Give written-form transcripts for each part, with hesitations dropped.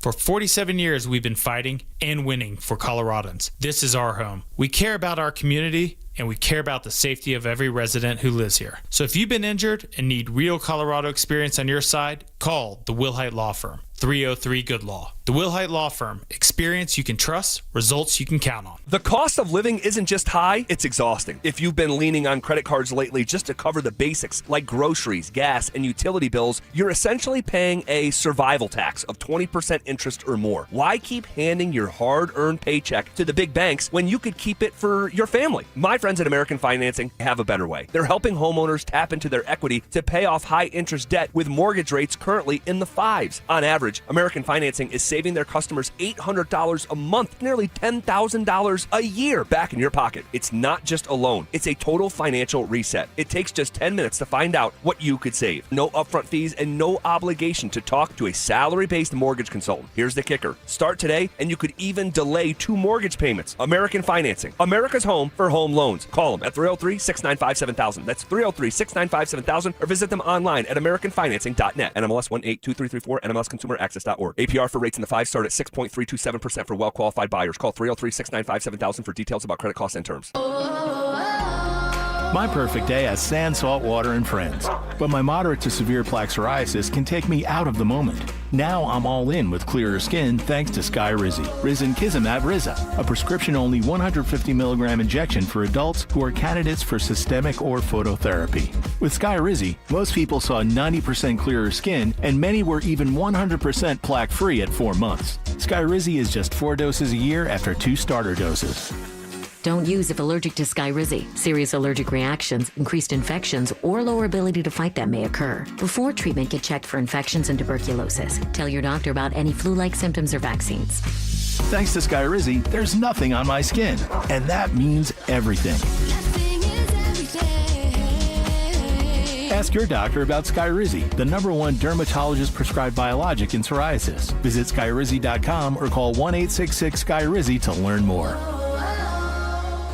For 47 years, we've been fighting and winning for Coloradans. This is our home. We care about our community, and we care about the safety of every resident who lives here. So if you've been injured and need real Colorado experience on your side, call the Willihight Law Firm, 303 Good Law. The Willihight Law Firm. Experience you can trust, results you can count on. The cost of living isn't just high, it's exhausting. If you've been leaning on credit cards lately just to cover the basics like groceries, gas, and utility bills, you're essentially paying a survival tax of 20% interest or more. Why keep handing your hard-earned paycheck to the big banks when you could keep it for your family? My friends at American Financing have a better way. They're helping homeowners tap into their equity to pay off high-interest debt with mortgage rates currently in the 5s. On average, American Financing is saving their customers $800 a month, nearly $10,000 a year back in your pocket. It's not just a loan, it's a total financial reset. It takes just 10 minutes to find out what you could save. No upfront fees and no obligation to talk to a salary-based mortgage consultant. Here's the kicker. Start today and you could even delay 2 mortgage payments. American Financing, America's home for home loans. Call them at 303-695-7000. That's 303-695-7000 or visit them online at americanfinancing.net. NMLS 182334, NMLSconsumeraccess.org. APR for rates in the 5 start at 6.327% for well-qualified buyers. Call 303-695-7000 for details about credit costs and terms. My perfect day has sand, salt water, and friends. But my moderate to severe plaque psoriasis can take me out of the moment. Now I'm all in with clearer skin thanks to Skyrizi. Risankizumab Riza, a prescription-only 150 milligram injection for adults who are candidates for systemic or phototherapy. With Skyrizi, most people saw 90% clearer skin, and many were even 100% plaque-free at 4 months. Skyrizi is just 4 doses a year after 2 starter doses. Don't use if allergic to Skyrizi. Serious allergic reactions, increased infections, or lower ability to fight them may occur. Before treatment, get checked for infections and tuberculosis. Tell your doctor about any flu-like symptoms or vaccines. Thanks to Skyrizi, there's nothing on my skin, and that means everything. Ask your doctor about Skyrizi, the #1 dermatologist-prescribed biologic in psoriasis. Visit Skyrizi.com or call 1-866-SKYRIZI to learn more.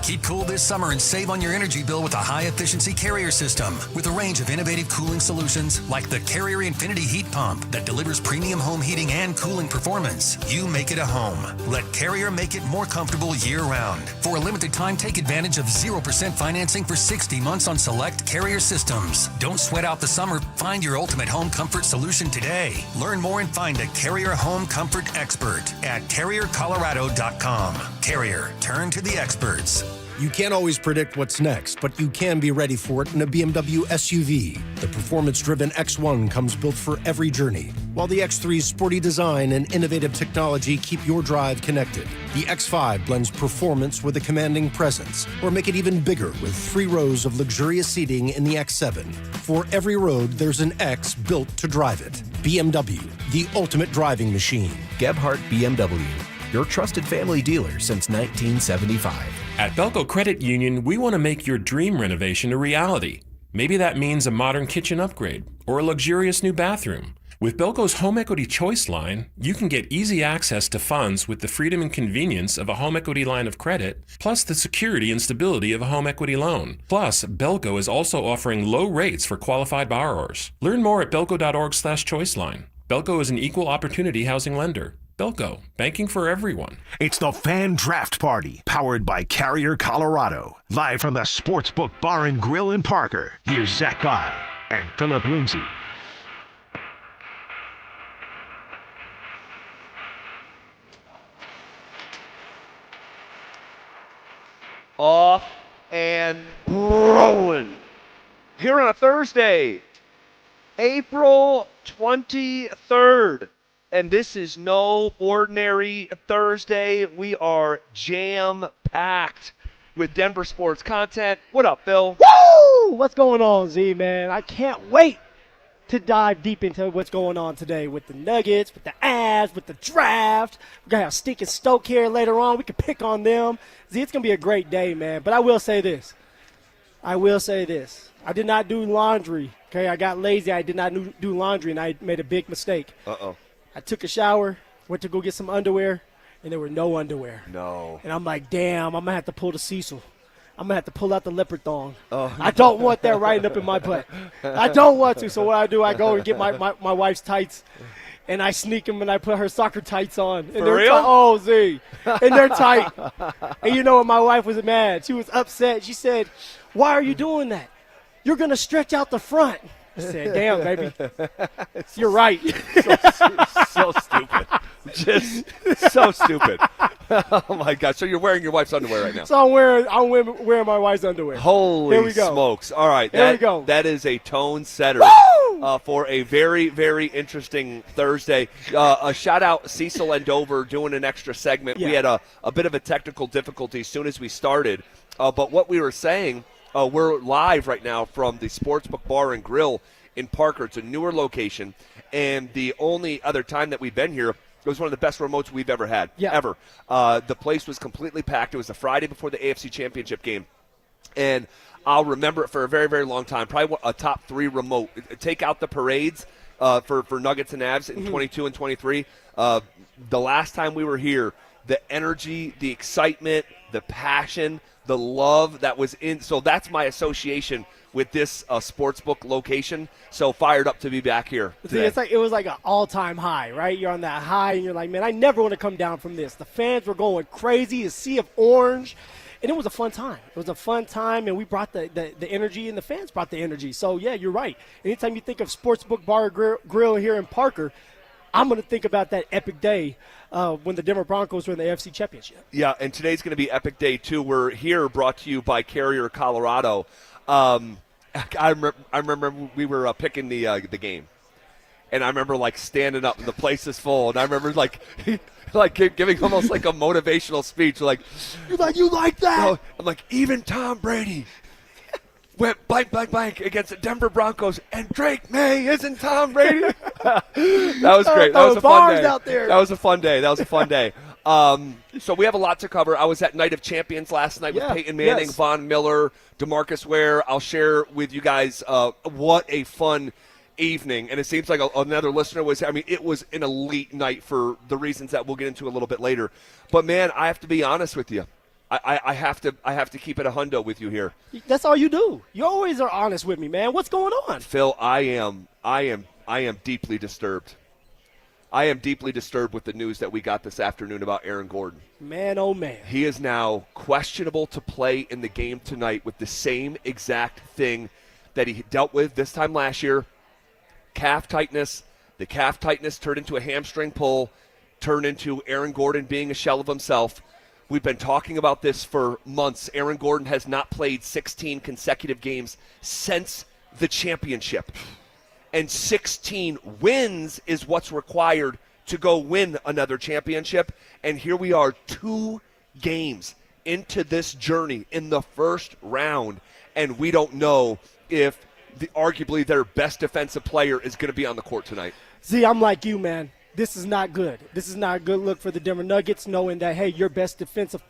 Keep cool this summer and save on your energy bill with a high-efficiency Carrier system. With a range of innovative cooling solutions like the Carrier Infinity Heat Pump that delivers premium home heating and cooling performance, you make it a home. Let Carrier make it more comfortable year-round. For a limited time, take advantage of 0% financing for 60 months on select Carrier systems. Don't sweat out the summer. Find your ultimate home comfort solution today. Learn more and find a Carrier home comfort expert at CarrierColorado.com. Carrier, turn to the experts. You can't always predict what's next, but you can be ready for it in a BMW SUV. The performance-driven X1 comes built for every journey, while the X3's sporty design and innovative technology keep your drive connected. The X5 blends performance with a commanding presence, or make it even bigger with 3 rows of luxurious seating in the X7. For every road, there's an X built to drive it. BMW, the ultimate driving machine. Gebhardt BMW, your trusted family dealer since 1975. At Belco Credit Union, we want to make your dream renovation a reality. Maybe that means a modern kitchen upgrade or a luxurious new bathroom. With Belco's Home Equity Choice line, you can get easy access to funds with the freedom and convenience of a home equity line of credit, plus the security and stability of a home equity loan. Plus, Belco is also offering low rates for qualified borrowers. Learn more at belco.org/choiceline. Belco is an equal opportunity housing lender. Belco, banking for everyone. It's the Fan Draft Party, powered by Carrier Colorado. Live from the Sportsbook Bar and Grill in Parker, here's Zach Guy and Phillip Lindsay. Off and rolling. Here on a Thursday, April 23rd. And this is no ordinary Thursday. We are jam-packed with Denver sports content. What up, Phil? Woo! What's going on, Z, man? I can't wait to dive deep into what's going on today with the Nuggets, with the Avs, with the draft. We're going to have Stink and Stoke here later on. We can pick on them. Z, it's going to be a great day, man. But I will say this. I did not do laundry. Okay, I got lazy. I did not do laundry, and I made a big mistake. Uh-oh. I took a shower, went to go get some underwear, and there were no underwear. No. And I'm like, damn, I'm going to have to pull the Cecil. I'm going to have to pull out the leopard thong. Oh. I don't want that right up in my butt. I don't want to. So what I do, I go and get my wife's tights, and I sneak them and I put her soccer tights on. And For they're real? Oh, Z. And they're tight. And you know what? My wife was mad. She was upset. She said, "Why are you doing that? You're going to stretch out the front." I said, "Damn, baby. You're right." So stupid. Just so stupid. Oh, my God. So you're wearing your wife's underwear right now. So I'm wearing my wife's underwear. Holy Here we go. smokes. All right. Here we go. That is a tone setter for a very, very interesting Thursday. A shout-out Cecil and Dover doing an extra segment. Yeah. We had a bit of a technical difficulty as soon as we started. But what we were saying, we're live right now from the Sportsbook Bar and Grill in Parker. It's a newer location. And the only other time that we've been here, it was one of the best remotes we've ever had, ever. The place was completely packed. It was the Friday before the AFC Championship game. And I'll remember it for a very, very long time. Probably a top 3 remote. Take out the parades for Nuggets and Avs in 22 and 23. The last time we were here, the energy, the excitement, the passion, the love that was in. So that's my association with this sportsbook location. So fired up to be back here today. See, it was like an all-time high, right? You're on that high, and you're like, man, I never want to come down from this. The fans were going crazy, a sea of orange, and it was a fun time. It was a fun time, and we brought the energy, and the fans brought the energy. So, yeah, you're right. Anytime you think of Sportsbook Bar Grill here in Parker, I'm going to think about that epic day when the Denver Broncos were in the AFC Championship. Yeah, and today's going to be epic day, too. We're here brought to you by Carrier Colorado. I remember we were picking the game, and I remember like standing up and the place is full, and I remember like giving almost like a motivational speech, like you like that? No, I'm like, even Tom Brady went blank against the Denver Broncos, and Drake May isn't Tom Brady. That was great. That was a fun day. Out there. That was a fun day. So we have a lot to cover. I was at Night of Champions last night with Peyton Manning, Von Miller, DeMarcus Ware. I'll share with you guys what a fun evening. And it seems like another listener was, it was an elite night for the reasons that we'll get into a little bit later. But, man, I have to be honest with you. I have to keep it a hundo with you here. That's all you do. You always are honest with me, man. What's going on? Phil, I am deeply disturbed. I am deeply disturbed with the news that we got this afternoon about Aaron Gordon. Man, oh, man. He is now questionable to play in the game tonight with the same exact thing that he dealt with this time last year. Calf tightness. The calf tightness turned into a hamstring pull, turned into Aaron Gordon being a shell of himself. We've been talking about this for months. Aaron Gordon has not played 16 consecutive games since the championship. And 16 wins is what's required to go win another championship. And here we are 2 games into this journey in the first round, and we don't know if arguably their best defensive player is going to be on the court tonight. See, I'm like you, man. This is not good. This is not a good look for the Denver Nuggets, knowing that, hey, your best defensive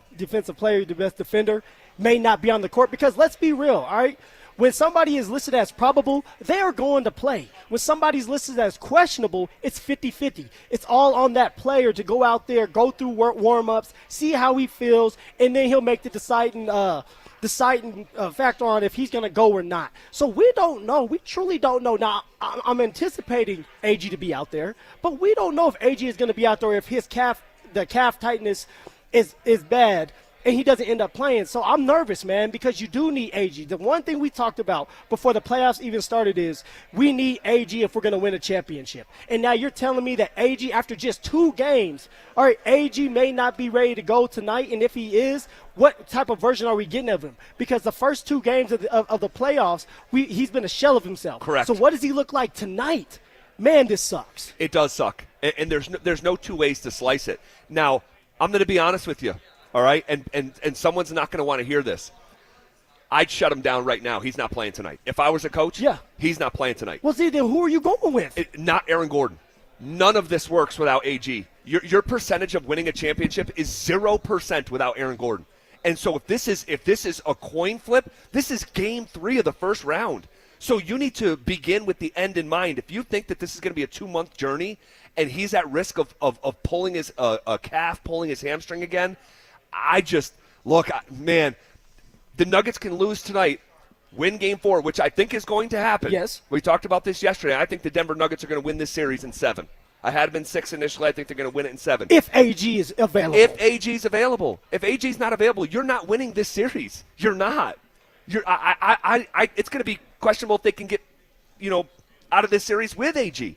player, the best defender, may not be on the court. Because let's be real, all right? When somebody is listed as probable, they are going to play. When somebody's listed as questionable, it's 50-50. It's all on that player to go out there, go through warm-ups, see how he feels, and then he'll make the deciding factor on if he's going to go or not. So we don't know. We truly don't know. Now, I'm anticipating AG to be out there, but we don't know if AG is going to be out there if the calf tightness is bad and he doesn't end up playing. So I'm nervous, man, because you do need AG. The one thing we talked about before the playoffs even started is we need AG if we're going to win a championship. And now you're telling me that AG, after just 2 games, all right, AG may not be ready to go tonight, and if he is, what type of version are we getting of him? Because the first 2 games of the playoffs, he's been a shell of himself. Correct. So what does he look like tonight? Man, this sucks. It does suck, and there's no 2 ways to slice it. Now, I'm going to be honest with you. All right, and someone's not going to want to hear this. I'd shut him down right now. He's not playing tonight. If I was a coach, he's not playing tonight. Well, see, then who are you going with? Not Aaron Gordon. None of this works without AG. Your percentage of winning a championship is 0% without Aaron Gordon. And so if this is a coin flip, this is game 3 of the first round. So you need to begin with the end in mind. If you think that this is going to be a 2-month journey and he's at risk of pulling his calf, pulling his hamstring again, man, the Nuggets can lose tonight, win game 4, which I think is going to happen. Yes. We talked about this yesterday. I think the Denver Nuggets are going to win this series in 7. I had them in 6 initially. I think they're going to win it in 7. If AG is available. If AG's available. If AG's not available, you're not winning this series. You're not. It's going to be questionable if they can get, out of this series with AG.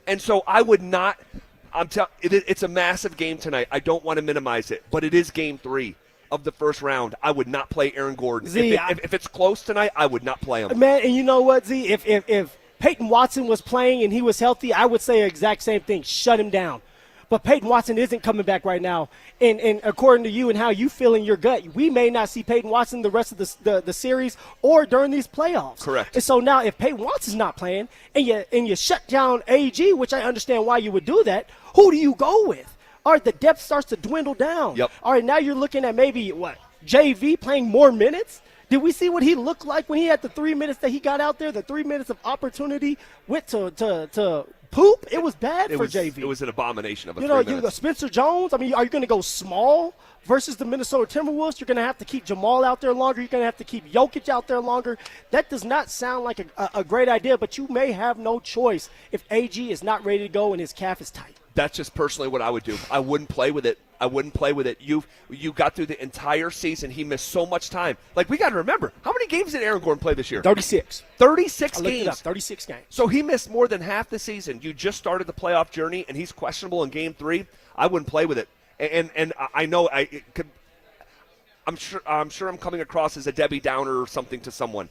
And so I would not – it's a massive game tonight. I don't want to minimize it, but it is game 3 of the first round. I would not play Aaron Gordon. If it's close tonight, I would not play him. Man, and you know what, Z? If Peyton Watson was playing and he was healthy, I would say the exact same thing. Shut him down. But Peyton Watson isn't coming back right now. And according to you and how you feel in your gut, we may not see Peyton Watson the rest of the series or during these playoffs. Correct. And so now if Peyton Watson's not playing and you shut down AG, which I understand why you would do that, who do you go with? All right, the depth starts to dwindle down. Yep. All right, now you're looking at maybe, JV playing more minutes? Did we see what he looked like when he had the 3 minutes that he got out there, the 3 minutes of opportunity went to poop? It was bad for JV. It was an abomination of a 3 minutes. Spencer Jones, are you going to go small versus the Minnesota Timberwolves? You're going to have to keep Jamal out there longer. You're going to have to keep Jokic out there longer. That does not sound like a great idea, but you may have no choice if AG is not ready to go and his calf is tight. That's just personally what I would do. I wouldn't play with it. You got through the entire season. He missed so much time. Like, we got to remember, how many games did Aaron Gordon play this year? 36. 36 I looked games. it up, 36 games. So he missed more than half the season. You just started the playoff journey, and he's questionable in Game 3. I wouldn't play with it. And I know I'm sure I'm coming across as a Debbie Downer or something to someone,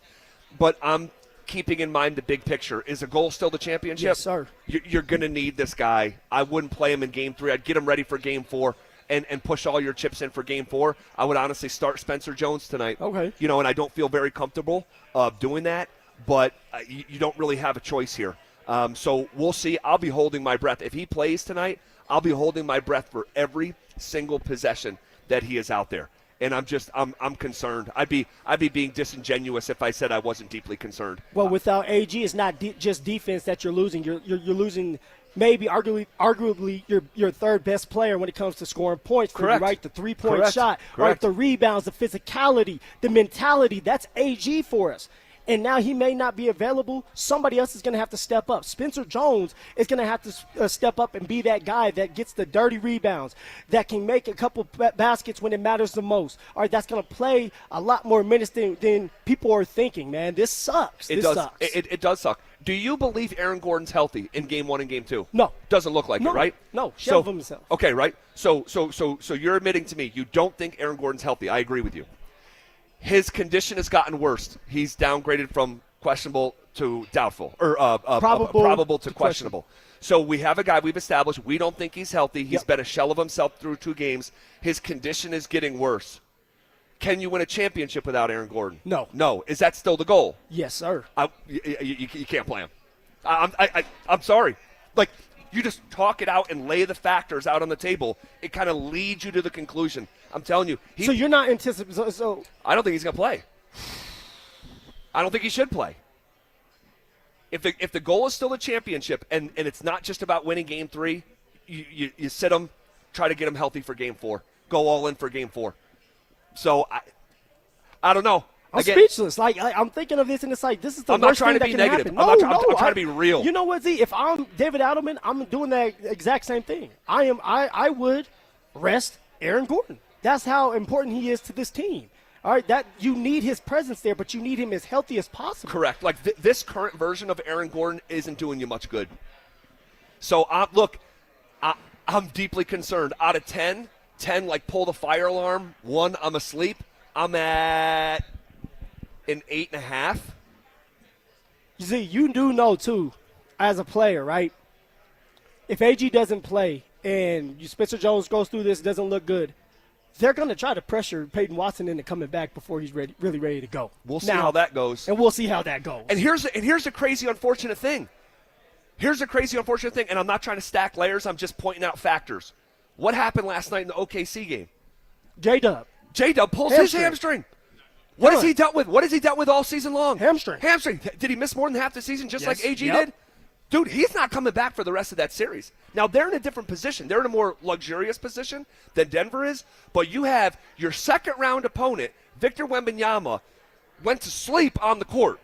but I'm keeping in mind the big picture. Is the goal still the championship? Yes, sir. You're going to need this guy. I wouldn't play him in Game 3. I'd get him ready for Game 4 and push all your chips in for Game 4. I would honestly start Spencer Jones tonight. Okay. And I don't feel very comfortable doing that, but you don't really have a choice here. So we'll see. I'll be holding my breath. If he plays tonight, I'll be holding my breath for every single possession that he is out there. And I'm concerned. I'd be being disingenuous if I said I wasn't deeply concerned. Well, without AG, it's not just defense that you're losing. You're losing maybe arguably your third best player when it comes to scoring points. Correct. Right, the 3-point Correct. shot, Correct. right, the rebounds, the physicality, the mentality. That's AG for us. And now he may not be available. Somebody else is going to have to step up. Spencer Jones is going to have to step up and be that guy that gets the dirty rebounds, that can make a couple baskets when it matters the most. All right, that's going to play a lot more minutes than people are thinking, man. This sucks. It does suck. Do you believe Aaron Gordon's healthy in Game 1 and Game 2? No. Doesn't look like it, right? No, shell of himself. Okay, right? So you're admitting to me you don't think Aaron Gordon's healthy. I agree with you. His condition has gotten worse. He's downgraded from questionable to doubtful, or probable to questionable. So we have a guy we've established. We don't think he's healthy. He's been a shell of himself through 2 games. His condition is getting worse. Can you win a championship without Aaron Gordon? No. No. Is that still the goal? Yes, sir. You can't play him. I'm sorry. Like, you just talk it out and lay the factors out on the table. It kind of leads you to the conclusion. I'm telling you. So you're not anticipating. So I don't think he's going to play. I don't think he should play. If the goal is still the championship and it's not just about winning Game 3, you sit him, try to get him healthy for Game 4. Go all in for Game 4. So I don't know. I'm speechless. Like, I'm thinking of this, and it's like, this is the worst thing that can happen. I'm trying to be real. You know what, Z? If I'm David Adelman, I'm doing that exact same thing. I would rest Aaron Gordon. That's how important he is to this team. All right, that you need his presence there, but you need him as healthy as possible. Correct. Like, this current version of Aaron Gordon isn't doing you much good. So, I'm deeply concerned. Out of 10, like, pull the fire alarm. 1, I'm asleep. I'm at an 8.5. See, you do know, too, as a player, right? If AG doesn't play and Spencer Jones goes through this, doesn't look good, they're going to try to pressure Peyton Watson into coming back before he's really ready to go. We'll see how that goes. And we'll see how that goes. And here's the crazy, unfortunate thing. And I'm not trying to stack layers. I'm just pointing out factors. What happened last night in the OKC game? J-Dub pulls his hamstring. What has he dealt with? What has he dealt with all season long? Hamstring. Did he miss more than half the season just like AG did? Dude, he's not coming back for the rest of that series. Now, they're in a different position. They're in a more luxurious position than Denver is, but you have your second-round opponent, Victor Wembanyama, went to sleep on the court.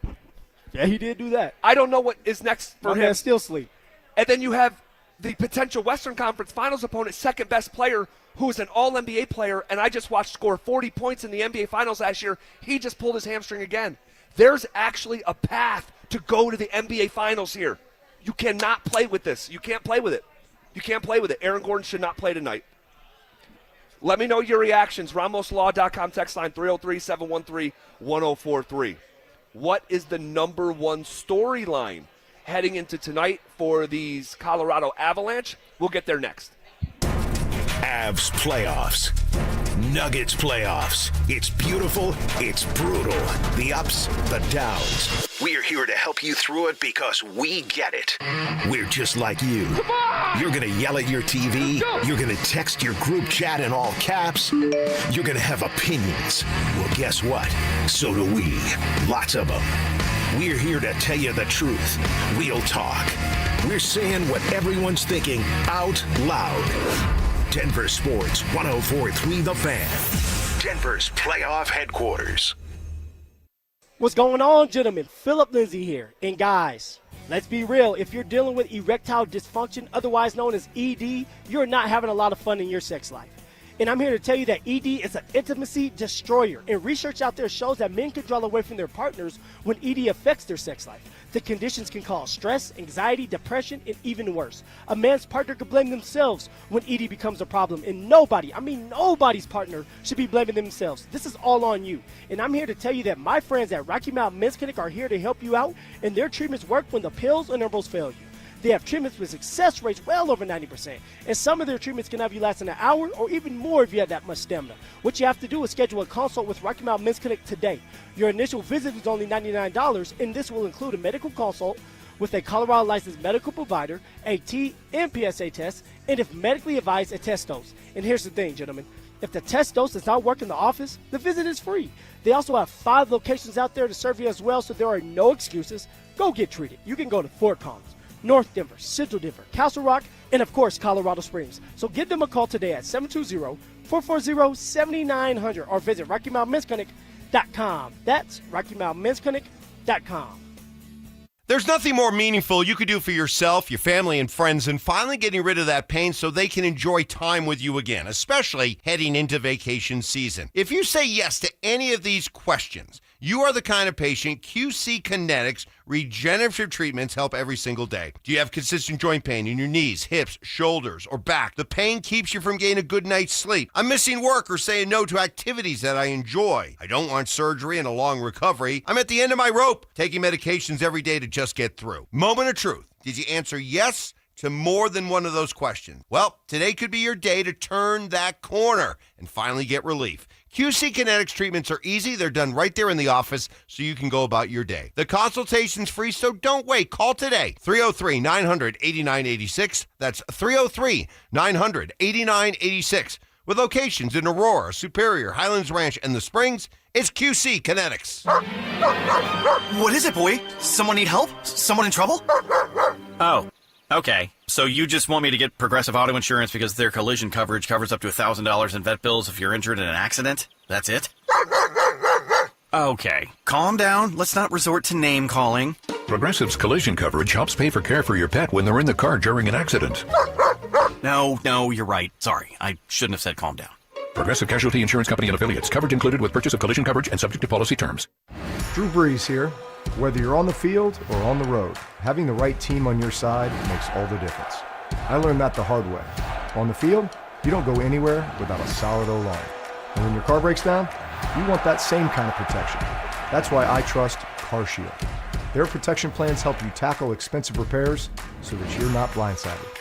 Yeah, he did do that. I don't know what is next for him. Man, still sleep. And then you have the potential Western Conference Finals opponent's second best player, who is an all-NBA player, and I just watched score 40 points in the NBA Finals last year. He just pulled his hamstring again. There's actually a path to go to the NBA Finals here. You cannot play with this. You can't play with it. You can't play with it. Aaron Gordon should not play tonight. Let me know your reactions. RamosLaw.com text line 303-713-1043. What is the number one storyline heading into tonight for these Colorado Avalanche? We'll get there next. Avs playoffs. Nuggets playoffs. It's beautiful. It's brutal. The ups, the downs. We're here to help you through it because we get it. We're just like you. You're going to yell at your TV. You're going to text your group chat in all caps. You're going to have opinions. Well, guess what? So do we. Lots of them. We're here to tell you the truth. We'll talk. We're saying what everyone's thinking out loud. Denver Sports 104.3 The Fan. Denver's playoff headquarters. What's going on, gentlemen? Phillip Lindsay here. And guys, let's be real. If you're dealing with erectile dysfunction, otherwise known as ED, you're not having a lot of fun in your sex life. And I'm here to tell you that ED is an intimacy destroyer. And research out there shows that men can draw away from their partners when ED affects their sex life. The conditions can cause stress, anxiety, depression, and even worse. A man's partner could blame themselves when ED becomes a problem. And nobody's partner should be blaming themselves. This is all on you. And I'm here to tell you that my friends at Rocky Mountain Men's Clinic are here to help you out. And their treatments work when the pills and herbals fail you. They have treatments with success rates well over 90%. And some of their treatments can have you last an hour or even more if you have that much stamina. What you have to do is schedule a consult with Rocky Mountain Men's Clinic today. Your initial visit is only $99, and this will include a medical consult with a Colorado licensed medical provider, a T and PSA test, and if medically advised, a test dose. And here's the thing, gentlemen. If the test dose does not work in the office, the visit is free. They also have 5 locations out there to serve you as well, so there are no excuses. Go get treated. You can go to Fort Collins, North Denver, Central Denver, Castle Rock, and of course, Colorado Springs. So give them a call today at 720-440-7900 or visit RockyMountainMen'sClinic.com. That's RockyMountainMen'sClinic.com. There's nothing more meaningful you could do for yourself, your family, and friends than finally getting rid of that pain so they can enjoy time with you again, especially heading into vacation season. If you say yes to any of these questions, you are the kind of patient QC Kinetix regenerative treatments help every single day. Do you have consistent joint pain in your knees, hips, shoulders, or back? The pain keeps you from getting a good night's sleep. I'm missing work or saying no to activities that I enjoy. I don't want surgery and a long recovery. I'm at the end of my rope, taking medications every day to just get through. Moment of truth. Did you answer yes to more than one of those questions? Well, today could be your day to turn that corner and finally get relief. QC Kinetix treatments are easy. They're done right there in the office so you can go about your day. The consultation's free, so don't wait. Call today. 303-900-8986. That's 303-900-8986. With locations in Aurora, Superior, Highlands Ranch, and the Springs, it's QC Kinetix. What is it, boy? Someone need help? Someone in trouble? Oh, okay. So you just want me to get Progressive Auto Insurance because their collision coverage covers up to $1,000 in vet bills if you're injured in an accident? That's it? Okay, calm down. Let's not resort to name calling. Progressive's collision coverage helps pay for care for your pet when they're in the car during an accident. No, you're right. Sorry, I shouldn't have said calm down. Progressive Casualty Insurance Company and Affiliates. Coverage included with purchase of collision coverage and subject to policy terms. Drew Brees here. Whether you're on the field or on the road, having the right team on your side makes all the difference. I learned that the hard way. On the field, you don't go anywhere without a solid O-line. And when your car breaks down, you want that same kind of protection. That's why I trust CarShield. Their protection plans help you tackle expensive repairs so that you're not blindsided.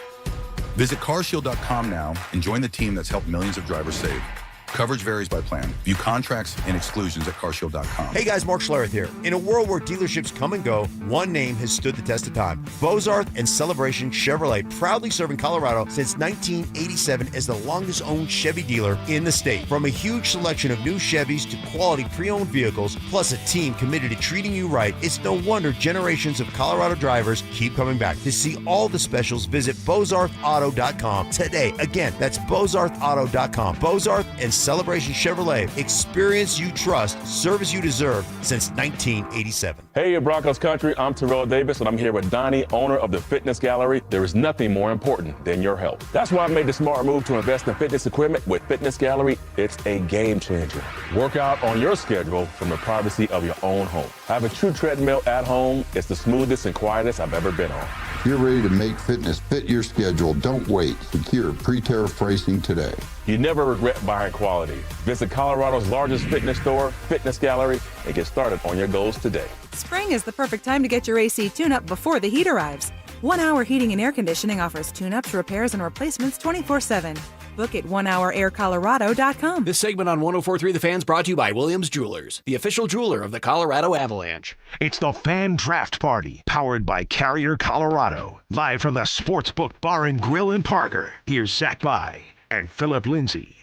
Visit carshield.com now and join the team that's helped millions of drivers save. Coverage varies by plan. View contracts and exclusions at carshield.com. Hey guys, Mark Schlereth here. In a world where dealerships come and go, one name has stood the test of time. Bozarth and Celebration Chevrolet, proudly serving Colorado since 1987 as the longest owned Chevy dealer in the state. From a huge selection of new Chevys to quality pre-owned vehicles, plus a team committed to treating you right, it's no wonder generations of Colorado drivers keep coming back. To see all the specials, visit BozarthAuto.com today. Again, that's BozarthAuto.com. Bozarth and Celebration Chevrolet. Experience you trust, service you deserve since 1987. Hey, Broncos country, I'm Terrell Davis, and I'm here with Donnie, owner of the Fitness Gallery. There is nothing more important than your health. That's why I made the smart move to invest in fitness equipment with Fitness Gallery. It's a game changer. Work out on your schedule from the privacy of your own home. I have a true treadmill at home. It's the smoothest and quietest I've ever been on. If you're ready to make fitness fit your schedule, don't wait. Secure pre-tariff pricing today. You never regret buying quality. Visit Colorado's largest fitness store, Fitness Gallery, and get started on your goals today. Spring is the perfect time to get your AC tune-up before the heat arrives. 1 Hour Heating and Air Conditioning offers tune-ups, repairs, and replacements 24/7. Book at onehouraircolorado.com. This segment on 104.3 The Fan's brought to you by Williams Jewelers, the official jeweler of the Colorado Avalanche. It's the Fan Draft Party, powered by Carrier Colorado. Live from the Sportsbook Bar and Grill in Parker, here's Zach By and Phillip Lindsay.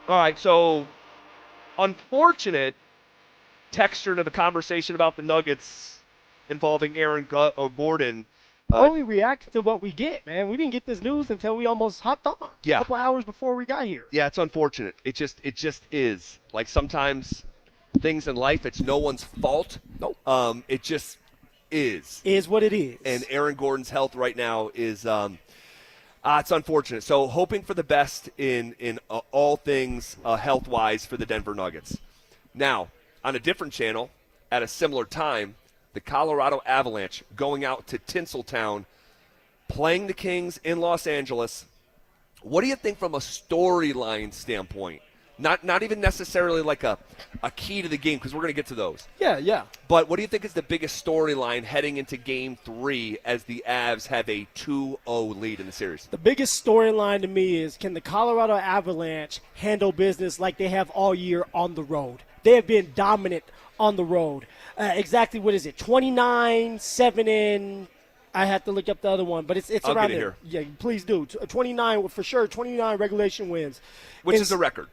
All right, so unfortunate texture to the conversation about the Nuggets involving Aaron Gordon. Only react to what we get, man. We didn't get this news until we almost hopped on. Yeah. A couple hours before we got here. Yeah, it's unfortunate. It just is. Like sometimes things in life, it's no one's fault. Nope. It just is. Is what it is. And Aaron Gordon's health right now is it's unfortunate. So hoping for the best in all things health-wise for the Denver Nuggets. Now, on a different channel, at a similar time, the Colorado Avalanche going out to Tinseltown, playing the Kings in Los Angeles. What do you think from a storyline standpoint? Not even necessarily like a key to the game, because we're going to get to those. Yeah. But what do you think is the biggest storyline heading into Game 3 as the Avs have a 2-0 lead in the series? The biggest storyline to me is, can the Colorado Avalanche handle business like they have all year on the road? They have been dominant on the road. Exactly what is it? 29, 7 in. I have to look up the other one, but it's I'll around get it there. here. Yeah, please do. 29 for sure. 29 regulation wins, Which is a record.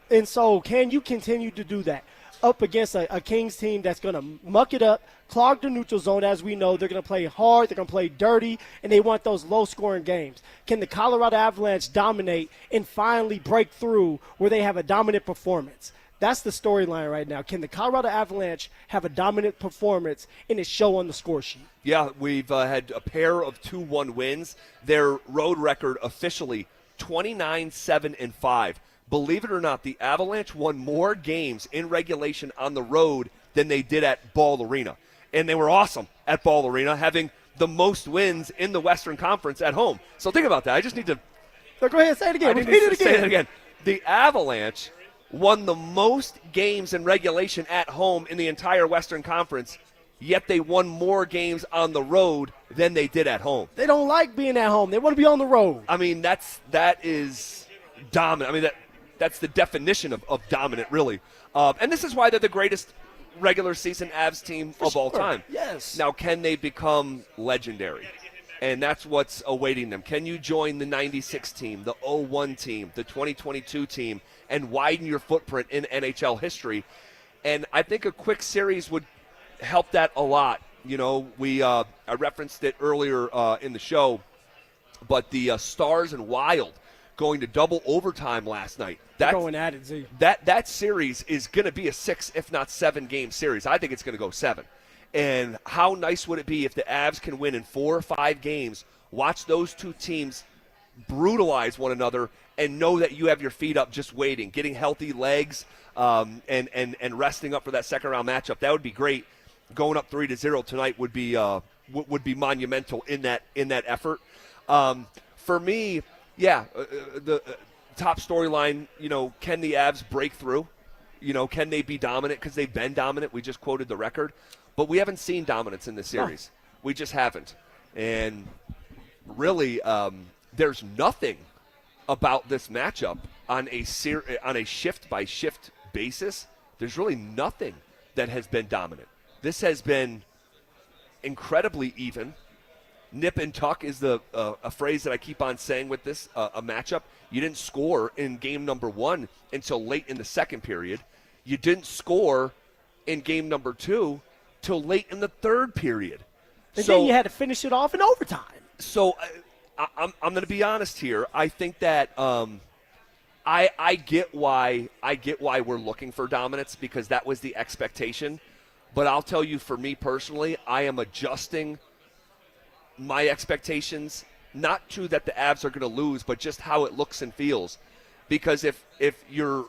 And so, can you continue to do that up against a Kings team that's going to muck it up, clog the neutral zone? As we know, they're going to play hard, they're going to play dirty, and they want those low-scoring games. Can the Colorado Avalanche dominate and finally break through where they have a dominant performance? That's the storyline right now. Can the Colorado Avalanche have a dominant performance in its show on the score sheet? Yeah, we've had a pair of 2-1 wins. Their road record officially 29-7-5. Believe it or not, the Avalanche won more games in regulation on the road than they did at Ball Arena. And they were awesome at Ball Arena, having the most wins in the Western Conference at home. So think about that. I just need to go ahead, say it again. Repeat it again. Say it again. The Avalanche won the most games in regulation at home in the entire Western Conference, yet they won more games on the road than they did at home. They don't like being at home. They want to be on the road. I mean, that is dominant. I mean, that's the definition of dominant, really. And this is why they're the greatest regular season Avs team of all time. Yes. Now, can they become legendary? And that's what's awaiting them. Can you join the 96 team, the 01 team, the 2022 team, and widen your footprint in NHL history? And I think a quick series would help that a lot. You know, I referenced it earlier in the show, but the Stars and Wild going to double overtime last night. They're going at it, Z. That series is going to be a 6, if not 7-game series. I think it's going to go 7. And how nice would it be if the Avs can win in 4 or 5 games, watch those two teams brutalize one another, and know that you have your feet up just waiting, getting healthy legs, and resting up for that second-round matchup. That would be great. Going up 3-0 tonight would be monumental in that effort. For me, the top storyline, can the Avs break through? Can they be dominant? Because they've been dominant. We just quoted the record. But we haven't seen dominance in this series. No. We just haven't. And really, there's nothing about this matchup on a shift-by-shift basis. There's really nothing that has been dominant. This has been incredibly even. nip and tuck is a phrase that I keep on saying with this, a matchup. You didn't score in game number 1 until late in the second period. You didn't score in game number 2 till late in the third period. And then you had to finish it off in overtime. So I'm going to be honest here. I think that I get why we're looking for dominance, because that was the expectation. But I'll tell you, for me personally, I am adjusting my expectations, not to that the Avs are going to lose, but just how it looks and feels. Because if you're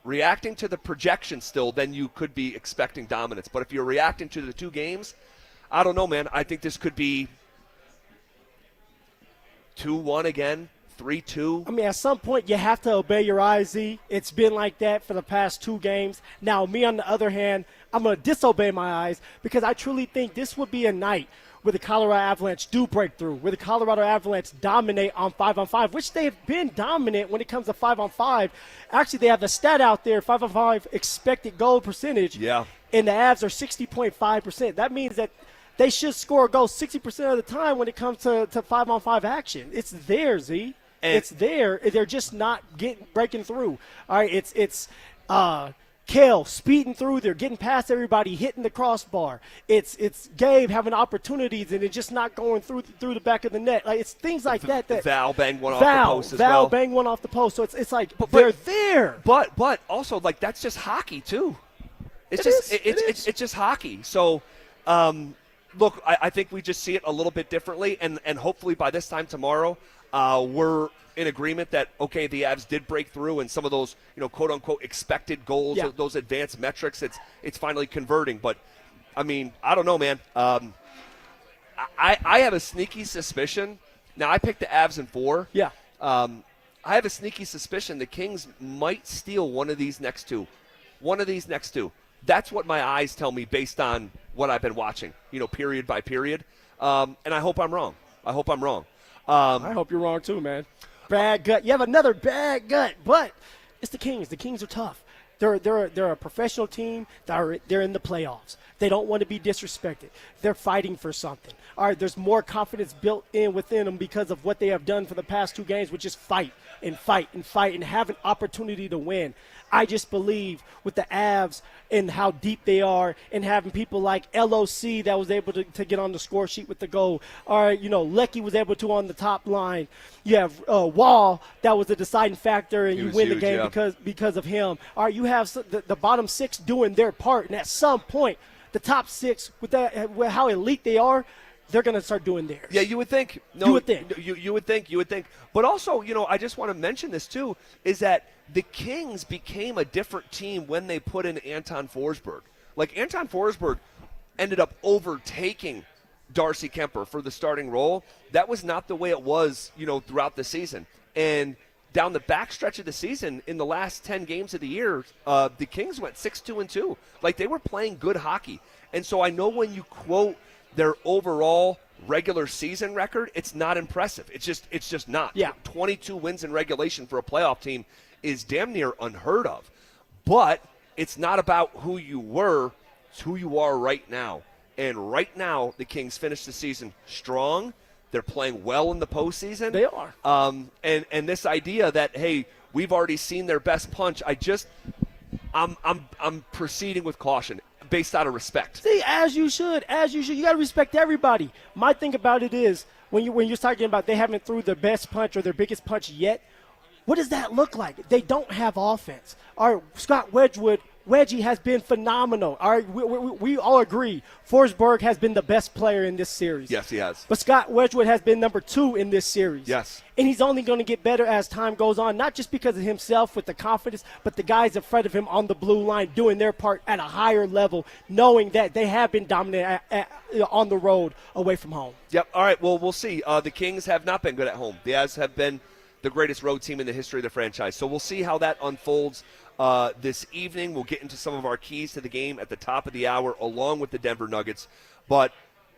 reacting to the projection still, then you could be expecting dominance. But if you're reacting to the 2 games, I don't know, man. I think this could be 2-1 again, 3-2. I mean, at some point, you have to obey your eyes, Z. It's been like that for the past 2 games. Now, me, on the other hand, I'm going to disobey my eyes, because I truly think this would be a night where the Colorado Avalanche do break through, where the Colorado Avalanche dominate on 5-on-5, which they have been dominant when it comes to 5-on-5. Actually, they have a stat out there, 5-on-5 expected goal percentage. Yeah. And the Avs are 60.5%. That means that they should score a goal 60% of the time when it comes to 5-on-5 action. It's there, Z. And it's there. They're just not breaking through. All right, it's Kale speeding through. They're getting past everybody, hitting the crossbar. It's Gabe having opportunities, and it's just not going through the back of the net. Like, it's things like that. Val banged one off the post as well. Val banged one off the post. So it's like they're there. But also, like, that's just hockey too. It's just hockey. So, look, I think we just see it a little bit differently, and hopefully by this time tomorrow, we're in agreement that, okay, the Avs did break through, and some of those, quote-unquote expected goals, those advanced metrics, it's finally converting. But, I mean, I don't know, man. I have a sneaky suspicion. Now, I picked the Avs in 4. Yeah. I have a sneaky suspicion the Kings might steal one of these next two. That's what my eyes tell me based on what I've been watching, period by period. And I hope I'm wrong. I hope you're wrong too, man. Bad gut. You have another bad gut, but it's the Kings. The Kings are tough. They're a professional team. They're in the playoffs. They don't want to be disrespected. They're fighting for something. All right, there's more confidence built in within them because of what they have done for the past 2 games, which is fight and have an opportunity to win. I just believe with the Avs and how deep they are, and having people like LOC that was able to get on the score sheet with the goal. All right, Lecky was able to on the top line. You have Wall that was a deciding factor, and you win the game because of him. All right, you have the bottom 6 doing their part, and at some point, the top 6, with how elite they are, they're going to start doing theirs. Yeah, you would think. No, you would think. You would think. But also, I just want to mention this too, is that the Kings became a different team when they put in Anton Forsberg. Like, Anton Forsberg ended up overtaking Darcy Kemper for the starting role. That was not the way it was, throughout the season. And down the backstretch of the season, in the last 10 games of the year, the Kings went 6-2-2. Like, they were playing good hockey. And so I know when you quote their overall regular season record, it's not impressive. It's just not. Yeah. 22 wins in regulation for a playoff team is damn near unheard of. But it's not about who you were, it's who you are right now. And right now, the Kings finished the season strong. They're playing well in the postseason. They are. And this idea that, hey, we've already seen their best punch, I'm proceeding with caution based out of respect. See, as you should. You got to respect everybody. My thing about it is, when you're talking about they haven't threw their best punch or their biggest punch yet, what does that look like? They don't have offense. All right, Scott Wedgie has been phenomenal. All right, we all agree Forsberg has been the best player in this series. Yes, he has. But Scott Wedgwood has been number 2 in this series. Yes. And he's only going to get better as time goes on, not just because of himself with the confidence, but the guys in front of him on the blue line doing their part at a higher level, knowing that they have been dominant on the road away from home. Yep. All right, well, we'll see. The Kings have not been good at home. The Avs have been the greatest road team in the history of the franchise. So we'll see how that unfolds this evening. We'll get into some of our keys to the game at the top of the hour, along with the Denver Nuggets. But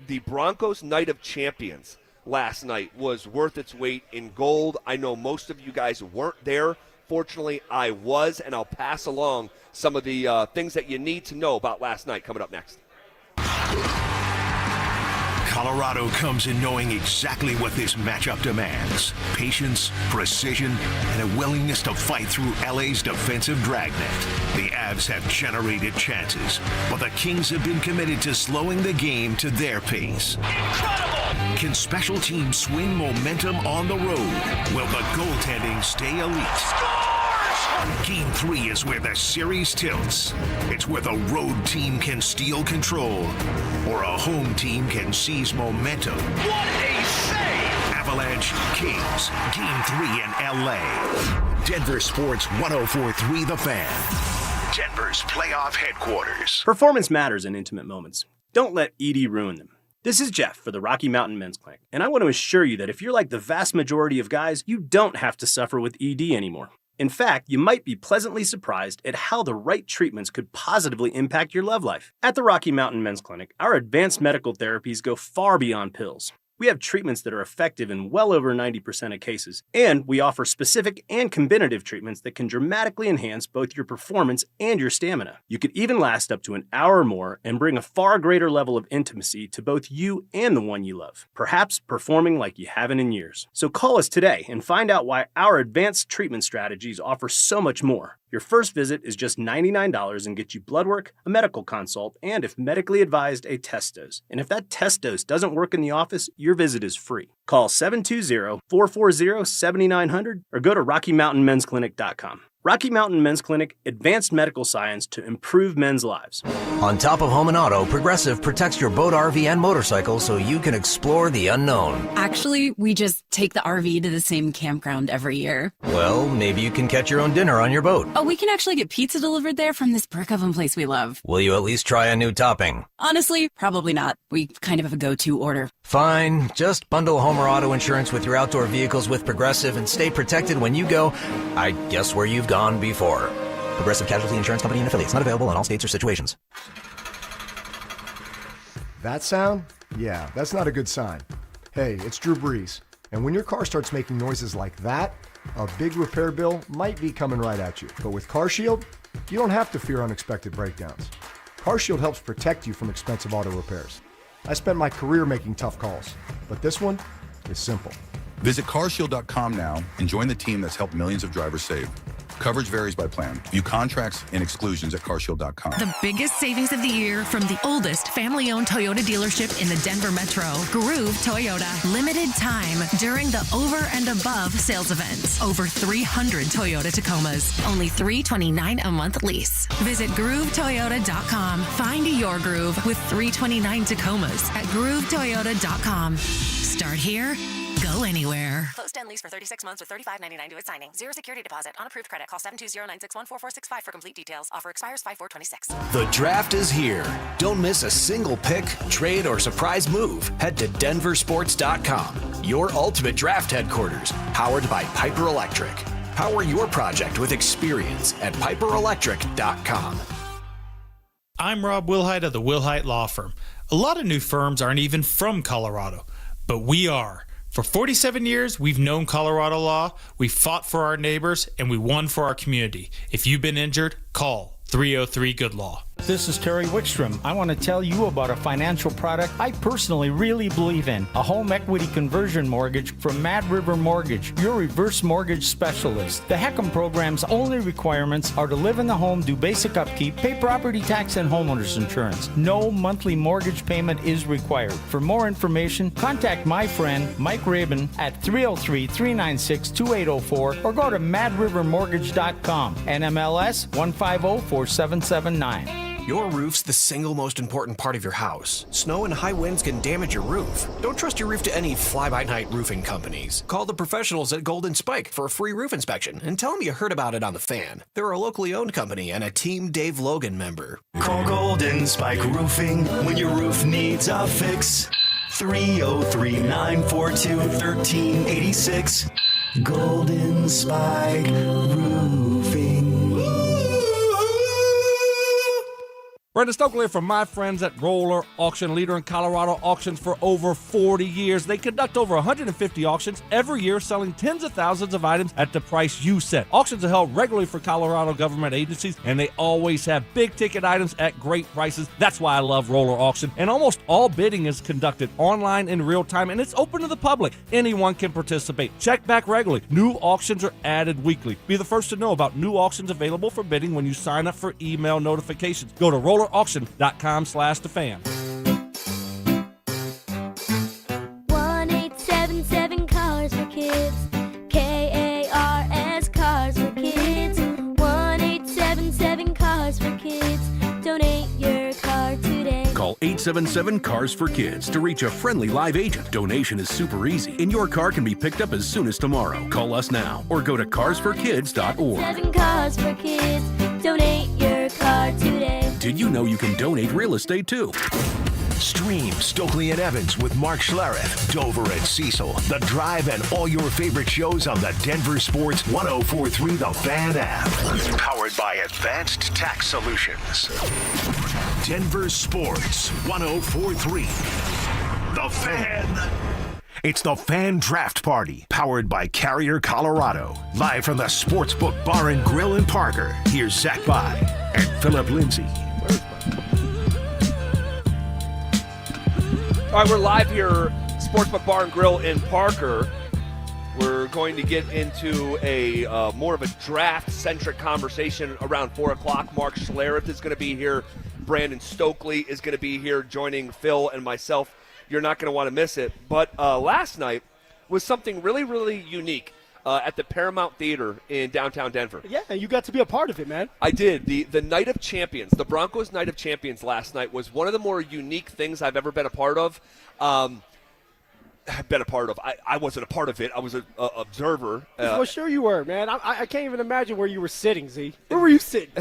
the Broncos' Night of Champions last night was worth its weight in gold. I know most of you guys weren't there. Fortunately, I was, and I'll pass along some of the things that you need to know about last night coming up next. Colorado comes in knowing exactly what this matchup demands. Patience, precision, and a willingness to fight through LA's defensive dragnet. The Avs have generated chances, but the Kings have been committed to slowing the game to their pace. Incredible! Can special teams swing momentum on the road? Will the goaltending stay elite? Scores! Game 3 is where the series tilts. It's where the road team can steal control, or a home team can seize momentum. What a save! Avalanche Kings, Game 3 in LA. Denver Sports 104.3 The Fan. Denver's playoff headquarters. Performance matters in intimate moments. Don't let ED ruin them. This is Jeff for the Rocky Mountain Men's Clinic, and I want to assure you that if you're like the vast majority of guys, you don't have to suffer with ED anymore. In fact, you might be pleasantly surprised at how the right treatments could positively impact your love life. At the Rocky Mountain Men's Clinic, our advanced medical therapies go far beyond pills. We have treatments that are effective in well over 90% of cases, and we offer specific and combinative treatments that can dramatically enhance both your performance and your stamina. You could even last up to an hour or more and bring a far greater level of intimacy to both you and the one you love, perhaps performing like you haven't in years. So call us today and find out why our advanced treatment strategies offer so much more. Your first visit is just $99 and gets you blood work, a medical consult, and if medically advised, a test dose. And if that test dose doesn't work in the office, your visit is free. Call 720-440-7900 or go to RockyMountainMen'sClinic.com. Rocky Mountain Men's Clinic, advanced medical science to improve men's lives. On top of home and auto, Progressive protects your boat, RV, and motorcycle so you can explore the unknown. Actually, we just take the RV to the same campground every year. Well, maybe you can catch your own dinner on your boat. Oh, we can actually get pizza delivered there from this brick oven place we love. Will you at least try a new topping? Honestly, probably not. We kind of have a go-to order. Fine. Just bundle home or auto insurance with your outdoor vehicles with Progressive and stay protected when you go, I guess, where you've gone before. Progressive Casualty Insurance Company and affiliates. Not available in all states or situations. That sound? Yeah, that's not a good sign. Hey, it's Drew Brees. And when your car starts making noises like that, a big repair bill might be coming right at you. But with CarShield, you don't have to fear unexpected breakdowns. CarShield helps protect you from expensive auto repairs. I spent my career making tough calls, but this one is simple. Visit carshield.com now and join the team that's helped millions of drivers save. Coverage varies by plan. View contracts and exclusions at carshield.com. The biggest savings of the year from the oldest family-owned Toyota dealership in the Denver Metro, Groove Toyota. Limited time during the Over and Above sales events. Over 300 Toyota Tacomas. Only $329 a month lease. Visit GrooveToyota.com. Find your groove with 329 Tacomas at GrooveToyota.com. Start here. Go anywhere. Closed end lease for 36 months with $35.99 to its signing. Zero security deposit on approved credit. Call 720-961-4465 for complete details. Offer expires 5/4/26. The draft is here. Don't miss a single pick, trade, or surprise move. Head to DenverSports.com, your ultimate draft headquarters, powered by Piper Electric. Power your project with experience at PiperElectric.com. I'm Rob Wilhight of the Willihight Law Firm. A lot of new firms aren't even from Colorado, but we are. For 47 years, we've known Colorado law, we fought for our neighbors, and we won for our community. If you've been injured, call 303-GOOD-LAW. This is Terry Wickstrom. I want to tell you about a financial product I personally really believe in. A home equity conversion mortgage from Mad River Mortgage, your reverse mortgage specialist. The HECM program's only requirements are to live in the home, do basic upkeep, pay property tax and homeowner's insurance. No monthly mortgage payment is required. For more information, contact my friend Mike Rabin at 303-396-2804 or go to madrivermortgage.com. NMLS 1504779. Your roof's the single most important part of your house. Snow and high winds can damage your roof. Don't trust your roof to any fly-by-night roofing companies. Call the professionals at Golden Spike for a free roof inspection and tell them you heard about it on The Fan. They're a locally owned company and a Team Dave Logan member. Call Golden Spike Roofing when your roof needs a fix. 303-942-1386. Golden Spike Roofing. Brendan Stokely from my friends at Roller Auction, leader in Colorado auctions for over 40 years. They conduct over 150 auctions every year, selling tens of thousands of items at the price you set. Auctions are held regularly for Colorado government agencies, and they always have big-ticket items at great prices. That's why I love Roller Auction. And almost all bidding is conducted online in real time, and it's open to the public. Anyone can participate. Check back regularly. New auctions are added weekly. Be the first to know about new auctions available for bidding when you sign up for email notifications. Go to rollerauction.com/thefan. 1-877 Cars for Kids. KARS Cars for Kids. 1-877 Cars for Kids. Donate your car today. Call 877-CARS-FOR-KIDS to reach a friendly live agent. Donation is super easy, and your car can be picked up as soon as tomorrow. Call us now or go to carsforkids.org. 7 Cars for Kids. Donate your car today. Did you know you can donate real estate too? Stream Stokely and Evans with Mark Schlereth, Dover and Cecil, The Drive, and all your favorite shows on the Denver Sports 104.3 The Fan app. Powered by Advanced Tax Solutions. Denver Sports 104.3 The Fan. It's the Fan Draft Party, powered by Carrier Colorado. Live from the Sportsbook Bar and Grill in Parker, here's Zach By and Phillip Lindsay. All right, we're live here, Sportsbook Bar and Grill in Parker. We're going to get into a more of a draft-centric conversation around 4 o'clock. Mark Schlereth is going to be here. Brandon Stokely is going to be here joining Phil and myself. You're not going to want to miss it. But last night was something really, really unique at the Paramount Theater in downtown Denver. Yeah, you got to be a part of it, man. I did. The Night of Champions, the Broncos Night of Champions last night was one of the more unique things I've ever been a part of. I wasn't a part of it. I was an observer. Well, sure you were, man. I can't even imagine where you were sitting, Z. Where were you sitting?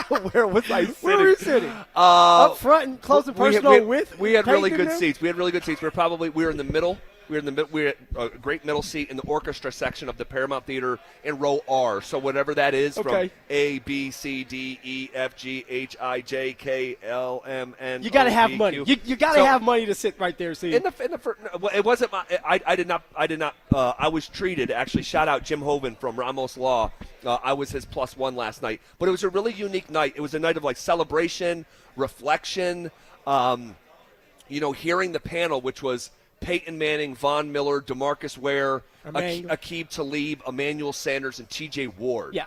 Where was I sitting? Where were you sitting? Up front and close and personal with? We had really good seats. We had really good seats. We were in the middle. We were at a great middle seat in the orchestra section of the Paramount Theater in row R. So whatever that is, from A, B, C, D, E, F, G, H, I, J, K, L, M, N. You got to have money. You got to have money to sit right there. See, it wasn't my. I did not. I was treated. Actually, shout out Jim Hoven from Ramos Law. I was his +1 last night. But it was a really unique night. It was a night of like celebration, reflection. Hearing the panel, which was Peyton Manning, Von Miller, DeMarcus Ware, Aqib Talib, Emmanuel Sanders, and T.J. Ward. Yeah.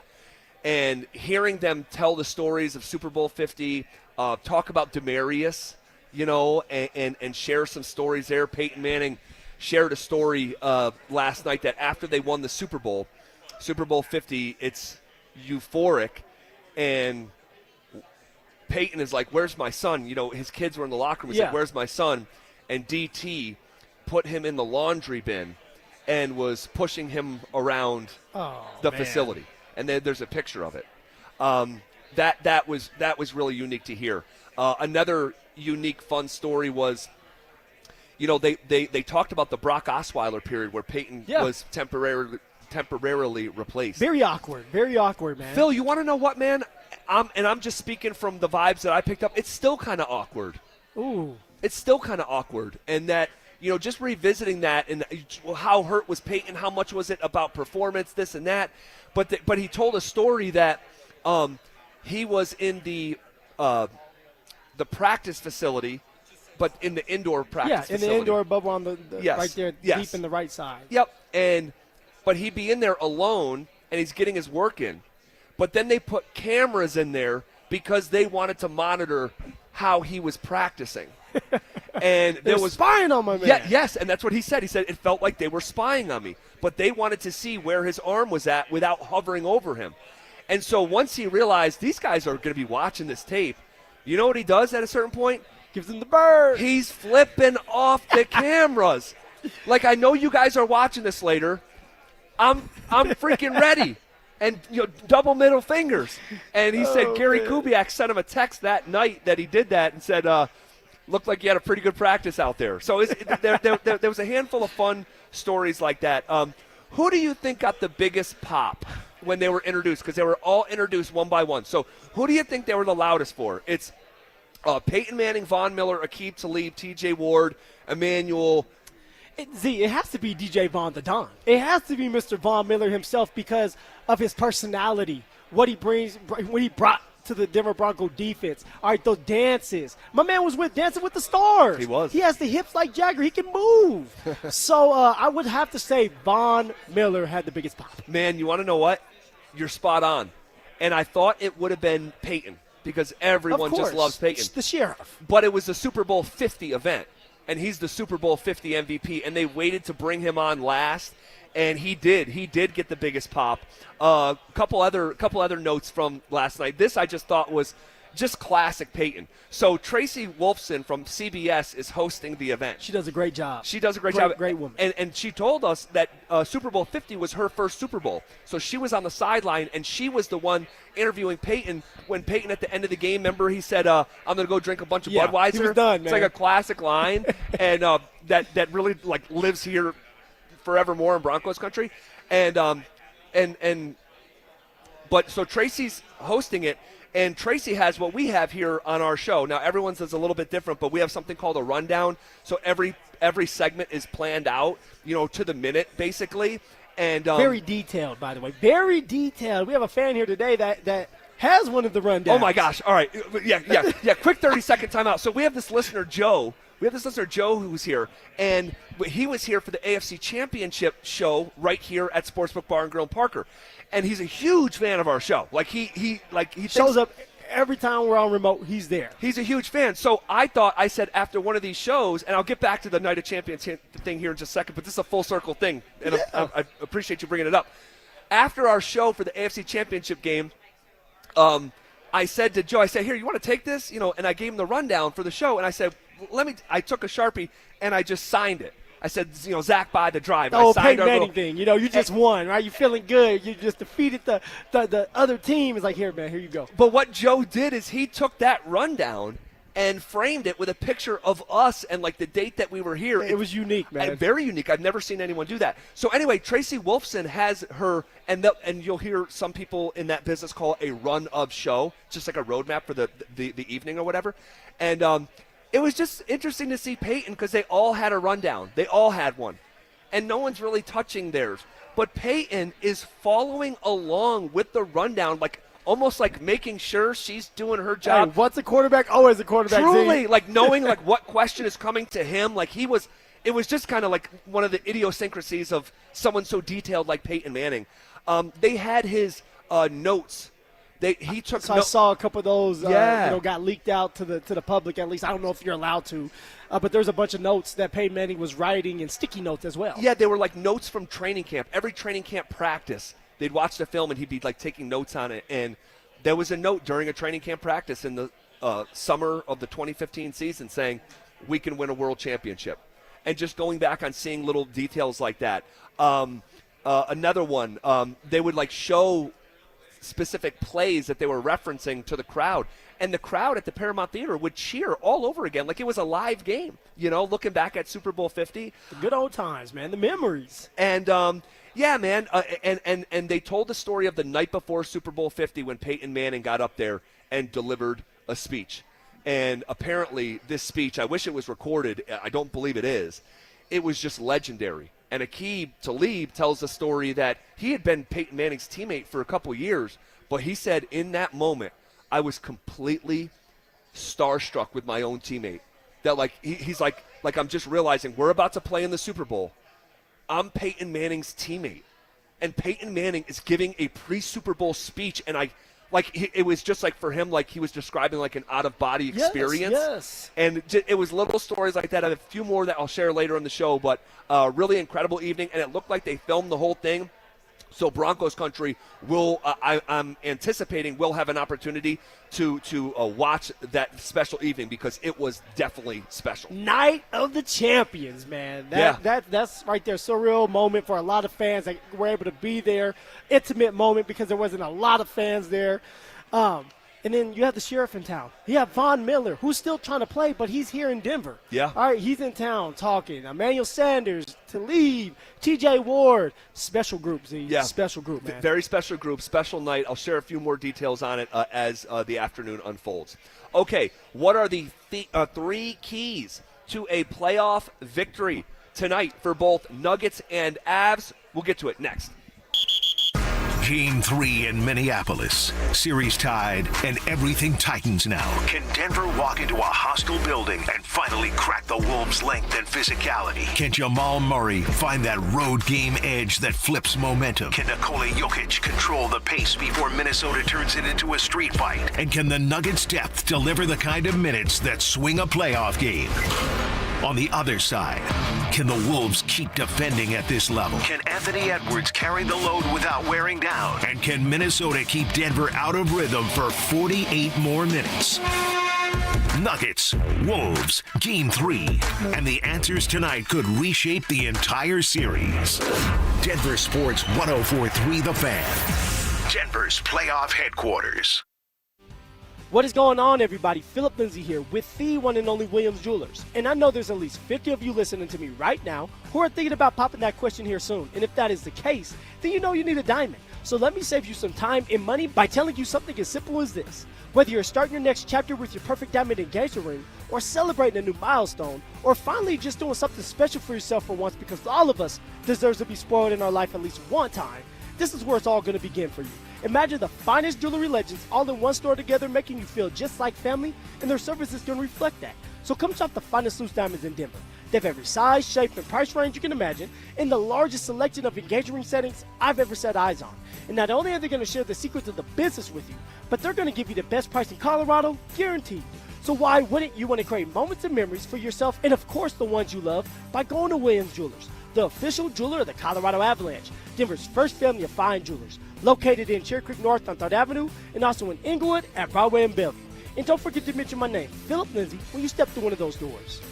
And hearing them tell the stories of Super Bowl 50, talk about Demaryius, and share some stories there. Peyton Manning shared a story last night that after they won the Super Bowl 50, it's euphoric. And Peyton is like, where's my son? His kids were in the locker room. He's like, where's my son? And DT put him in the laundry bin and was pushing him around the facility. And then there's a picture of it. That was really unique to hear. Another unique, fun story was, they talked about the Brock Osweiler period where Peyton was temporarily replaced. Very awkward, man. Phil, you want to know what, man? I'm just speaking from the vibes that I picked up. It's still kind of awkward. Ooh. It's still kind of awkward. And that, just revisiting that and how hurt was Peyton, how much was it about performance, this and that. But he told a story that he was in the practice facility, but in the indoor practice facility. Yeah, in the indoor bubble on the right there, deep in the right side. Yep. But he'd be in there alone, and he's getting his work in. But then they put cameras in there because they wanted to monitor how he was practicing. And there was spying on my man. Yes, and that's what he said. He said it felt like they were spying on me, but they wanted to see where his arm was at without hovering over him. And so once he realized these guys are going to be watching this tape, you know what he does at a certain point? Gives them the bird. He's flipping off the cameras. Like, I know you guys are watching this later. I'm freaking ready. And double middle fingers. And he said Gary Kubiak sent him a text that night that he did that and said, looked like you had a pretty good practice out there. So there was a handful of fun stories like that. Who do you think got the biggest pop when they were introduced? Because they were all introduced one by one. So who do you think they were the loudest for? It's Peyton Manning, Von Miller, Aqib Talib, T.J. Ward, Emmanuel. It has to be DJ Von the Don. It has to be Mr. Von Miller himself because of his personality, what he brings, what he brought to the Denver Bronco defense. All right, those dances. My man was Dancing with the Stars. He was. He has the hips like Jagger. He can move. So I would have to say Von Miller had the biggest pop. Man, you want to know what? You're spot on. And I thought it would have been Payton because everyone just loves Payton. The sheriff. But it was the Super Bowl 50 event, and he's the Super Bowl 50 MVP, and they waited to bring him on last, and he did. He did get the biggest pop. Couple other notes from last night. This I just thought was just classic Payton. So Tracy Wolfson from CBS is hosting the event. She does a great job. She does a great job. Great woman. And she told us that Super Bowl 50 was her first Super Bowl. So she was on the sideline, and she was the one interviewing Payton when Payton at the end of the game, remember he said, I'm going to go drink a bunch of Budweiser. He was done, man. It's like a classic line, and that really like lives here forevermore in Broncos country. But so Tracy's hosting it. And Tracy has what we have here on our show. Now, everyone's is a little bit different, but we have something called a rundown. So every segment is planned out, to the minute, basically. And very detailed, by the way. Very detailed. We have a fan here today that has one of the rundowns. Oh, my gosh. All right. Yeah. Quick 30-second timeout. So we have this listener, Joe. Who's here, and he was here for the AFC Championship show right here at Sportsbook Bar and Grill in Parker. And he's a huge fan of our show. He shows up every time we're on remote. He's there. He's a huge fan. So I said after one of these shows, and I'll get back to the Night of Champions thing here in just a second, but this is a full circle thing, and I appreciate you bringing it up. After our show for the AFC Championship game, I said to Joe, here, you want to take this? And I gave him the rundown for the show, and I said, I took a Sharpie and I just signed it. I said, Zach by the drive. Oh, Peyton Manning thing. You just won, right? You're feeling good. You just defeated the other team. It's like, here, man, here you go. But what Joe did is he took that rundown and framed it with a picture of us and the date that we were here. It was unique, man. Very unique. I've never seen anyone do that. So anyway, Tracy Wolfson has her, and you'll hear some people in that business call it a run of show, just like a roadmap for the evening or whatever. And it was just interesting to see Peyton because they all had a rundown. They all had one. And no one's really touching theirs. But Peyton is following along with the rundown, almost making sure she's doing her job. Hey, what's a quarterback? Always a quarterback. Truly, knowing what question is coming to him. It was just kind of one of the idiosyncrasies of someone so detailed like Peyton Manning. They had his notes. He took. So I saw a couple of those. Got leaked out to the public. At least I don't know if you're allowed to, but there's a bunch of notes that Peyton Manning was writing and sticky notes as well. Yeah, they were notes from training camp. Every training camp practice, they'd watch the film and he'd be taking notes on it. And there was a note during a training camp practice in the summer of the 2015 season saying, "We can win a world championship," and just going back on seeing little details like that. Another one, they would show specific plays that they were referencing to the crowd, and the crowd at the Paramount Theater would cheer all over again like it was a live game, looking back at Super Bowl 50. The good old times, man, the memories. And yeah, man, and they told the story of the night before Super Bowl 50 when Peyton Manning got up there and delivered a speech. And apparently this speech, I wish it was recorded, I don't believe it is, it was just legendary. And Aqib Talib tells the story that he had been Peyton Manning's teammate for a couple years, but he said in that moment, I was completely starstruck with my own teammate. That he's like I'm just realizing we're about to play in the Super Bowl. I'm Peyton Manning's teammate, and Peyton Manning is giving a pre-Super Bowl speech, and it was just for him, he was describing an out-of-body experience. Yes. And it was little stories like that. I have a few more that I'll share later in the show, but really incredible evening, and it looked like they filmed the whole thing. So Broncos country will, I'm anticipating, will have an opportunity to watch that special evening because it was definitely special. Night of the Champions, man. That's right there. Surreal moment for a lot of fans that were able to be there. Intimate moment because there wasn't a lot of fans there. And then you have the sheriff in town. You have Von Miller, who's still trying to play, but he's here in Denver. Yeah. All right, he's in town talking. Emmanuel Sanders, Talib, T.J. Ward. Special group, Z. Yeah. Special group, man. Very special group, special night. I'll share a few more details on it as the afternoon unfolds. Okay, what are the three keys to a playoff victory tonight for both Nuggets and Avs? We'll get to it next. Game 3 in Minneapolis. Series tied, and everything tightens now. Can Denver walk into a hostile building and finally crack the Wolves' length and physicality? Can Jamal Murray find that road game edge that flips momentum? Can Nikola Jokic control the pace before Minnesota turns it into a street fight? And can the Nuggets' depth deliver the kind of minutes that swing a playoff game? On the other side, can the Wolves keep defending at this level? Can Anthony Edwards carry the load without wearing down? And can Minnesota keep Denver out of rhythm for 48 more minutes? Nuggets, Wolves, Game 3. And the answers tonight could reshape the entire series. Denver Sports 104.3 The Fan. Denver's playoff headquarters. What is going on, everybody? Phillip Lindsay here with the one and only Williams Jewelers. And I know there's at least 50 of you listening to me right now who are thinking about popping that question here soon. And if that is the case, then you know you need a diamond. So let me save you some time and money by telling you something as simple as this. Whether you're starting your next chapter with your perfect diamond engagement ring, or celebrating a new milestone, or finally just doing something special for yourself for once, because all of us deserve to be spoiled in our life at least one time, this is where it's all going to begin for you. Imagine the finest jewelry legends all in one store together, making you feel just like family, and their service is going to reflect that. So come shop the finest loose diamonds in Denver. They have every size, shape, and price range you can imagine, and the largest selection of engagement ring settings I've ever set eyes on. And not only are they going to share the secrets of the business with you, but they're going to give you the best price in Colorado, guaranteed. So why wouldn't you want to create moments and memories for yourself, and of course the ones you love, by going to Williams Jewelers, the official jeweler of the Colorado Avalanche, Denver's first family of fine jewelers, located in Cherry Creek North on 3rd Avenue, and also in Inglewood at Broadway and Bellevue. And don't forget to mention my name, Phillip Lindsay, when you step through one of those doors.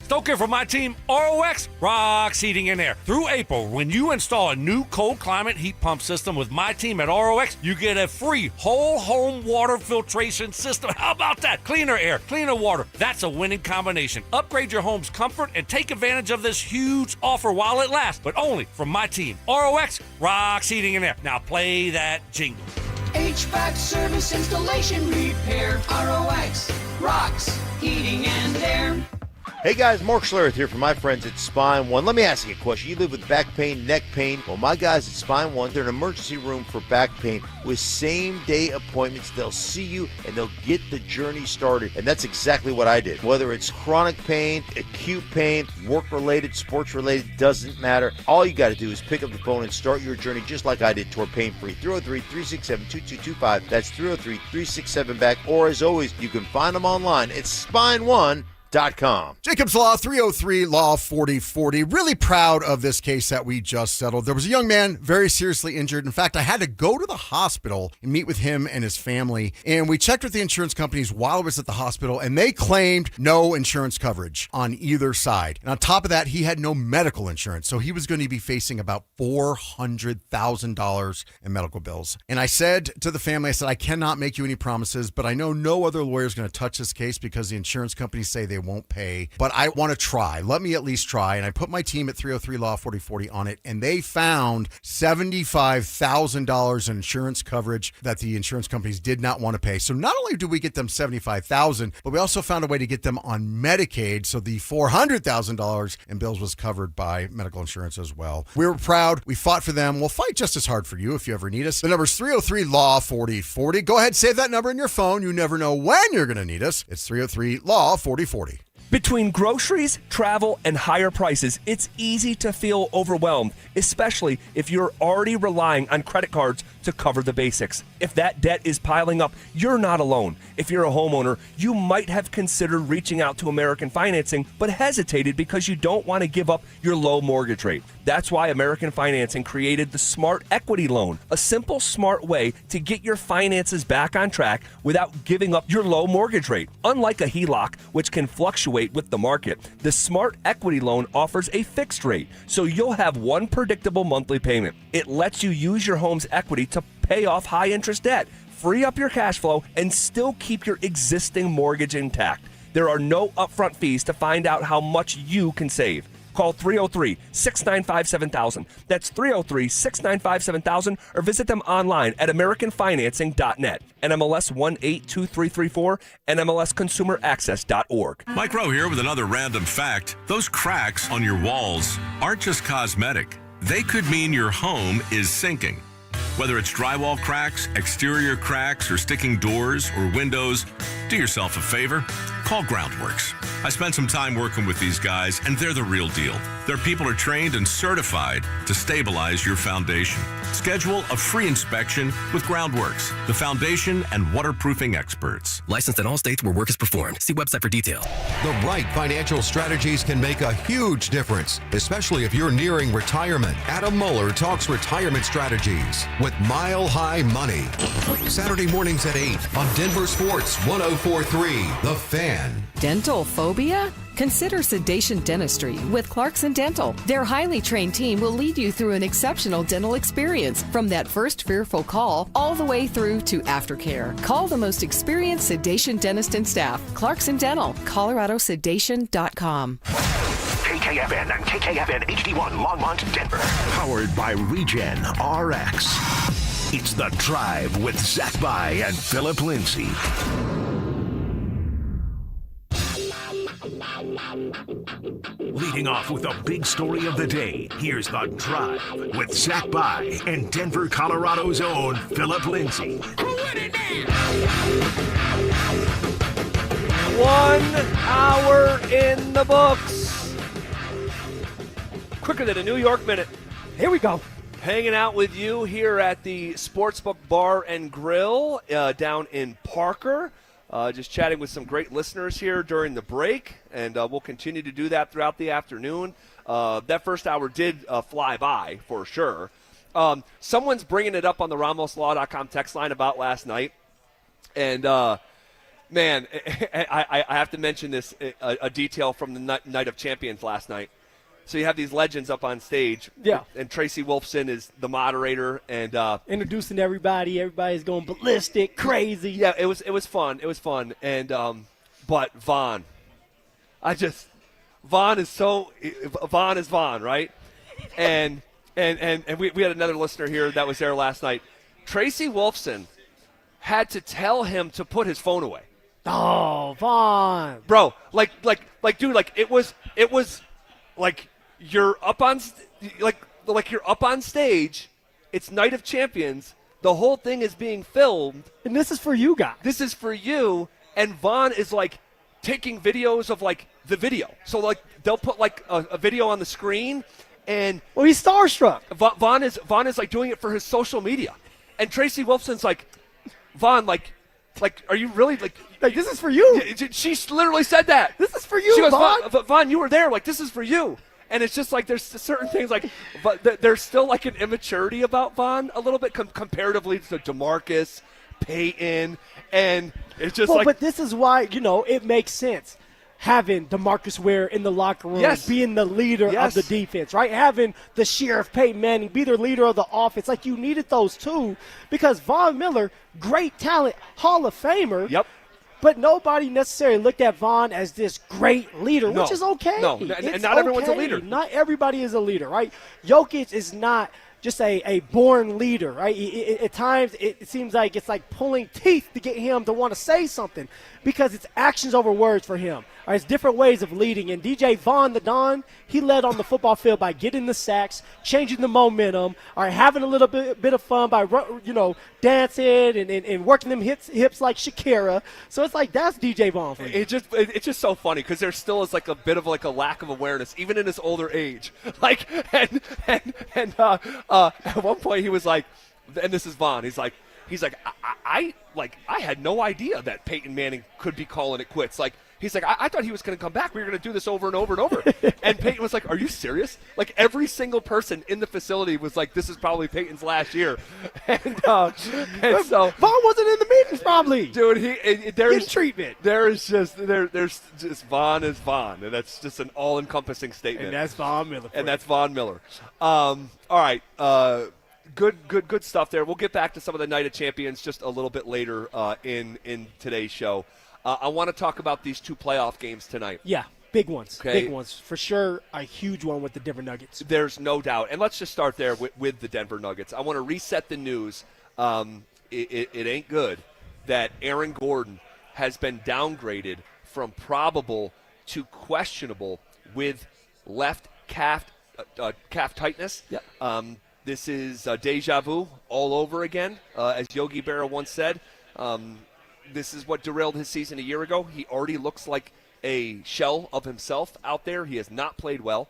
Stoke here for my team, ROX, Rox Heating Air. Through April, when you install a new cold climate heat pump system with my team at ROX, you get a free whole home water filtration system. How about that? Cleaner air, cleaner water. That's a winning combination. Upgrade your home's comfort and take advantage of this huge offer while it lasts, but only from my team, ROX, Rox Heating Air. Now play that jingle. HVAC service, installation, repair, ROX, Rox Heating and Air. Hey guys, Mark Schlereth here from my friends at Spine One. Let me ask you a question. You live with back pain, neck pain? Well, my guys at Spine One, they're an emergency room for back pain with same-day appointments. They'll see you and they'll get the journey started. And that's exactly what I did. Whether it's chronic pain, acute pain, work-related, sports-related, doesn't matter. All you got to do is pick up the phone and start your journey just like I did toward pain-free. 303-367-2225. That's 303-367-BACK. Or as always, you can find them online at SpineOne.com. Jacob's Law, 303 Law 4040. Really proud of this case that we just settled. There was a young man very seriously injured. In fact, I had to go to the hospital and meet with him and his family. And we checked with the insurance companies while I was at the hospital, and they claimed no insurance coverage on either side. And on top of that, he had no medical insurance. So he was going to be facing about $400,000 in medical bills. And I said to the family, I said, I cannot make you any promises, but I know no other lawyer is going to touch this case because the insurance companies say they won't pay, but I want to try. Let me at least try. And I put my team at 303 Law 4040 on it, and they found $75,000 in insurance coverage that the insurance companies did not want to pay. So not only did we get them $75,000, but we also found a way to get them on Medicaid. So the $400,000 in bills was covered by medical insurance as well. We were proud. We fought for them. We'll fight just as hard for you if you ever need us. The number is 303 Law 4040. Go ahead, save that number in your phone. You never know when you're going to need us. It's 303 Law 4040. Between groceries, travel, and higher prices, it's easy to feel overwhelmed, especially if you're already relying on credit cards to cover the basics. If that debt is piling up, you're not alone. If you're a homeowner, you might have considered reaching out to American Financing, but hesitated because you don't want to give up your low mortgage rate. That's why American Financing created the Smart Equity Loan, a simple, smart way to get your finances back on track without giving up your low mortgage rate. Unlike a HELOC, which can fluctuate with the market, the Smart Equity Loan offers a fixed rate, so you'll have one predictable monthly payment. It lets you use your home's equity to pay off high-interest debt, free up your cash flow, and still keep your existing mortgage intact. There are no upfront fees to find out how much you can save. Call 303-695-7000. That's 303-695-7000, or visit them online at americanfinancing.net. NMLS 182334, NMLSconsumeraccess.org. Mike Rowe here with another random fact. Those cracks on your walls aren't just cosmetic. They could mean your home is sinking. Whether it's drywall cracks, exterior cracks, or sticking doors or windows, do yourself a favor. Call Groundworks. I spent some time working with these guys, and they're the real deal. Their people are trained and certified to stabilize your foundation. Schedule a free inspection with Groundworks, the foundation and waterproofing experts. Licensed in all states where work is performed. See website for detail. The right financial strategies can make a huge difference, especially if you're nearing retirement. Adam Mueller talks retirement strategies with Mile High Money. Saturday mornings at 8 on Denver Sports 104.3 The Fan. Dental phobia? Consider sedation dentistry with Clarkson Dental. Their highly trained team will lead you through an exceptional dental experience from that first fearful call all the way through to aftercare. Call the most experienced sedation dentist and staff. Clarkson Dental, coloradosedation.com. KKFN and KKFN HD1 Longmont, Denver. Powered by Regen RX. It's The Drive with Zach By and Phillip Lindsay. Leading off with a big story of the day, here's The Drive with Zach By and Denver, Colorado's own Phillip Lindsay. 1 hour in the books. Quicker than a New York minute. Here we go. Hanging out with you here at the Sportsbook Bar and Grill down in Parker. Just chatting with some great listeners here during the break, and we'll continue to do that throughout the afternoon. That first hour did fly by, for sure. Someone's bringing it up on the RamosLaw.com text line about last night, and, man, I have to mention this, a detail from the Night of Champions last night. So you have these legends up on stage. Yeah. And Tracy Wolfson is the moderator and introducing everybody. Everybody's going ballistic, crazy. Yeah, it was fun. It was fun. And but Vaughn. Vaughn is Vaughn, right? And we had another listener here that was there last night. Tracy Wolfson had to tell him to put his phone away. Oh, Vaughn. Bro, like dude, like it was like you're up on you're up on stage. It's Night of Champions. The whole thing is being filmed, and this is for you guys. This is for you. And Vaughn is like taking videos of like the video. So like they'll put like a video on the screen, and he's starstruck. Vaughn is like doing it for his social media, and Tracy Wolfson's like, Vaughn, like, are you really like this is for you? She literally said that. This is for you, she goes, Vaughn. Vaughn, you were there. Like, this is for you. And it's just like there's certain things like, but there's still like an immaturity about Vaughn a little bit comparatively to DeMarcus, Payton, and it's just but this is why it makes sense. Having DeMarcus Ware in the locker room, being the leader of the defense, right? Having the Sheriff Peyton Manning be the leader of the offense. Like, you needed those two because Von Miller, great talent, Hall of Famer. Yep. But nobody necessarily looked at Vaughn as this great leader, which is okay. No, and not everyone's a leader. Not everybody is a leader, right? Jokic is not just a born leader, right? At times, it seems like it's like pulling teeth to get him to want to say something because it's actions over words for him. All right, it's different ways of leading. And DJ Vaughn the Don, he led on the football field by getting the sacks, changing the momentum, all right, having a little bit of fun by, dancing and working them hips like Shakira. So it's like that's DJ Vaughn for you. It's just so funny because there still is like a bit of like a lack of awareness, even in his older age. Like, and at one point he was like, and this is Vaughn, he's like, I had no idea that Peyton Manning could be calling it quits. Like, he's like, I thought he was going to come back. We were going to do this over and over and over. And Peyton was like, are you serious? Like, every single person in the facility was like, this is probably Peyton's last year. And so Vaughn wasn't in the meetings probably. Dude, there's treatment. There's just Vaughn is Vaughn. And that's just an all-encompassing statement. And that's Von Miller. All right. Good stuff there. We'll get back to some of the Night of Champions just a little bit later in today's show. I want to talk about these 2 playoff games tonight. Yeah, big ones. Okay. Big ones. For sure, a huge one with the Denver Nuggets. There's no doubt. And let's just start there with the Denver Nuggets. I want to reset the news. It ain't good that Aaron Gordon has been downgraded from probable to questionable with left calf tightness. Yep. This is deja vu all over again, as Yogi Berra once said. This is what derailed his season a year ago. He already looks like a shell of himself out there. He has not played well.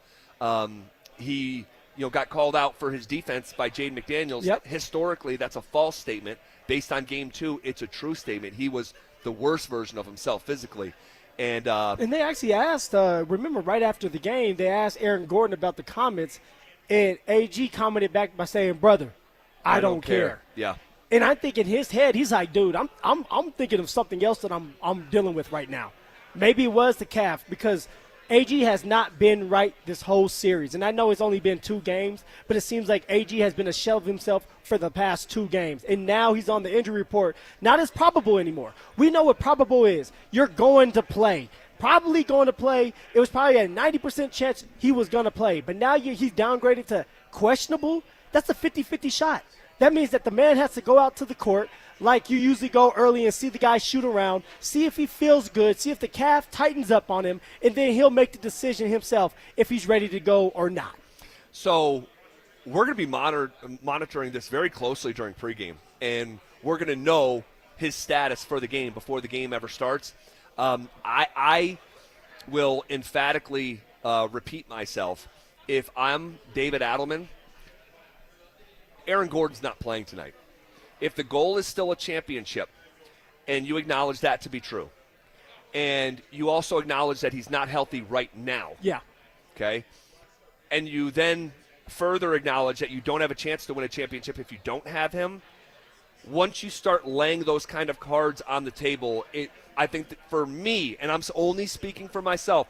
He got called out for his defense by Jaden McDaniels. Yep. Historically, that's a false statement. Based on Game 2, it's a true statement. He was the worst version of himself physically. And they actually asked, remember right after the game, they asked Aaron Gordon about the comments, and AG commented back by saying, "Brother, I don't care." Yeah. And I think in his head, he's like, "Dude, I'm thinking of something else that I'm dealing with right now." Maybe it was the calf, because AG has not been right this whole series. And I know it's only been 2 games, but it seems like AG has been a shell of himself for the past 2 games. And now he's on the injury report, not as probable anymore. We know what probable is. You're going to play. Probably going to play. It was probably a 90% chance he was going to play. But now he's downgraded to questionable. That's a 50-50 shot. That means that the man has to go out to the court like you usually go early and see the guy shoot around, see if he feels good, see if the calf tightens up on him, and then he'll make the decision himself if he's ready to go or not. So we're going to be monitoring this very closely during pregame, and we're going to know his status for the game before the game ever starts. I will emphatically repeat myself. If I'm David Adelman, Aaron Gordon's not playing tonight. If the goal is still a championship, and you acknowledge that to be true, and you also acknowledge that he's not healthy right now. Yeah. Okay? And you then further acknowledge that you don't have a chance to win a championship if you don't have him. Once you start laying those kind of cards on the table, I think that for me, and I'm only speaking for myself,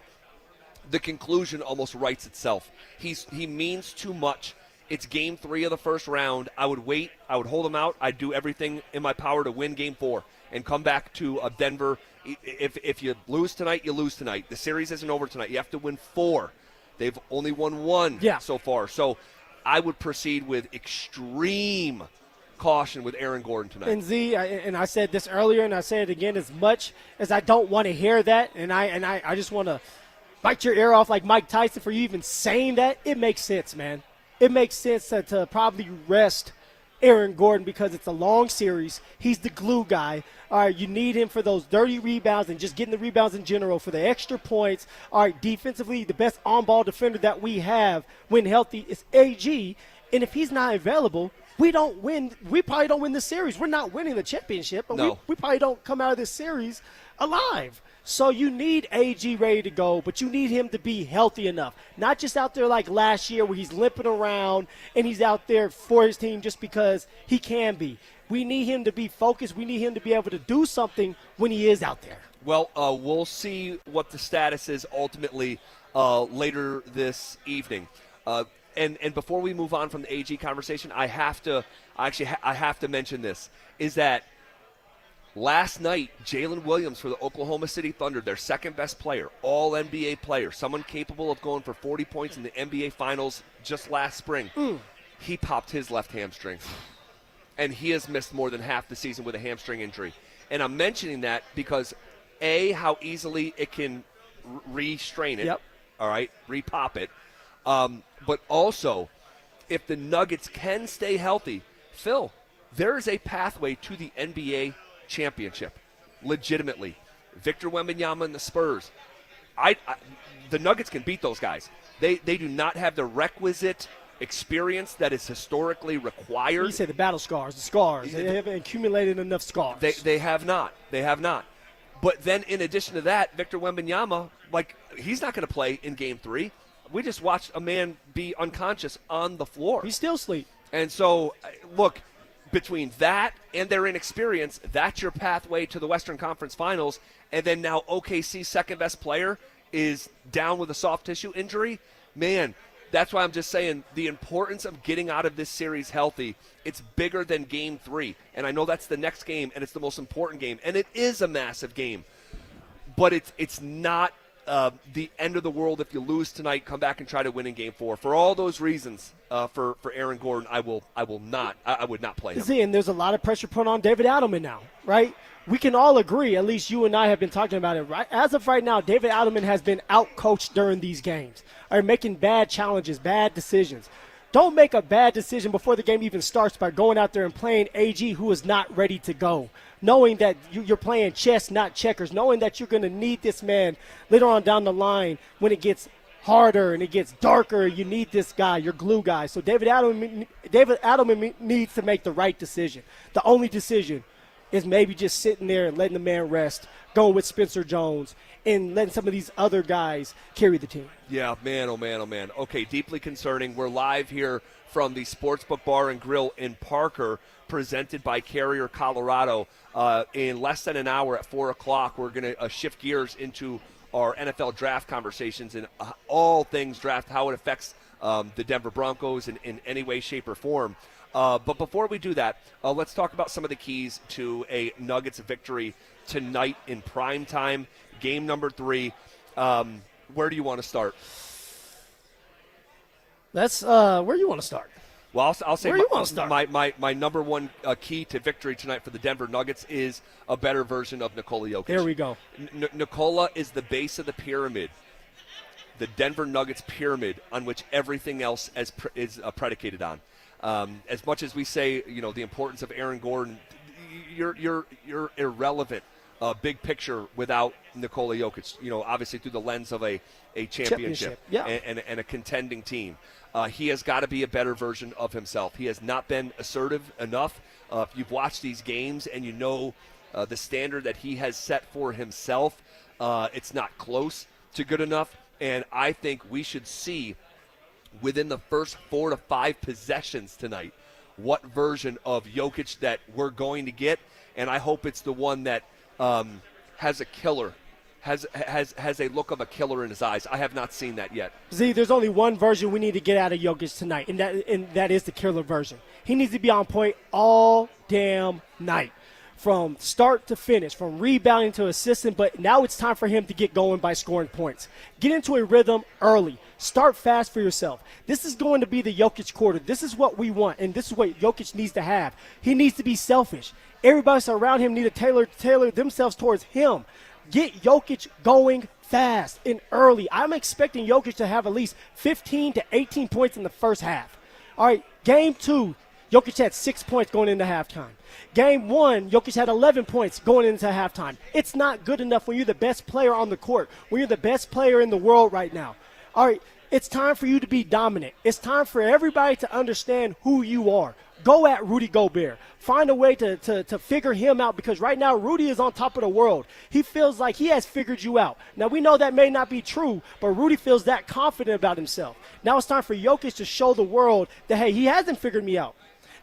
the conclusion almost writes itself. He means too much. It's Game 3 of the first round. I would wait. I would hold him out. I'd do everything in my power to win Game 4 and come back to Denver. If you lose tonight, you lose tonight. The series isn't over tonight. You have to win 4. They've only won 1 so far. So I would proceed with extreme caution with Aaron Gordon tonight. And and I said this earlier, and I say it again, as much as I don't want to hear that, and I just want to bite your ear off like Mike Tyson for you even saying that, it makes sense, man. It makes sense to probably rest Aaron Gordon because it's a long series. He's the glue guy. All right, you need him for those dirty rebounds and just getting the rebounds in general, for the extra points. All right, defensively, the best on-ball defender that we have when healthy is AG. And if he's not available, we don't win. We probably don't win the series. We're not winning the championship, but we probably don't come out of this series alive. So you need AG ready to go, but you need him to be healthy enough. Not just out there like last year where he's limping around and he's out there for his team just because he can be. We need him to be focused. We need him to be able to do something when he is out there. Well, we'll see what the status is ultimately later this evening. And before we move on from the AG conversation, I have to mention this, is that last night, Jalen Williams for the Oklahoma City Thunder, their second-best player, all-NBA player, someone capable of going for 40 points in the NBA Finals just last spring, he popped his left hamstring. And he has missed more than half the season with a hamstring injury. And I'm mentioning that because, A, how easily it can restrain it, all right, repop it, but also if the Nuggets can stay healthy, Phil, there is a pathway to the NBA championship, legitimately. Victor Wembanyama and the Spurs. The Nuggets can beat those guys. They do not have the requisite experience that is historically required. You say the battle scars, the scars. They haven't accumulated enough scars. They have not. They have not. But then in addition to that, Victor Wembanyama, he's not going to play in Game 3. We just watched a man be unconscious on the floor. He's still asleep. And so, look, between that and their inexperience, that's your pathway to the Western Conference Finals. And then now OKC's second-best player is down with a soft tissue injury. Man, that's why I'm just saying the importance of getting out of this series healthy, it's bigger than Game 3. And I know that's the next game, and it's the most important game, and it is a massive game. But it's not the end of the world if you lose tonight, come back and try to win in Game 4. For all those reasons, for Aaron Gordon, I would not play him. See, and there's a lot of pressure put on David Adelman now, right? We can all agree, at least you and I have been talking about it, right? As of right now, David Adelman has been out-coached during these games, or making bad challenges, bad decisions. Don't make a bad decision before the game even starts by going out there and playing AG who is not ready to go, knowing that you're playing chess, not checkers, knowing that you're going to need this man later on down the line when it gets harder and it gets darker. You need this guy, your glue guy. So David Adelman needs to make the right decision. The only decision is maybe just sitting there and letting the man rest, going with Spencer Jones, and letting some of these other guys carry the team. Yeah, man, oh man, oh man. Okay, deeply concerning. We're live here from the Sportsbook Bar and Grill in Parker, presented by Carrier Colorado. In less than an hour at 4 o'clock, we're going to shift gears into our NFL draft conversations and all things draft, how it affects the Denver Broncos in any way, shape, or form. But before we do that, let's talk about some of the keys to a Nuggets victory tonight in prime time, game number 3. Where do you want to start? That's where you want to start. Well, I'll say where you want to start? My number one key to victory tonight for the Denver Nuggets is a better version of Nikola Jokic. There we go. Nikola is the base of the pyramid, the Denver Nuggets pyramid, on which everything else is predicated on. As much as we say, the importance of Aaron Gordon, you're irrelevant. Big picture without Nikola Jokic, obviously through the lens of a championship. Yeah. And a contending team. He has got to be a better version of himself. He has not been assertive enough. If you've watched these games and you know the standard that he has set for himself, it's not close to good enough. And I think we should see within the first 4 to 5 possessions tonight what version of Jokic that we're going to get. And I hope it's the one that has a killer, has a look of a killer in his eyes. I have not seen that yet. Z, there's only one version we need to get out of Jokic tonight, and that is the killer version. He needs to be on point all damn night, from start to finish, from rebounding to assisting. But now it's time for him to get going by scoring points. Get into a rhythm early. Start fast for yourself. This is going to be the Jokic quarter. This is what we want, and this is what Jokic needs to have. He needs to be selfish. Everybody around him need to tailor themselves towards him. Get Jokic going fast and early. I'm expecting Jokic to have at least 15 to 18 points in the first half. All right, game 2, Jokic had 6 points going into halftime. Game 1, Jokic had 11 points going into halftime. It's not good enough when you're the best player on the court, when you're the best player in the world right now. All right, it's time for you to be dominant. It's time for everybody to understand who you are. Go at Rudy Gobert. Find a way to figure him out, because right now Rudy is on top of the world. He feels like he has figured you out. Now, we know that may not be true, but Rudy feels that confident about himself. Now it's time for Jokic to show the world that, hey, he hasn't figured me out,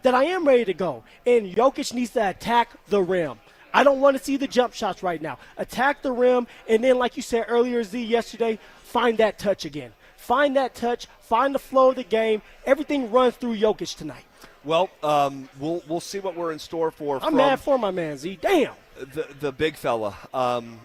that I am ready to go. And Jokic needs to attack the rim. I don't want to see the jump shots right now. Attack the rim, and then, like you said earlier, Z, yesterday, find that touch again. Find that touch. Find the flow of the game. Everything runs through Jokic tonight. Well, we'll see what we're in store for. I'm mad for my man, Z. Damn. The big fella.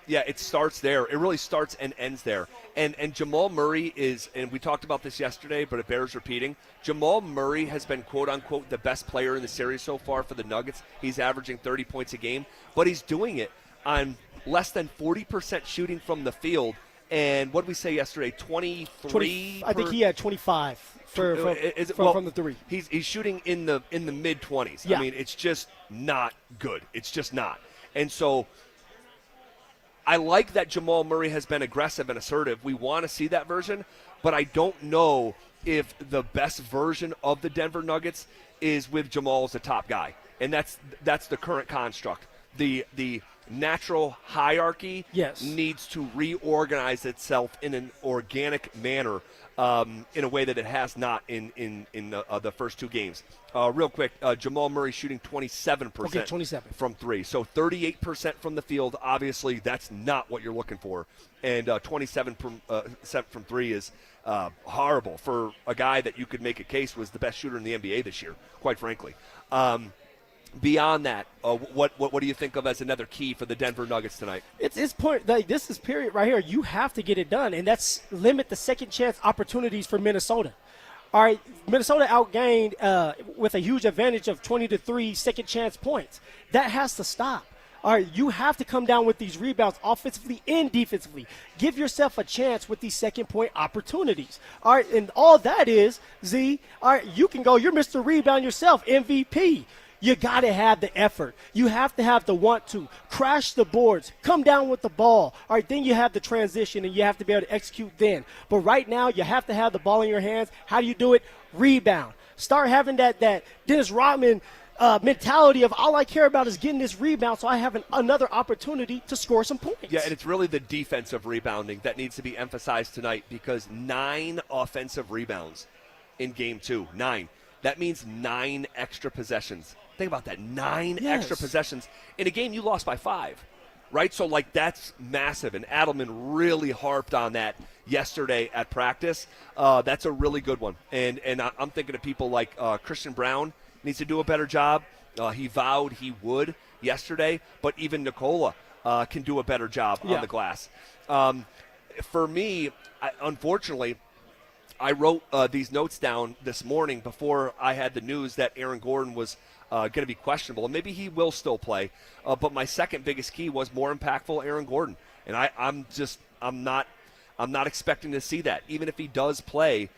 Yeah, it starts there. It really starts and ends there. And Jamal Murray is, and we talked about this yesterday, but it bears repeating. Jamal Murray has been, quote-unquote, the best player in the series so far for the Nuggets. He's averaging 30 points a game, but he's doing it on less than 40% shooting from the field. And what did we say yesterday? 23? I think he had 25 from the 3. He's shooting in the mid-20s. Yeah. I mean, it's just not good. It's just not. And so I like that Jamal Murray has been aggressive and assertive. We want to see that version, but I don't know if the best version of the Denver Nuggets is with Jamal as the top guy. And that's the current construct. The natural hierarchy Yes. needs to reorganize itself in an organic manner, in a way that it has not in the first two games. Real quick, Jamal Murray shooting 27% Okay, 27. from three. So 38% from the field. Obviously, that's not what you're looking for. And 27% from three is horrible for a guy that you could make a case was the best shooter in the NBA this year, quite frankly. Beyond that, what do you think of as another key for the Denver Nuggets tonight? It's point. Like, this is period right here. You have to get it done, and that's limit the second chance opportunities for Minnesota. All right, Minnesota outgained with a huge advantage of 20-3 second chance points. That has to stop. All right, you have to come down with these rebounds offensively and defensively. Give yourself a chance with these second point opportunities. All right, and all that is, Z, all right, you can go, you're Mr. Rebound yourself, MVP. You got to have the effort. You have to have the want to. Crash the boards. Come down with the ball. All right, then you have the transition, and you have to be able to execute then. But right now, you have to have the ball in your hands. How do you do it? Rebound. Start having that Dennis Rodman mentality of all I care about is getting this rebound so I have another opportunity to score some points. Yeah, and it's really the defensive rebounding that needs to be emphasized tonight because 9 offensive rebounds in Game 2. 9. That means 9 extra possessions. Think about that. 9 extra possessions in a game you lost by 5, right? So, like, that's massive. And Adelman really harped on that yesterday at practice. That's a really good one. And I'm thinking of people like Christian Brown needs to do a better job. He vowed he would yesterday. But even Nikola can do a better job on the glass. For me, unfortunately, I wrote these notes down this morning before I had the news that Aaron Gordon was going to be questionable, and maybe he will still play. But my second biggest key was more impactful Aaron Gordon, and I'm not expecting to see that, even if he does play,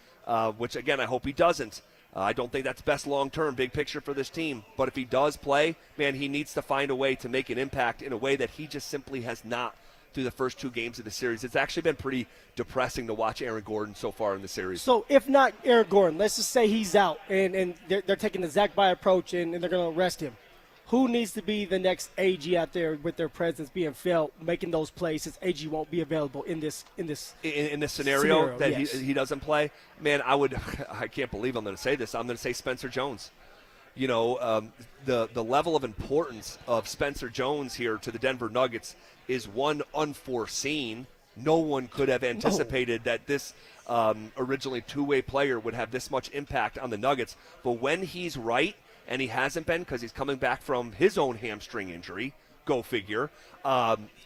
which again I hope he doesn't. I don't think that's best long-term, big picture for this team. But if he does play, man, he needs to find a way to make an impact in a way that he just simply has not through the first 2 games of the series. It's actually been pretty depressing to watch Aaron Gordon so far in the series. So if not Aaron Gordon, let's just say he's out and they're taking the Zach By approach and they're going to arrest him. Who needs to be the next AG out there with their presence being felt, making those plays since AG won't be available in this scenario that yes. he doesn't play? Man, I can't believe I'm going to say this. I'm going to say Spencer Jones. You know, the level of importance of Spencer Jones here to the Denver Nuggets is one unforeseen. No one could have anticipated that this originally two-way player would have this much impact on the Nuggets. But when he's right, and he hasn't been because he's coming back from his own hamstring injury, go figure,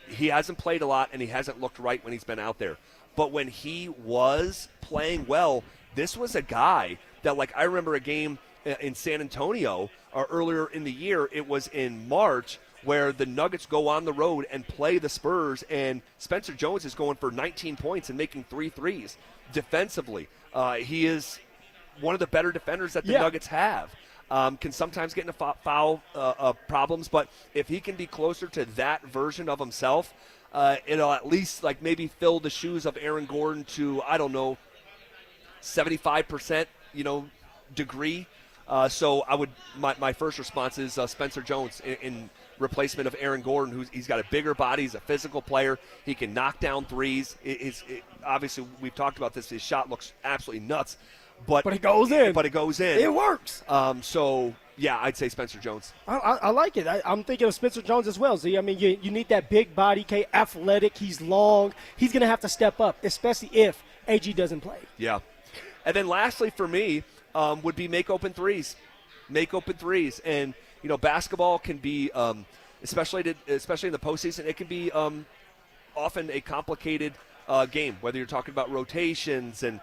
he hasn't played a lot and he hasn't looked right when he's been out there. But when he was playing well, this was a guy that, like, I remember a game in San Antonio earlier in the year, it was in March, where the Nuggets go on the road and play the Spurs, and Spencer Jones is going for 19 points and making 3 threes defensively. He is one of the better defenders that the Nuggets have. Can sometimes get into foul problems, but if he can be closer to that version of himself, it'll at least like maybe fill the shoes of Aaron Gordon to, I don't know, 75%, degree. So I would my first response is Spencer Jones in replacement of Aaron Gordon, he's got a bigger body, he's a physical player, he can knock down threes. Obviously, we've talked about this. His shot looks absolutely nuts, but it goes in. But it goes in. It works. So yeah, I'd say Spencer Jones. I like it. I'm thinking of Spencer Jones as well. See, I mean, you need that big body, athletic. He's long. He's gonna have to step up, especially if AG doesn't play. Yeah, and then lastly for me. Would be make open threes, and basketball can be, especially in the postseason, it can be often a complicated game. Whether you're talking about rotations and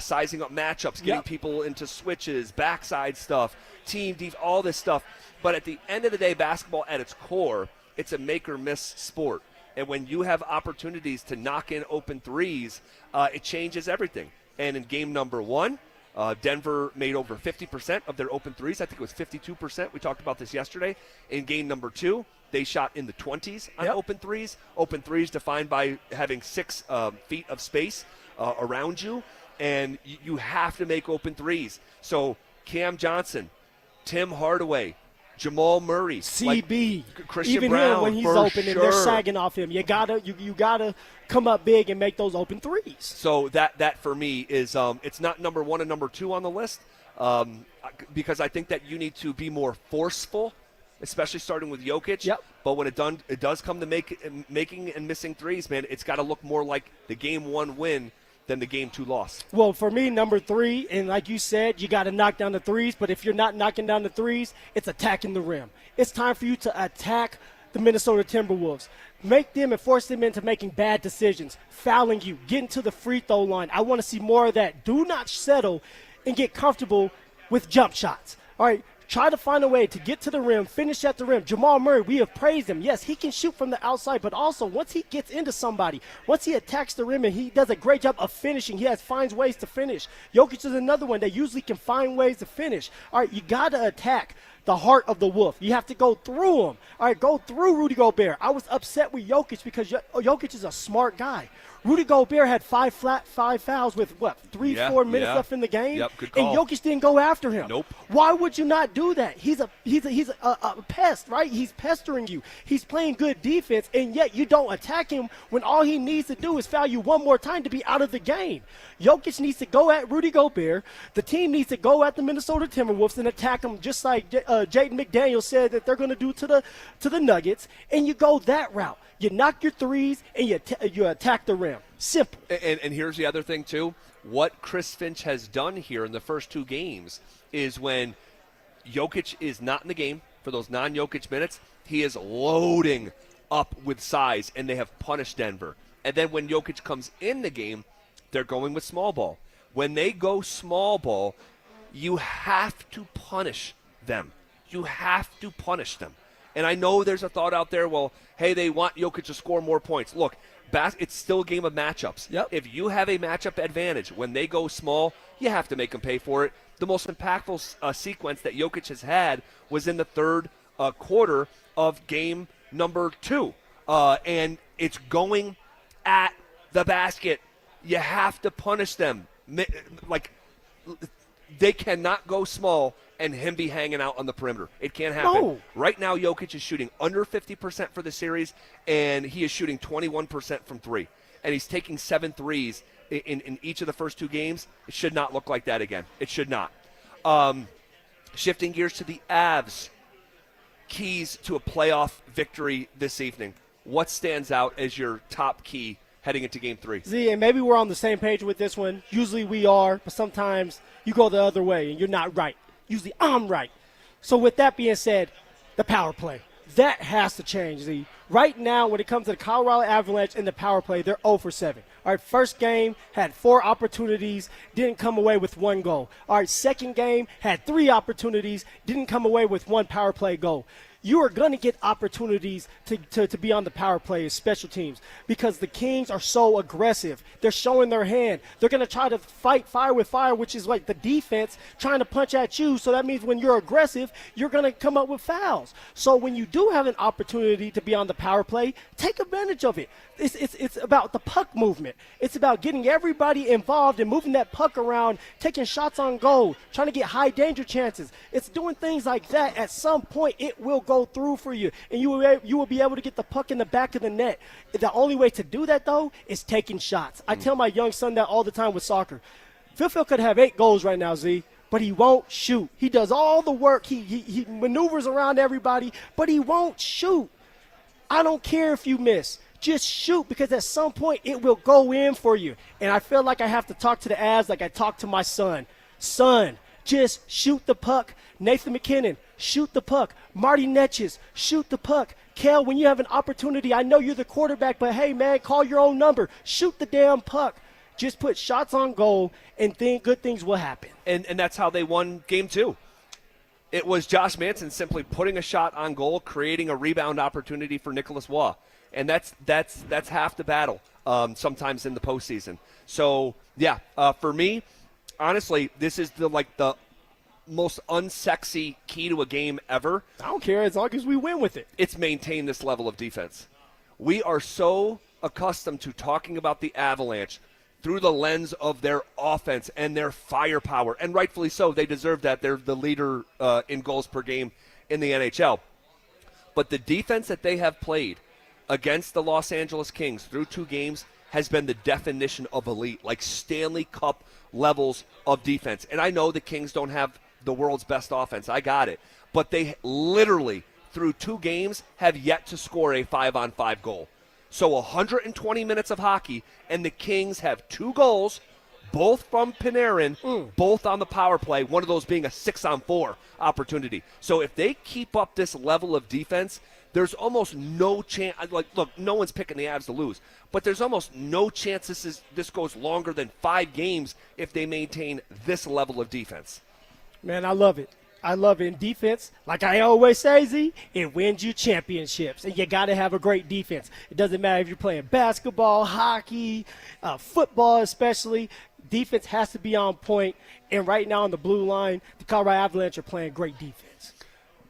sizing up matchups, getting people into switches, backside stuff, team deep, all this stuff. But at the end of the day, basketball at its core, it's a make or miss sport. And when you have opportunities to knock in open threes, it changes everything. And in game number 1. Denver made over 50% of their open threes. I think it was 52%. We talked about this yesterday. In game number 2, they shot in the 20s on open threes. Open threes defined by having 6 feet of space around you, and you have to make open threes. So Cam Johnson, Tim Hardaway, Jamal Murray, CB, Christian even Brown, him when he's for open and they're sure. sagging off him. You gotta come up big and make those open threes. So that for me is it's not number 1 and number 2 on the list because I think that you need to be more forceful, especially starting with Jokic. Yep. But when it does come to making and missing threes, man, it's got to look more like the Game 1 win than the Game 2 loss. Well, for me, number 3, and like you said, you got to knock down the threes. But if you're not knocking down the threes, it's attacking the rim. It's time for you to attack the Minnesota Timberwolves. Make them and force them into making bad decisions, fouling you, getting to the free throw line. I want to see more of that. Do not settle and get comfortable with jump shots. All right, try to find a way to get to the rim, finish at the rim. Jamal Murray, we have praised him. Yes, he can shoot from the outside, but also once he gets into somebody, once he attacks the rim and he does a great job of finishing, finds ways to finish. Jokic is another one that usually can find ways to finish. All right, you got to attack the heart of the wolf. You have to go through him. All right, go through Rudy Gobert. I was upset with Jokic because Jokic is a smart guy. Rudy Gobert had five fouls with, 4 minutes left in the game? Yep, good call. And Jokic didn't go after him. Nope. Why would you not do that? He's a pest, right? He's pestering you. He's playing good defense, and yet you don't attack him when all he needs to do is foul you one more time to be out of the game. Jokic needs to go at Rudy Gobert. The team needs to go at the Minnesota Timberwolves and attack them just like Jaden McDaniels said that they're going to do to the Nuggets, and you go that route. You knock your threes, and you attack the rim. Simple. And here's the other thing, too. What Chris Finch has done here in the first 2 games is when Jokic is not in the game for those non-Jokic minutes, he is loading up with size, and they have punished Denver. And then when Jokic comes in the game, they're going with small ball. When they go small ball, you have to punish them. You have to punish them. And I know there's a thought out there, well, hey, they want Jokic to score more points. Look, it's still a game of matchups. Yep. If you have a matchup advantage, when they go small, you have to make them pay for it. The most impactful sequence that Jokic has had was in the third quarter of game number 2. And it's going at the basket. You have to punish them. They cannot go small and him be hanging out on the perimeter. It can't happen. No. Right now, Jokic is shooting under 50% for the series, and he is shooting 21% from 3. And he's taking 7 threes in each of the first 2 games. It should not look like that again. It should not. Shifting gears to the Avs. Keys to a playoff victory this evening. What stands out as your top key heading into Game 3? Z, and maybe we're on the same page with this one. Usually we are, but sometimes you go the other way and you're not right. Usually I'm right. So with that being said, the power play. That has to change, Z. Right now, when it comes to the Colorado Avalanche and the power play, they're 0 for 7. All right, first game, had 4 opportunities, didn't come away with 1 goal. All right, second game, had 3 opportunities, didn't come away with 1 power play goal. You are going to get opportunities to be on the power play as special teams because the Kings are so aggressive. They're showing their hand. They're going to try to fight fire with fire, which is like the defense trying to punch at you. So that means when you're aggressive, you're going to come up with fouls. So when you do have an opportunity to be on the power play, take advantage of it. It's about the puck movement. It's about getting everybody involved and moving that puck around, taking shots on goal, trying to get high danger chances. It's doing things like that. At some point, it will go through for you, and you will be able to get the puck in the back of the net. The only way to do that, though, is taking shots. I tell my young son that all the time with soccer. Phil could have 8 goals right now, Z, but he won't shoot. He does all the work. He maneuvers around everybody, but he won't shoot. I don't care if you miss. Just shoot, because at some point it will go in for you. And I feel like I have to talk to the Avs like I talk to my son. Son, just shoot the puck. Nathan McKinnon, shoot the puck. Marty Netches, shoot the puck. Kel, when you have an opportunity, I know you're the quarterback, but hey, man, call your own number. Shoot the damn puck. Just put shots on goal, and good things will happen. And that's how they won Game 2. It was Josh Manson simply putting a shot on goal, creating a rebound opportunity for Nicholas Waugh. And that's half the battle sometimes in the postseason. So, yeah, for me, honestly, this is the most unsexy key to a game ever. I don't care as long as we win with it. It's maintain this level of defense. We are so accustomed to talking about the Avalanche through the lens of their offense and their firepower, and rightfully so. They deserve that. They're the leader in goals per game in the NHL. But the defense that they have played against the Los Angeles Kings through 2 games has been the definition of elite, like Stanley Cup levels of defense. And I know the Kings don't have the world's best offense. I got it. But they literally, through 2 games, have yet to score a 5-on-5 goal. So 120 minutes of hockey, and the Kings have 2 goals, both from Panarin, both on the power play, one of those being a 6-on-4 opportunity. So if they keep up this level of defense, there's almost no chance. Like, look, no one's picking the Avs to lose, but there's almost no chance this goes longer than 5 games if they maintain this level of defense. Man, I love it. I love it. In defense, like I always say, Z, it wins you championships, and you got to have a great defense. It doesn't matter if you're playing basketball, hockey, football especially. Defense has to be on point, and right now on the blue line, the Colorado Avalanche are playing great defense.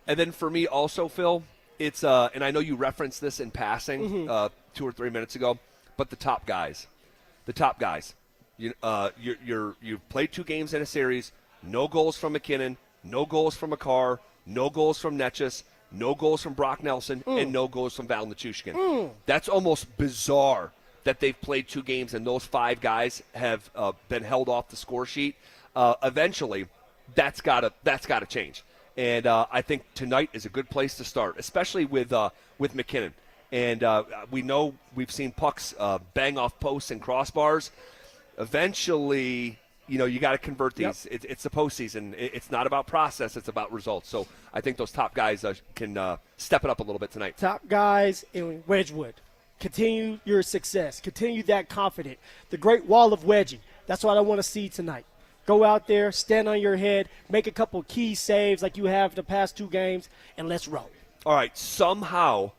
And then for me also, Phil, it's and I know you referenced this in passing 2 or 3 minutes ago, but the top guys. You've played 2 games in a series, no goals from McKinnon, no goals from Makar, no goals from Netchus, no goals from Brock Nelson, and no goals from Val Nichushkin. That's almost bizarre that they've played 2 games and those 5 guys have been held off the score sheet. Eventually, that's got to change. And I think tonight is a good place to start, especially with McKinnon. And we know we've seen pucks bang off posts and crossbars. Eventually, you got to convert these. Yep. It's the postseason. It's not about process. It's about results. So I think those top guys can step it up a little bit tonight. Top guys in Wedgwood. Continue your success. Continue that confidence. The great wall of wedging. That's what I want to see tonight. Go out there, stand on your head, make a couple key saves like you have the past 2 games, and let's roll. All right, somehow,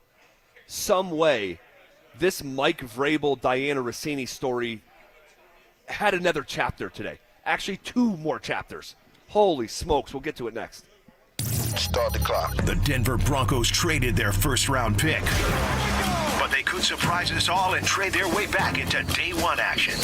some way, this Mike Vrabel, Diana Rossini story had another chapter today. Actually, 2 more chapters. Holy smokes, we'll get to it next. Start the clock. The Denver Broncos traded their first-round pick. But they could surprise us all and trade their way back into day 1 action.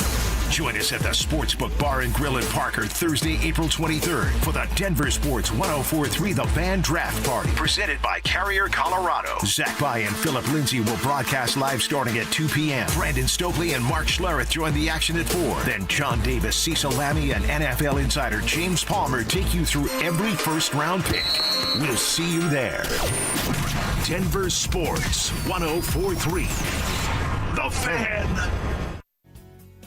Join us at the Sportsbook Bar and Grill in Parker Thursday, April 23rd for the Denver Sports 104.3 The Fan Draft Party, presented by Carrier Colorado. Zach By and Phillip Lindsay will broadcast live starting at 2 p.m. Brandon Stokely and Mark Schlereth join the action at 4. Then John Davis, Cecil Lammey, and NFL insider James Palmer take you through every first-round pick. We'll see you there. Denver Sports 104.3 The Fan.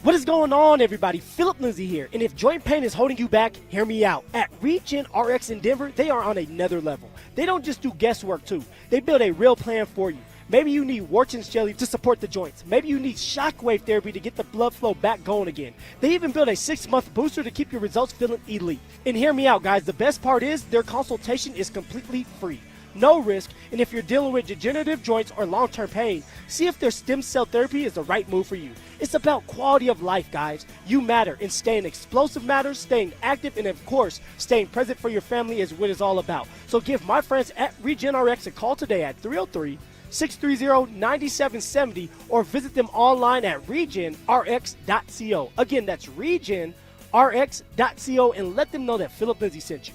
What is going on, everybody? Phillip Lindsay here. And if joint pain is holding you back, hear me out. At Regen RX in Denver, they are on another level. They don't just do guesswork, too. They build a real plan for you. Maybe you need Wharton's jelly to support the joints. Maybe you need shockwave therapy to get the blood flow back going again. They even built a 6-month booster to keep your results feeling elite. And hear me out, guys. The best part is their consultation is completely free. No risk, and if you're dealing with degenerative joints or long-term pain, see if their stem cell therapy is the right move for you. It's about quality of life, guys. You matter, and staying explosive matters, staying active, and of course, staying present for your family is what it's all about. So give my friends at Regen RX a call today at 303-630-9770 or visit them online at regenrx.co. Again, that's regenrx.co, and let them know that Phillip Lindsay sent you.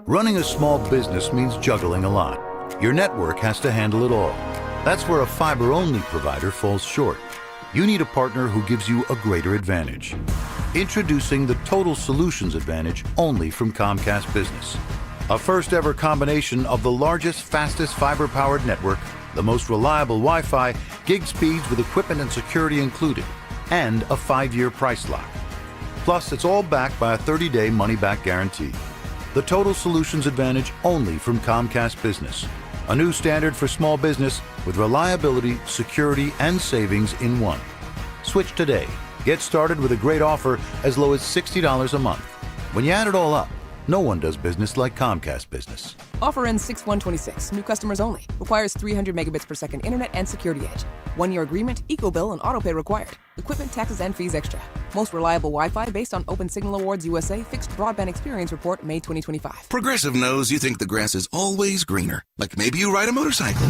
Running a small business means juggling a lot. Your network has to handle it all. That's where a fiber-only provider falls short. You need a partner who gives you a greater advantage. Introducing the Total Solutions Advantage only from Comcast Business. A first-ever combination of the largest, fastest fiber-powered network, the most reliable Wi-Fi, gig speeds with equipment and security included, and a 5-year price lock. Plus, it's all backed by a 30-day money-back guarantee. The Total Solutions Advantage only from Comcast Business. A new standard for small business with reliability, security, and savings in one. Switch today. Get started with a great offer as low as $60 a month. When you add it all up, no one does business like Comcast Business. Offer ends 6/1/26. New customers only. Requires 300 megabits per second internet and security edge. 1-year agreement, eco-bill, and autopay required. Equipment, taxes, and fees extra. Most reliable Wi-Fi based on Open Signal Awards USA Fixed Broadband Experience Report, May 2025. Progressive knows you think the grass is always greener. Like maybe you ride a motorcycle.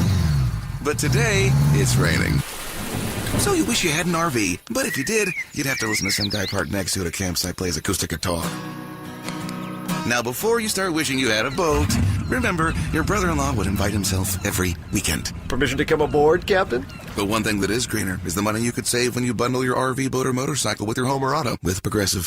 But today, it's raining. So you wish you had an RV. But if you did, you'd have to listen to some guy parked next to you at a campsite plays acoustic guitar. Now, before you start wishing you had a boat, remember, your brother-in-law would invite himself every weekend. Permission to come aboard, Captain? But one thing that is greener is the money you could save when you bundle your RV, boat, or motorcycle with your home or auto with Progressive.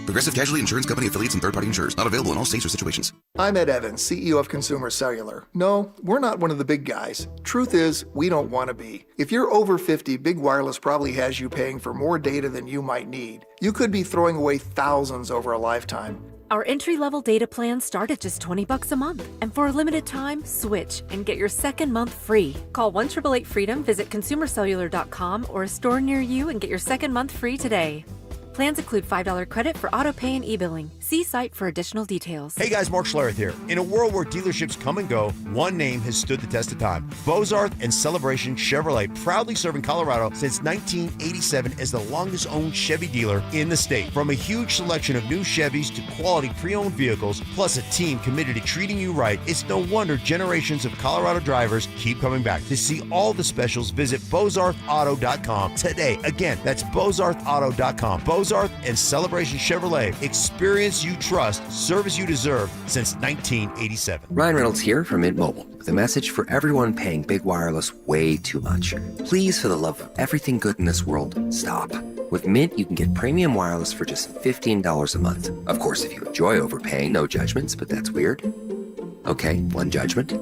Progressive Casualty Insurance Company affiliates and third-party insurers. Not available in all states or situations. I'm Ed Evans, CEO of Consumer Cellular. No, we're not one of the big guys. Truth is, we don't want to be. If you're over 50, Big Wireless probably has you paying for more data than you might need. You could be throwing away thousands over a lifetime. Our entry-level data plans start at just $20 a month. And for a limited time, switch and get your second month free. Call 1-888-FREEDOM, visit consumercellular.com or a store near you and get your second month free today. Plans include $5 credit for auto pay and e-billing. See site for additional details. Hey guys, Mark Schlereth here. In a world where dealerships come and go, one name has stood the test of time. Bozarth and Celebration Chevrolet, proudly serving Colorado since 1987 as the longest owned Chevy dealer in the state. From a huge selection of new Chevys to quality pre-owned vehicles, plus a team committed to treating you right, it's no wonder generations of Colorado drivers keep coming back. To see all the specials, visit BozarthAuto.com today. Again, that's BozarthAuto.com. Bozarth and Celebration Chevrolet. Experience you trust, service you deserve since 1987. Ryan Reynolds here from Mint Mobile with a message for everyone paying big wireless way too much. Please, for the love of everything good in this world, stop. With Mint, you can get premium wireless for just $15 a month. Of course, if you enjoy overpaying, no judgments, but that's weird. Okay, one judgment.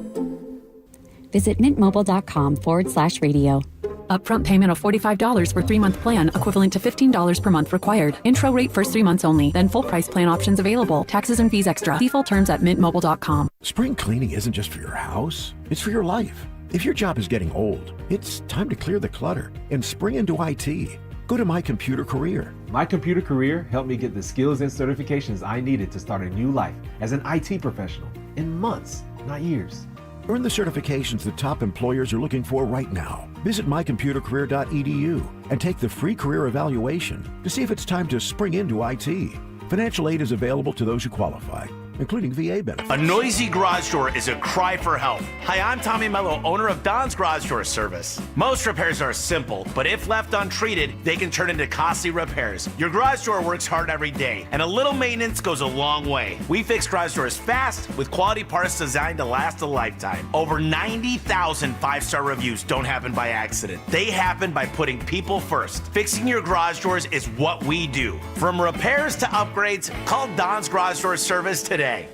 Visit mintmobile.com/radio. Upfront payment of $45 for 3-month plan, equivalent to $15 per month required. Intro rate first 3 months only, then full price plan options available. Taxes and fees extra. See full terms at mintmobile.com. Spring cleaning isn't just for your house, it's for your life. If your job is getting old, it's time to clear the clutter and spring into IT. Go to My Computer Career. My Computer Career helped me get the skills and certifications I needed to start a new life as an IT professional in months, not years. Earn the certifications that top employers are looking for right now. Visit mycomputercareer.edu and take the free career evaluation to see if it's time to spring into IT. Financial aid is available to those who qualify, including VA benefits. A noisy garage door is a cry for help. Hi, I'm Tommy Mello, owner of Don's Garage Door Service. Most repairs are simple, but if left untreated, they can turn into costly repairs. Your garage door works hard every day, and a little maintenance goes a long way. We fix garage doors fast with quality parts designed to last a lifetime. Over 90,000 5-star reviews don't happen by accident. They happen by putting people first. Fixing your garage doors is what we do. From repairs to upgrades, call Don's Garage Door Service today.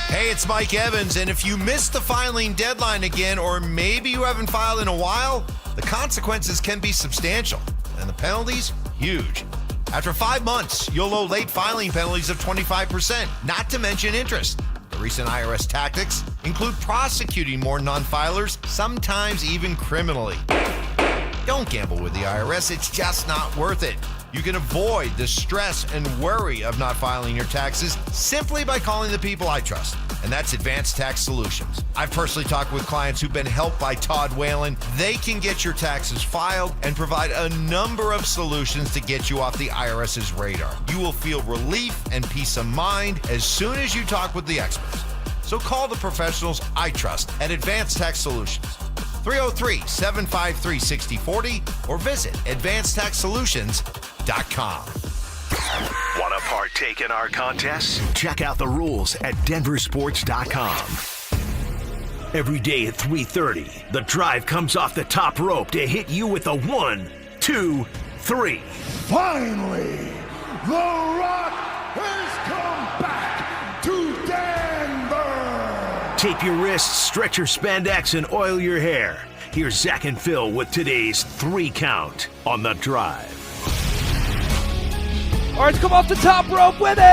Hey, it's Mike Evans, and if you missed the filing deadline again, or maybe you haven't filed in a while, the consequences can be substantial, and the penalties, huge. After 5 months, you'll owe late filing penalties of 25%, not to mention interest. The recent IRS tactics include prosecuting more non-filers, sometimes even criminally. Don't gamble with the IRS, it's just not worth it. You can avoid the stress and worry of not filing your taxes simply by calling the people I trust, and that's Advanced Tax Solutions. I've personally talked with clients who've been helped by Todd Whalen. They can get your taxes filed and provide a number of solutions to get you off the IRS's radar. You will feel relief and peace of mind as soon as you talk with the experts. So call the professionals I trust at Advanced Tax Solutions. 303-753-6040 or visit advancedtaxsolutions.com. Want to partake in our contests? Check out the rules at DenverSports.com. Every day at 3:30, the drive comes off the top rope to hit you with a 1, 2, 3. Finally, The Rock has come back to Denver. Tape your wrists, stretch your spandex, and oil your hair. Here's Zach and Phil with today's 3 count on the drive. All right, come off the top rope with it!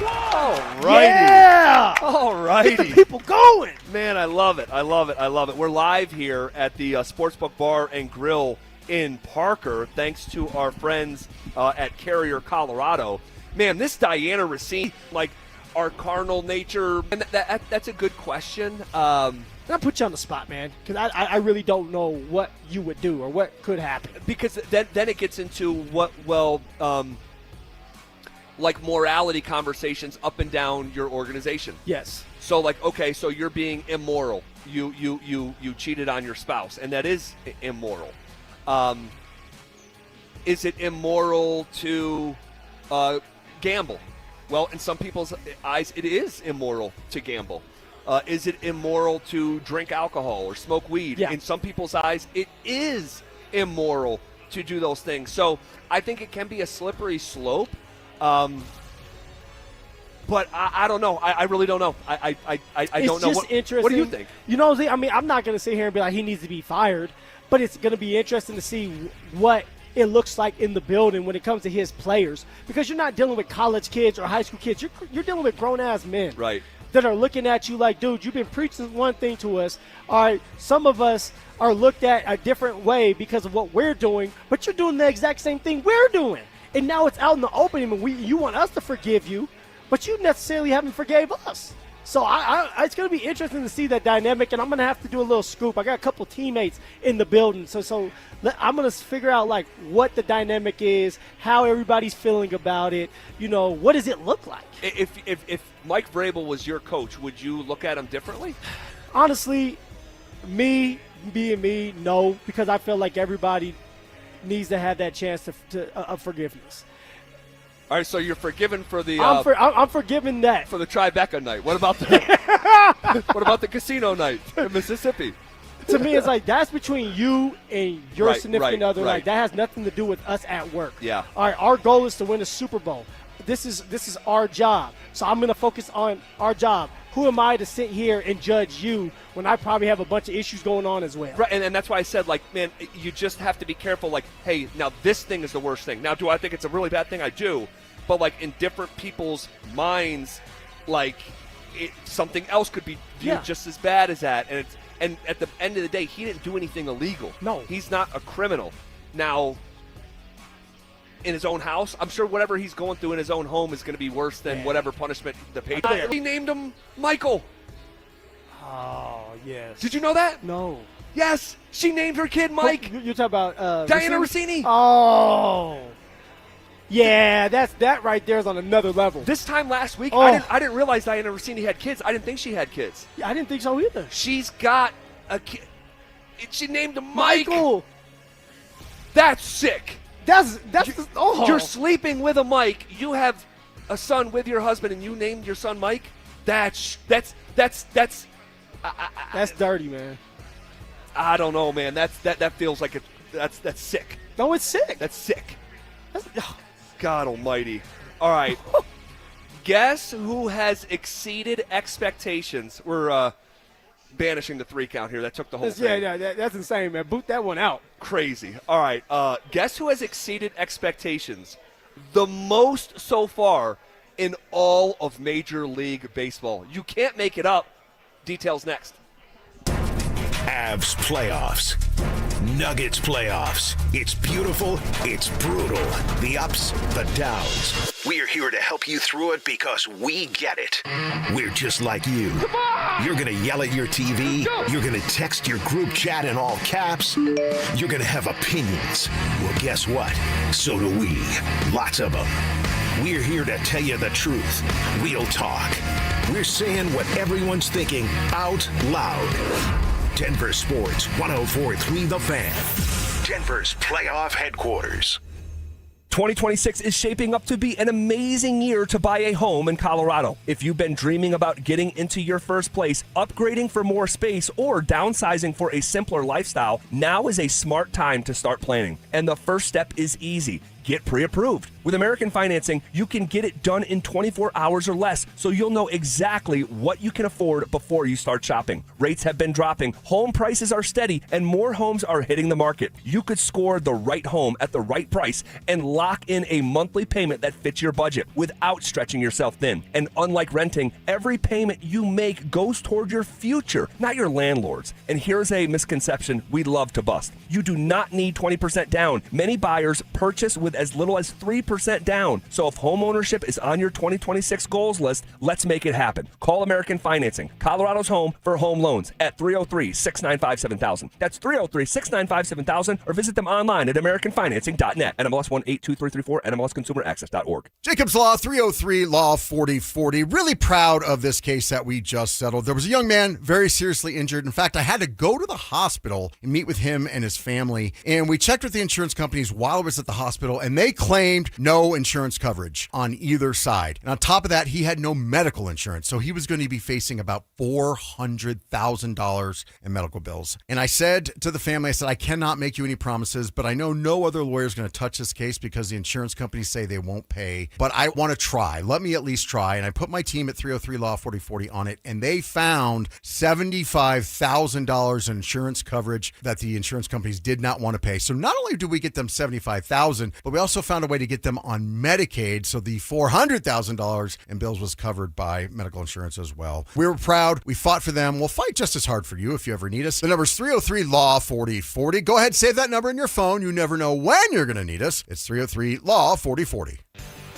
All righty. Yeah! All righty. Get the people going. Man, I love it. I love it. I love it. We're live here at the Sportsbook Bar and Grill in Parker, thanks to our friends at Carrier, Colorado. Man, this Diana Rossini, like our carnal nature, and that's a good question. I'll put you on the spot, man, because I really don't know what you would do or what could happen. Because then it gets into what, like morality conversations up and down your organization. Yes. So like, okay, so you're being immoral. You cheated on your spouse, and that is immoral. Is it immoral to gamble? Well, in some people's eyes, it is immoral to gamble. Is it immoral to drink alcohol or smoke weed? Yeah. In some people's eyes, it is immoral to do those things. So I think it can be a slippery slope. But I don't know. I really don't know. I don't know. It's just interesting. What do you think? You know, I mean, I'm not going to sit here and be like he needs to be fired, but it's going to be interesting to see what it looks like in the building when it comes to his players, because you're not dealing with college kids or high school kids. You're dealing with grown-ass men. Right. That are looking at you like, dude, you've been preaching one thing to us. All right, some of us are looked at a different way because of what we're doing, but you're doing the exact same thing we're doing. And now it's out in the open, and you want us to forgive you, but you necessarily haven't forgave us. So it's going to be interesting to see that dynamic, and I'm going to have to do a little scoop. I got a couple teammates in the building, so I'm going to figure out, like, what the dynamic is, how everybody's feeling about it. You know, what does it look like? If Mike Vrabel was your coach, would you look at him differently? Honestly, me being me, no, because I feel like everybody needs to have that chance of forgiveness. All right, so you're forgiven for the. I'm forgiving that for the Tribeca night. What about the? What about the casino night in Mississippi? To me, it's like that's between you and your significant other. Right. Like that has nothing to do with us at work. Yeah. All right, our goal is to win a Super Bowl. This is our job. So I'm going to focus on our job. Who am I to sit here and judge you when I probably have a bunch of issues going on as well? Right, and that's why I said, like, man, you just have to be careful. Like, hey, now this thing is the worst thing. Now, do I think it's a really bad thing? I do. But, like, in different people's minds, like, something else could be viewed just as bad as that. And at the end of the day, he didn't do anything illegal. No. He's not a criminal. Now, in his own house, I'm sure whatever he's going through in his own home is going to be worse than whatever punishment the Payton. He named him Michael. Oh, yes. Did you know that? No. Yes, she named her kid Mike. You're talking about Diana Rossini. Oh. Yeah, that right there is on another level. This time last week, I didn't realize Diana Rossini had kids. I didn't think she had kids. Yeah, I didn't think so either. She's got a kid. She named him Michael. That's sick. You're sleeping with a Mike. You have a son with your husband, and you named your son Mike. That's dirty, man. I don't know, man. That feels like that's sick. No, it's sick. That's sick. God Almighty! All right, guess who has exceeded expectations? We're banishing the 3 count here. That took the whole thing. Yeah, that's insane, man. Boot that one out. Crazy. All right, guess who has exceeded expectations the most so far in all of Major League Baseball? You can't make it up. Details next. Avs playoffs. Nuggets playoffs. It's beautiful, it's brutal. The ups, the downs. We're here to help you through it because we get it. We're just like you. You're going to yell at your TV. You're going to text your group chat in all caps. You're going to have opinions. Well, guess what? So do we. Lots of them. We're here to tell you the truth. Real talk. We're saying what everyone's thinking out loud. Denver Sports 104.3 The Fan. Denver's playoff headquarters. 2026 is shaping up to be an amazing year to buy a home in Colorado. If you've been dreaming about getting into your first place, upgrading for more space, or downsizing for a simpler lifestyle, now is a smart time to start planning. And the first step is easy. Get pre-approved. With American Financing, you can get it done in 24 hours or less, so you'll know exactly what you can afford before you start shopping. Rates have been dropping, home prices are steady, and more homes are hitting the market. You could score the right home at the right price and lock in a monthly payment that fits your budget without stretching yourself thin. And unlike renting, every payment you make goes toward your future, not your landlord's. And here's a misconception we'd love to bust. You do not need 20% down. Many buyers purchase with as little as 3% 0% down. So if home ownership is on your 2026 goals list, let's make it happen. Call American Financing, Colorado's home for home loans at 303-695-7000. That's 303-695-7000, or visit them online at americanfinancing.net. NMLS 182334, NMLSconsumeraccess.org. Jacob's Law, 303 Law 4040. Really proud of this case that we just settled. There was a young man very seriously injured. In fact, I had to go to the hospital and meet with him and his family. And we checked with the insurance companies while I was at the hospital, and they claimed no insurance coverage on either side. And on top of that, he had no medical insurance. So he was going to be facing about $400,000 in medical bills. And I said to the family, I said, I cannot make you any promises, but I know no other lawyer is going to touch this case because the insurance companies say they won't pay. But I want to try. Let me at least try. And I put my team at 303 Law 4040 on it, and they found $75,000 in insurance coverage that the insurance companies did not want to pay. So not only did we get them $75,000, but we also found a way to get them on Medicaid. So the $400,000 in bills was covered by medical insurance as well. We were proud. We fought for them. We'll fight just as hard for you if you ever need us. The number's 303 Law 4040. Go ahead, save that number in your phone. You never know when you're going to need us. It's 303 Law 4040.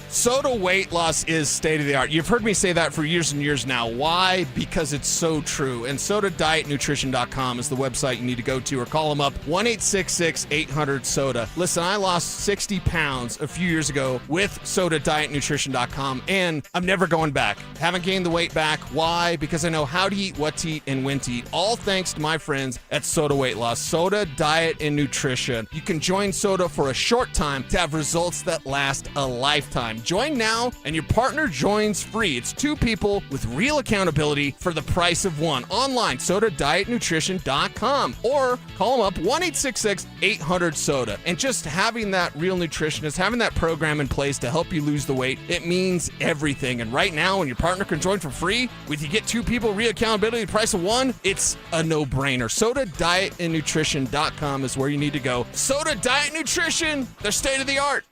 Soda weight loss is state of the art. You've heard me say that for years and years now. Why? Because it's so true. And SodaDietNutrition.com is the website you need to go to, or call them up, 1-866-800-SODA. Listen, I lost 60 pounds a few years ago with SodaDietNutrition.com, and I'm never going back. Haven't gained the weight back. Why? Because I know how to eat, what to eat, and when to eat. All thanks to my friends at Soda Weight Loss. Soda Diet and Nutrition. You can join Soda for a short time to have results that last a lifetime. Join now, and your partner joins free. It's two people with real accountability for the price of one. Online, SodaDietNutrition.com, or call them up, 1-866-800-SODA. And just having that real nutritionist, having that program in place to help you lose the weight, it means everything. And right now, when your partner can join for free, with you get two people, real accountability, the price of one, it's a no-brainer. SodaDietNutrition.com is where you need to go. Soda Diet Nutrition, they're state of the art.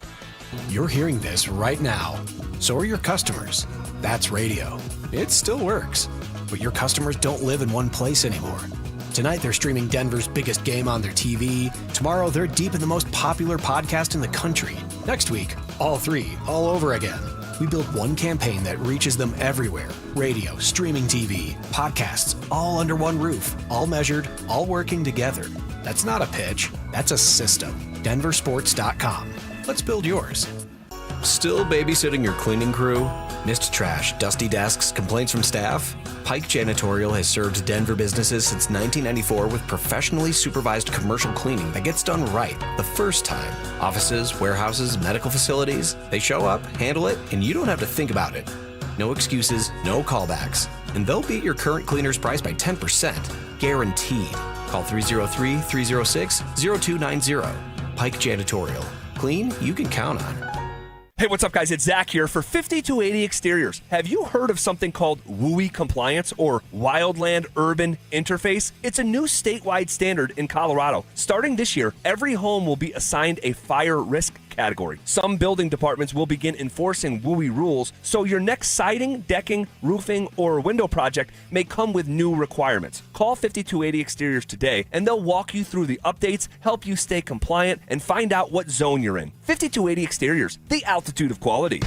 You're hearing this right now. So are your customers. That's radio. It still works. But your customers don't live in one place anymore. Tonight they're streaming Denver's biggest game on their TV. Tomorrow they're deep in the most popular podcast in the country. Next week, all three, all over again. We build one campaign that reaches them everywhere. Radio, streaming TV, podcasts, all under one roof. All measured, all working together. That's not a pitch. That's a system. DenverSports.com. Let's build yours. Still babysitting your cleaning crew? Missed trash, dusty desks, complaints from staff? Pike Janitorial has served Denver businesses since 1994 with professionally supervised commercial cleaning that gets done right the first time. Offices, warehouses, medical facilities, they show up, handle it, and you don't have to think about it. No excuses, no callbacks. And they'll beat your current cleaner's price by 10%. Guaranteed. Call 303-306-0290. Pike Janitorial. Clean you can count on. Hey, what's up, guys? It's Zach here for 5280 Exteriors. Have you heard of something called WUI Compliance, or Wildland Urban Interface? It's a new statewide standard in Colorado. Starting this year, every home will be assigned a fire risk category. Some building departments will begin enforcing WUI rules, so your next siding, decking, roofing, or window project may come with new requirements. Call 5280 Exteriors today, and they'll walk you through the updates, help you stay compliant, and find out what zone you're in. 5280 Exteriors, the altitude of quality.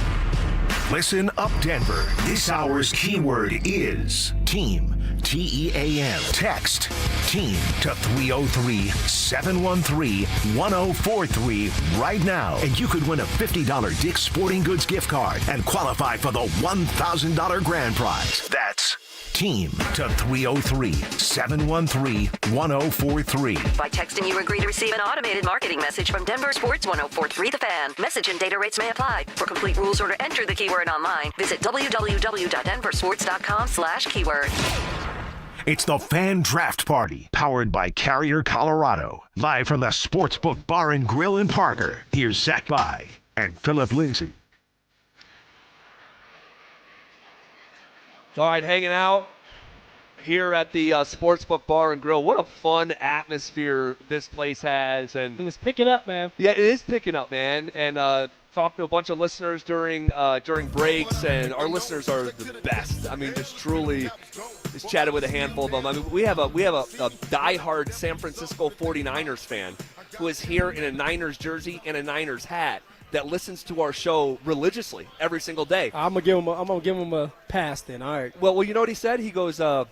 Listen up, Denver. This hour's keyword is team. TEAM. Text team to 303-713-1043 right now, and you could win a $50 Dick's Sporting Goods gift card and qualify for the $1,000 grand prize. That's team to 303-713-1043. By texting, you agree to receive an automated marketing message from Denver Sports 1043 The Fan. Message and data rates may apply. For complete rules or to enter the keyword online, visit www.denversports.com/keyword. It's the Fan Draft Party, powered by Carrier Colorado. Live from the Sportsbook Bar and Grill in Parker, here's Zach By and Phillip Lindsay. All right, hanging out here at the Sportsbook Bar and Grill. What a fun atmosphere this place has. And it's picking up, man. Yeah, it is picking up, man. And talked to a bunch of listeners during breaks, and our listeners are the best. I mean, just truly, just chatted with a handful of them. I mean, we have a diehard San Francisco 49ers fan who is here in a Niners jersey and a Niners hat that listens to our show religiously every single day. I'm gonna give him a pass then. All right. Well, you know what he said? He goes, I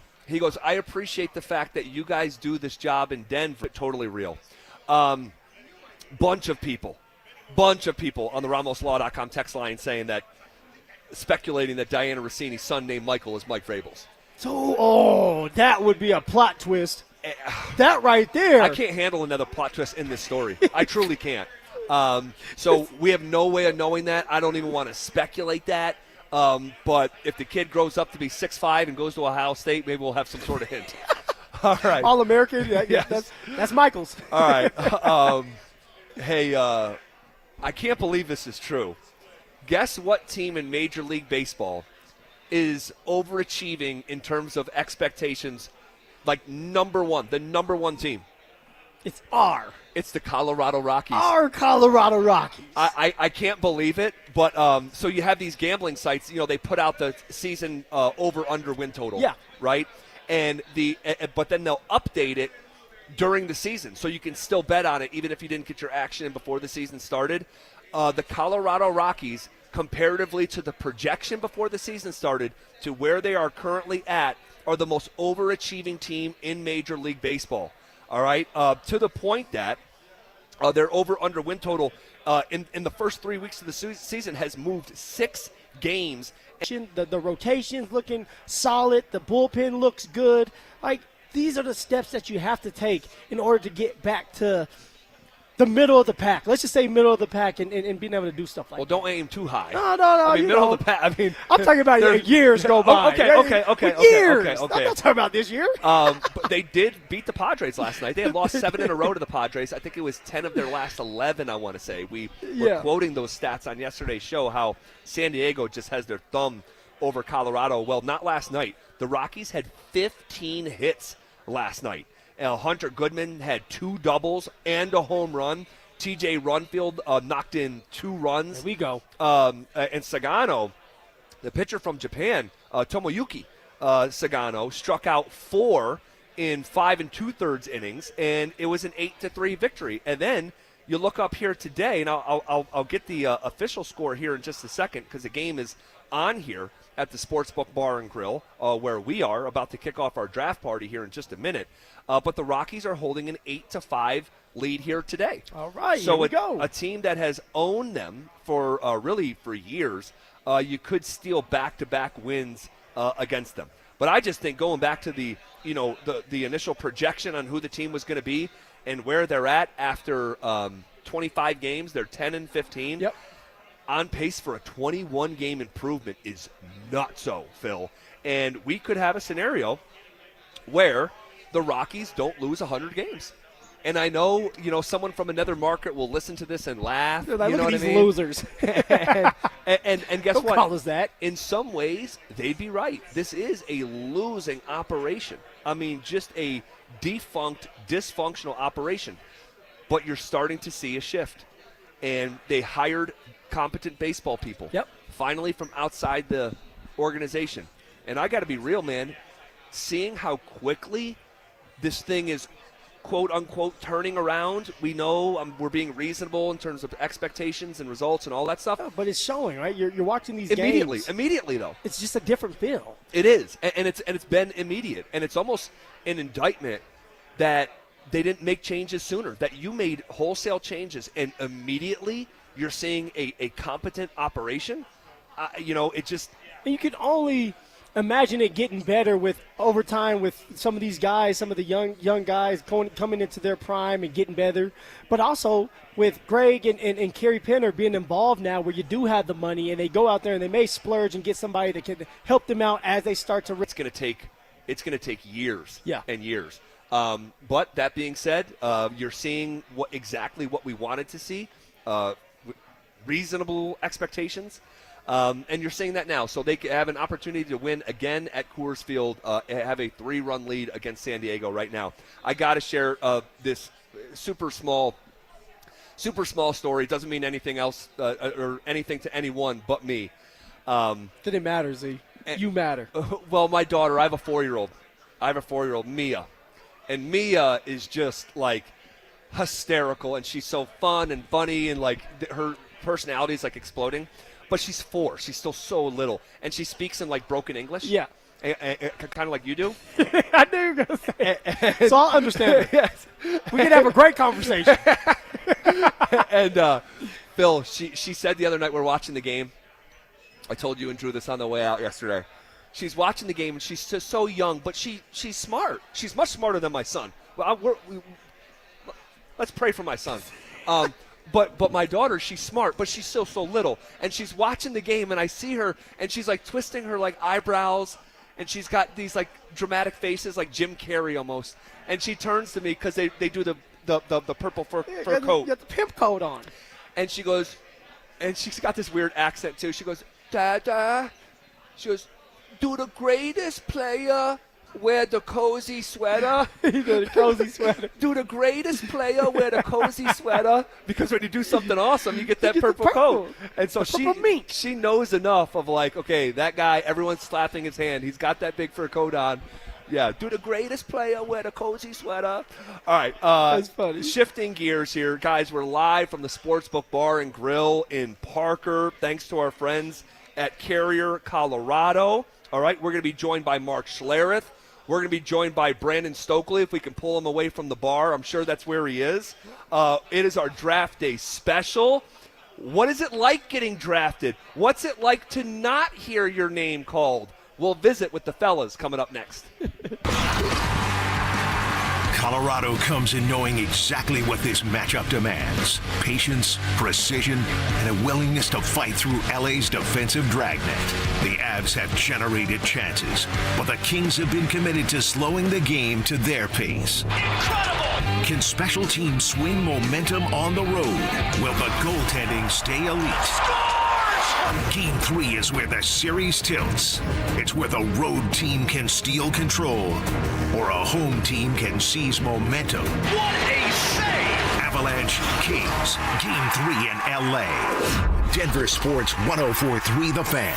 appreciate the fact that you guys do this job in Denver. Totally real. Bunch of people on the RamosLaw.com text line speculating that Diana Rossini's son named Michael is Mike Vrabel's. So, that would be a plot twist. That right there. I can't handle another plot twist in this story. I truly can't. So we have no way of knowing that. I don't even want to speculate that. But if the kid grows up to be 6'5" and goes to Ohio State, maybe we'll have some sort of hint. All right. All-American? Yeah, Yes. that's Michael's. All right. Hey, I can't believe this is true. Guess what team in Major League Baseball is overachieving in terms of expectations, like number one, the number one team? It's the Colorado Rockies. Our Colorado Rockies. I can't believe it, but so you have these gambling sites, they put out the season over-under win total. Yeah. Right? And but then they'll update it during the season, so you can still bet on it even if you didn't get your action in before the season started. The Colorado Rockies, comparatively to the projection before the season started to where they are currently at, are the most overachieving team in Major League Baseball. All right, to the point that their over-under win total in the first 3 weeks of the season has moved 6 games. The rotation's looking solid. The bullpen looks good. Like, these are the steps that you have to take in order to get back to the middle of the pack. Let's just say middle of the pack and being able to do stuff like that. Well, don't aim too high. No. I mean, middle of the pack. I mean, I'm talking about years go by. Okay. Years. I'm not talking about this year. But they did beat the Padres last night. They had lost 7 in a row to the Padres. I think it was 10 of their last 11, I want to say. We were quoting those stats on yesterday's show, how San Diego just has their thumb over Colorado. Well, not last night. The Rockies had 15 hits last night. Hunter Goodman had 2 doubles and a home run. TJ Runfield knocked in 2 runs. There we go. And Sagano, the pitcher from Japan, Tomoyuki Sagano, struck out 4 in 5 2/3 innings, and it was an 8-3 victory. And then you look up here today, and I'll get the official score here in just a second because the game is on here at the Sportsbook Bar and Grill, where we are about to kick off our draft party here in just a minute. But the Rockies are holding an 8-5 lead here today. All right, so here we go. A team that has owned them for really for years, you could steal back-to-back wins against them. But I just think going back to the initial projection on who the team was going to be and where they're at after 25 games, they're 10-15. Yep. On pace for a 21-game improvement is not so, Phil. And we could have a scenario where the Rockies don't lose 100 games. And I know, someone from another market will listen to this and laugh. Like, you know look what at these I mean? losers. and guess Don't what? call us that. In some ways, they'd be right. This is a losing operation. I mean, just a defunct, dysfunctional operation. But you're starting to see a shift. And they hired competent baseball people. Yep. Finally from outside the organization. And I got to be real, man. Seeing how quickly this thing is, quote unquote, turning around. We know we're being reasonable in terms of expectations and results and all that stuff. But it's showing, right? You're watching these games. Immediately, though. It's just a different feel. It is. And it's been immediate. And it's almost an indictment that they didn't make changes sooner, that you made wholesale changes and immediately you're seeing a competent operation. It just. And you can only imagine it getting better with over time with some of these guys, some of the young guys coming into their prime and getting better. But also with Greg and Kerry Penner being involved now where you do have the money and they go out there and they may splurge and get somebody that can help them out as they start to. It's going to take years and years. But that being said, you're seeing exactly what we wanted to see, reasonable expectations, and you're seeing that now. So they have an opportunity to win again at Coors Field, have a 3-run lead against San Diego right now. I got to share this super small story. It doesn't mean anything else or anything to anyone but me. Didn't matter, Z. You matter. Well, my daughter, I have a 4-year-old, Mia. And Mia is just, like, hysterical, and she's so fun and funny, and, like, her personality is like exploding. But she's 4. She's still so little, and she speaks in like broken English. Yeah. Kind of like you do. I knew you were going to say it. So I'll understand it. Yes. We can have a great conversation. And Phil, she said the other night we're watching the game. I told you and Drew this on the way out yesterday. She's watching the game, and she's just so young, but she's smart. She's much smarter than my son. Well, let's pray for my son. But my daughter, she's smart, but she's still so little. And she's watching the game, and I see her, and she's like twisting her like eyebrows, and she's got these like dramatic faces, like Jim Carrey almost. And she turns to me because they do the purple fur coat. You got the pimp coat on. And she goes, and she's got this weird accent too. She goes, Dada. She goes, do the greatest player wear the cozy sweater? The cozy sweater. Do the greatest player wear the cozy sweater? Because when you do something awesome, you get that purple coat. And so she knows enough of like, okay, that guy, everyone's slapping his hand. He's got that big fur coat on. Yeah, do the greatest player wear the cozy sweater? All right. That's funny. Shifting gears here. Guys, we're live from the Sportsbook Bar and Grill in Parker. Thanks to our friends at Carrier, Colorado. All right, we're going to be joined by Mark Schlereth. We're going to be joined by Brandon Stokely if we can pull him away from the bar. I'm sure that's where he is. It is our draft day special. What is it like getting drafted? What's it like to not hear your name called? We'll visit with the fellas coming up next. Colorado comes in knowing exactly what this matchup demands. Patience, precision, and a willingness to fight through LA's defensive dragnet. The Avs have generated chances, but the Kings have been committed to slowing the game to their pace. Incredible! Can special teams swing momentum on the road? Will the goaltending stay elite? Game 3 is where the series tilts. It's where the road team can steal control, or a home team can seize momentum. What a save! Avalanche, Kings, Game 3 in LA. Denver Sports 104.3 The Fan.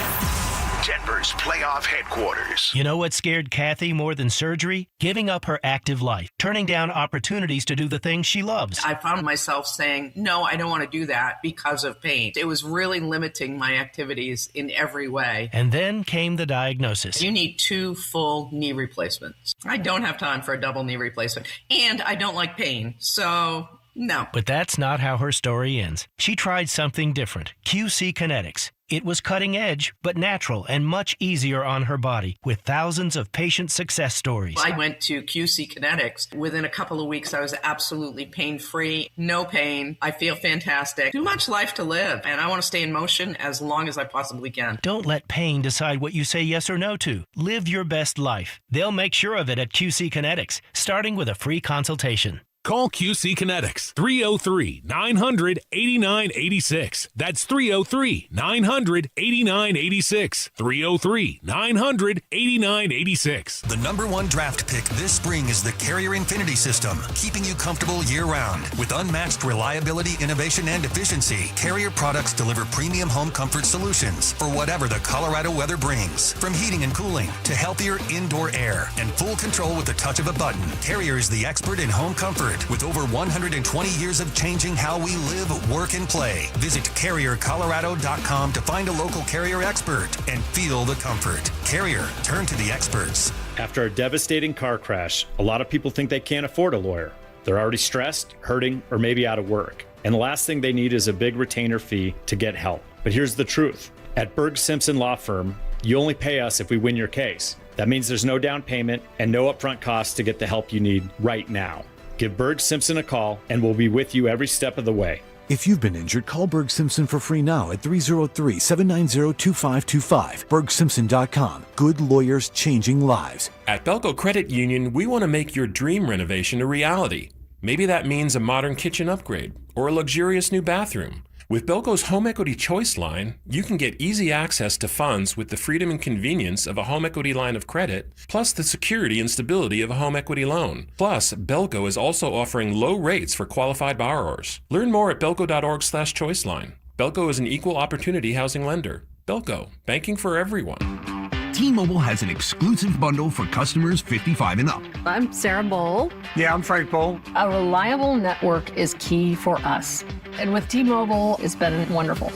Denver's playoff headquarters. You know what scared Kathy more than surgery? Giving up her active life, turning down opportunities to do the things she loves. I found myself saying, no, I don't want to do that because of pain. It was really limiting my activities in every way. And then came the diagnosis. You need 2 full knee replacements. I don't have time for a double knee replacement, and I don't like pain, so no. But that's not how her story ends. She tried something different, QC Kinetix. It was cutting edge, but natural and much easier on her body, with thousands of patient success stories. I went to QC Kinetix. Within a couple of weeks, I was absolutely pain-free, no pain. I feel fantastic. Too much life to live, and I want to stay in motion as long as I possibly can. Don't let pain decide what you say yes or no to. Live your best life. They'll make sure of it at QC Kinetix, starting with a free consultation. Call QC Kinetix, 303-900-8986. That's 303-900-8986. 303-900-8986. The #1 draft pick this spring is the Carrier Infinity System, keeping you comfortable year-round. With unmatched reliability, innovation, and efficiency, Carrier products deliver premium home comfort solutions for whatever the Colorado weather brings. From heating and cooling to healthier indoor air and full control with the touch of a button, Carrier is the expert in home comfort. With over 120 years of changing how we live, work, and play. Visit CarrierColorado.com to find a local Carrier expert and feel the comfort. Carrier, turn to the experts. After a devastating car crash, a lot of people think they can't afford a lawyer. They're already stressed, hurting, or maybe out of work. And the last thing they need is a big retainer fee to get help. But here's the truth. At Berg Simpson Law Firm, you only pay us if we win your case. That means there's no down payment and no upfront costs to get the help you need right now. Give Berg Simpson a call, and we'll be with you every step of the way. If you've been injured, call Berg Simpson for free now at 303-790-2525. BergSimpson.com. Good lawyers changing lives. At Belco Credit Union, we want to make your dream renovation a reality. Maybe that means a modern kitchen upgrade or a luxurious new bathroom. With Belco's Home Equity Choice line, you can get easy access to funds with the freedom and convenience of a home equity line of credit, plus the security and stability of a home equity loan. Plus, Belco is also offering low rates for qualified borrowers. Learn more at belco.org/choiceline. Belco is an equal opportunity housing lender. Belco, banking for everyone. T-Mobile has an exclusive bundle for customers 55 and up. I'm Sarah Bowl. Yeah, I'm Frank Bowl. A reliable network is key for us. And with T-Mobile, it's been wonderful.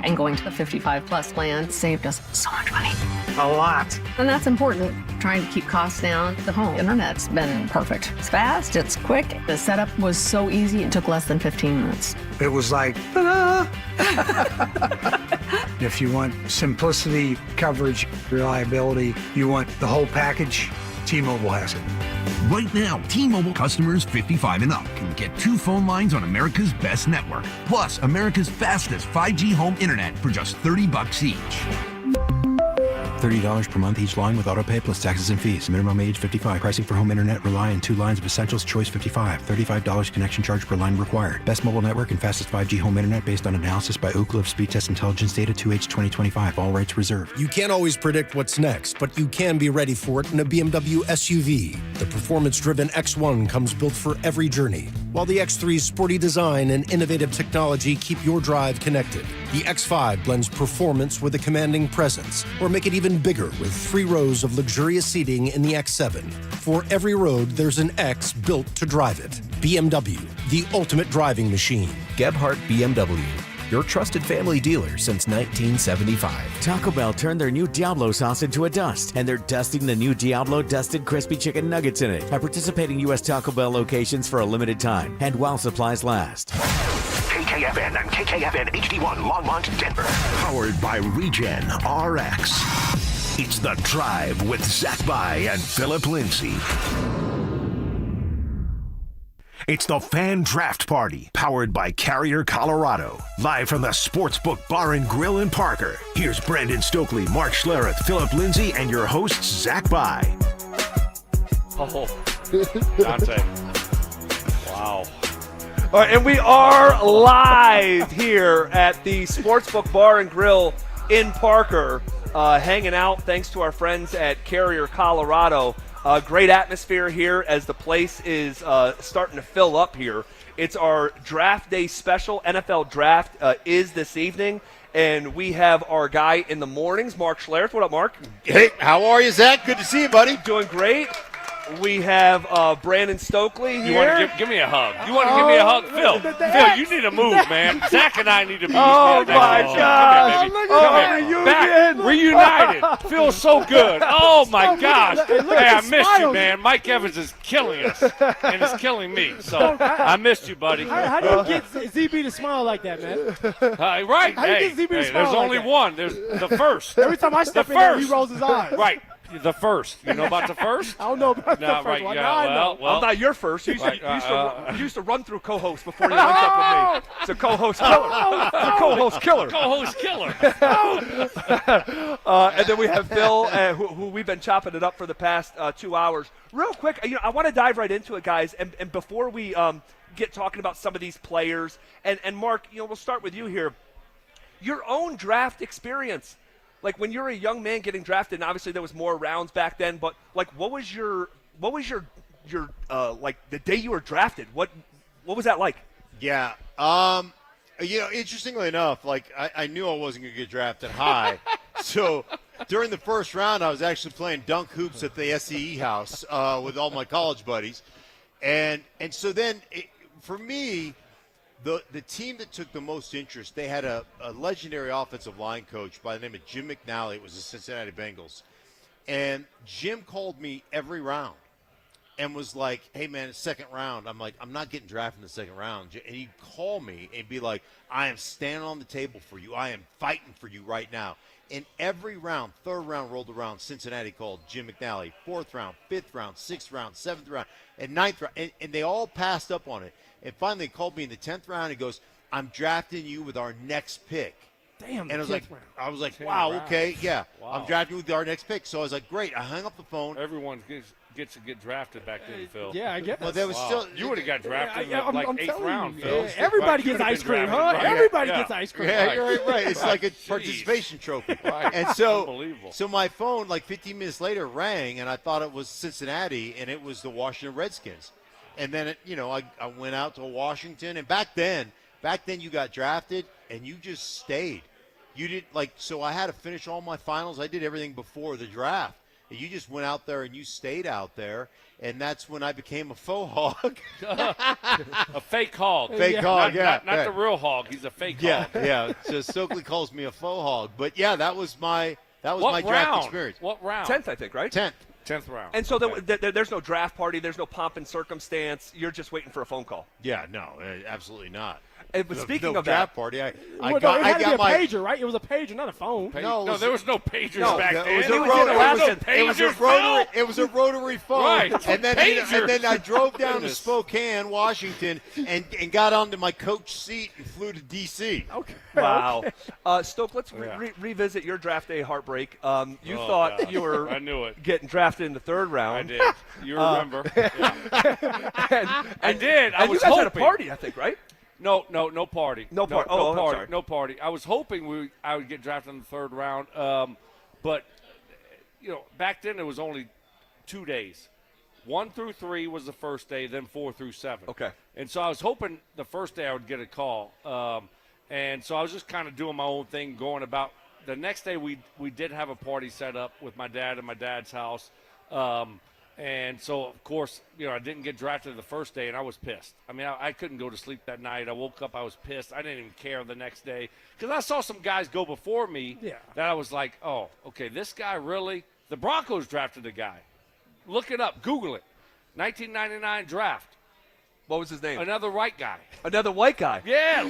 And going to the 55 plus plan saved us so much money. A lot. And that's important. Trying to keep costs down. The home internet's been perfect. It's fast, it's quick. The setup was so easy, it took less than 15 minutes. It was like, ta-da! If you want simplicity, coverage, reliability, you want the whole package, T-Mobile has it. Right now, T-Mobile customers 55 and up can get 2 phone lines on America's best network, plus America's fastest 5G home internet for just $30 each. $30 per month each line with autopay plus taxes and fees. Minimum age 55. Pricing for home internet rely on 2 lines of Essentials Choice 55. $35 connection charge per line required. Best mobile network and fastest 5G home internet based on analysis by Ookla of Speed Test Intelligence data 2H 2025. All rights reserved. You can't always predict what's next, but you can be ready for it in a BMW SUV. The performance-driven X1 comes built for every journey, while the X3's sporty design and innovative technology keep your drive connected. The X5 blends performance with a commanding presence, or make it even bigger with 3 rows of luxurious seating in the X7. For every road, there's an X built to drive it. BMW, the ultimate driving machine. Gebhardt BMW, your trusted family dealer since 1975. Taco Bell turned their new Diablo sauce into a dust, and they're dusting the new Diablo Dusted Crispy Chicken Nuggets in it at participating U.S. Taco Bell locations for a limited time and while supplies last. KKFN and KKFN HD1 Longmont, Denver. Powered by Regen RX. It's The Drive with Zach By and Phillip Lindsay. It's the Fan Draft Party, powered by Carrier Colorado. Live from the Sportsbook Bar and Grill in Parker. Here's Brandon Stokely, Mark Schlereth, Phillip Lindsay, and your hosts, Zach By. Oh, Dante. Wow. All right, and we are live here at the Sportsbook Bar and Grill in Parker, hanging out thanks to our friends at Carrier Colorado. Great atmosphere here as the place is starting to fill up here. It's our draft day special. NFL draft is this evening, and we have our guy in the mornings, Mark Schlereth. What up, Mark? Hey, how are you, Zach? Good to see you, buddy. Doing great. We have Brandon Stokely here. You want to give me a hug? You want to give me a hug? Phil, you need to move, man. Zach and I need to be. Oh, my gosh. Come here, back. Reunited. Feels so good. Oh, my gosh. Hey, I missed you, man. Mike Evans is killing us, and it's killing me. So I missed you, buddy. How do you get ZB to smile like that, man? Right. How do you get ZB to smile there's only like that? one. There's the first. Every time I step in there, he rolls his eyes. Right. The first. You know about the first? I don't know about the first right, one. Yeah, I'm not your first. You used to run through co-host before you linked up with me. It's a co-host killer. It's a co-host killer. Co-host killer. And then we have Phil, who we've been chopping it up for the past 2 hours. Real quick, I want to dive right into it, guys. And before we get talking about some of these players, and Mark, we'll start with you here. Your own draft experience. Like when you're a young man getting drafted, and obviously there was more rounds back then, but like what was your like the day you were drafted? What was that like? Yeah. Interestingly enough, like I knew I wasn't going to get drafted high. So during the first round, I was actually playing dunk hoops at the SCE house with all my college buddies. And so then for me, the team that took the most interest, they had a legendary offensive line coach by the name of Jim McNally. It was the Cincinnati Bengals. And Jim called me every round and was like, hey, man, it's second round. I'm like, I'm not getting drafted in the second round. And he'd call me and be like, I am standing on the table for you. I am fighting for you right now. And every round, third round rolled around, Cincinnati called Jim McNally. Fourth round, fifth round, sixth round, seventh round, and ninth round. And they all passed up on it. And finally, he called me in the 10th round. He goes, I'm drafting you with our next pick. Damn, and I was like, wow, okay, yeah. Wow. I'm drafting you with our next pick. So I was like, great. I hung up the phone. Everyone gets to get drafted back then, Phil. Yeah, I guess. Well, there was still. You would have got drafted in like 8th round, Phil. Everybody gets ice cream, huh? Everybody gets ice cream. Yeah, you're right. It's like a participation trophy. Right. And so, unbelievable. So my phone, like 15 minutes later, rang, and I thought it was Cincinnati, and it was the Washington Redskins. And then, I went out to Washington. And back then you got drafted, and you just stayed. you did so I had to finish all my finals. I did everything before the draft. And you just went out there and you stayed out there, and that's when I became a faux hog. A fake hog. Fake hog, not the real hog. He's a fake hog. Yeah. So Stokely calls me a faux hog. But yeah, that was my draft experience. What round? 10th, I think, right? 10th round. And so there's no draft party. There's no pomp and circumstance. You're just waiting for a phone call. Yeah, no, absolutely not. But speaking no of draft that party, it had to be a pager, right? It was a pager, not a phone. No, there was no pagers back then. It was a rotary phone. Right. And then I drove down to Spokane, Washington, and got onto my coach seat and flew to D.C. Okay. Wow. Stoke, let's revisit your draft day heartbreak. You thought you were I knew it. getting drafted in the third round. I did. You remember. I did. I and was you guys had a hoping. party, I think, right? No party. No party. No I'm party. sorry. No party. I was hoping I would get drafted in the third round, but back then it was only 2 days. 1 through 3 was the first day, then 4 through 7. Okay. And so I was hoping the first day I would get a call, and so I was just kind of doing my own thing, going about. The next day we did have a party set up with my dad at my dad's house. And so, of course, I didn't get drafted the first day, and I was pissed. I mean, I couldn't go to sleep that night. I woke up, I was pissed. I didn't even care the next day because I saw some guys go before me that I was like, oh, okay, this guy really? The Broncos drafted a guy. Look it up. Google it. 1999 draft. What was his name? Another white guy. Another white guy. Yeah.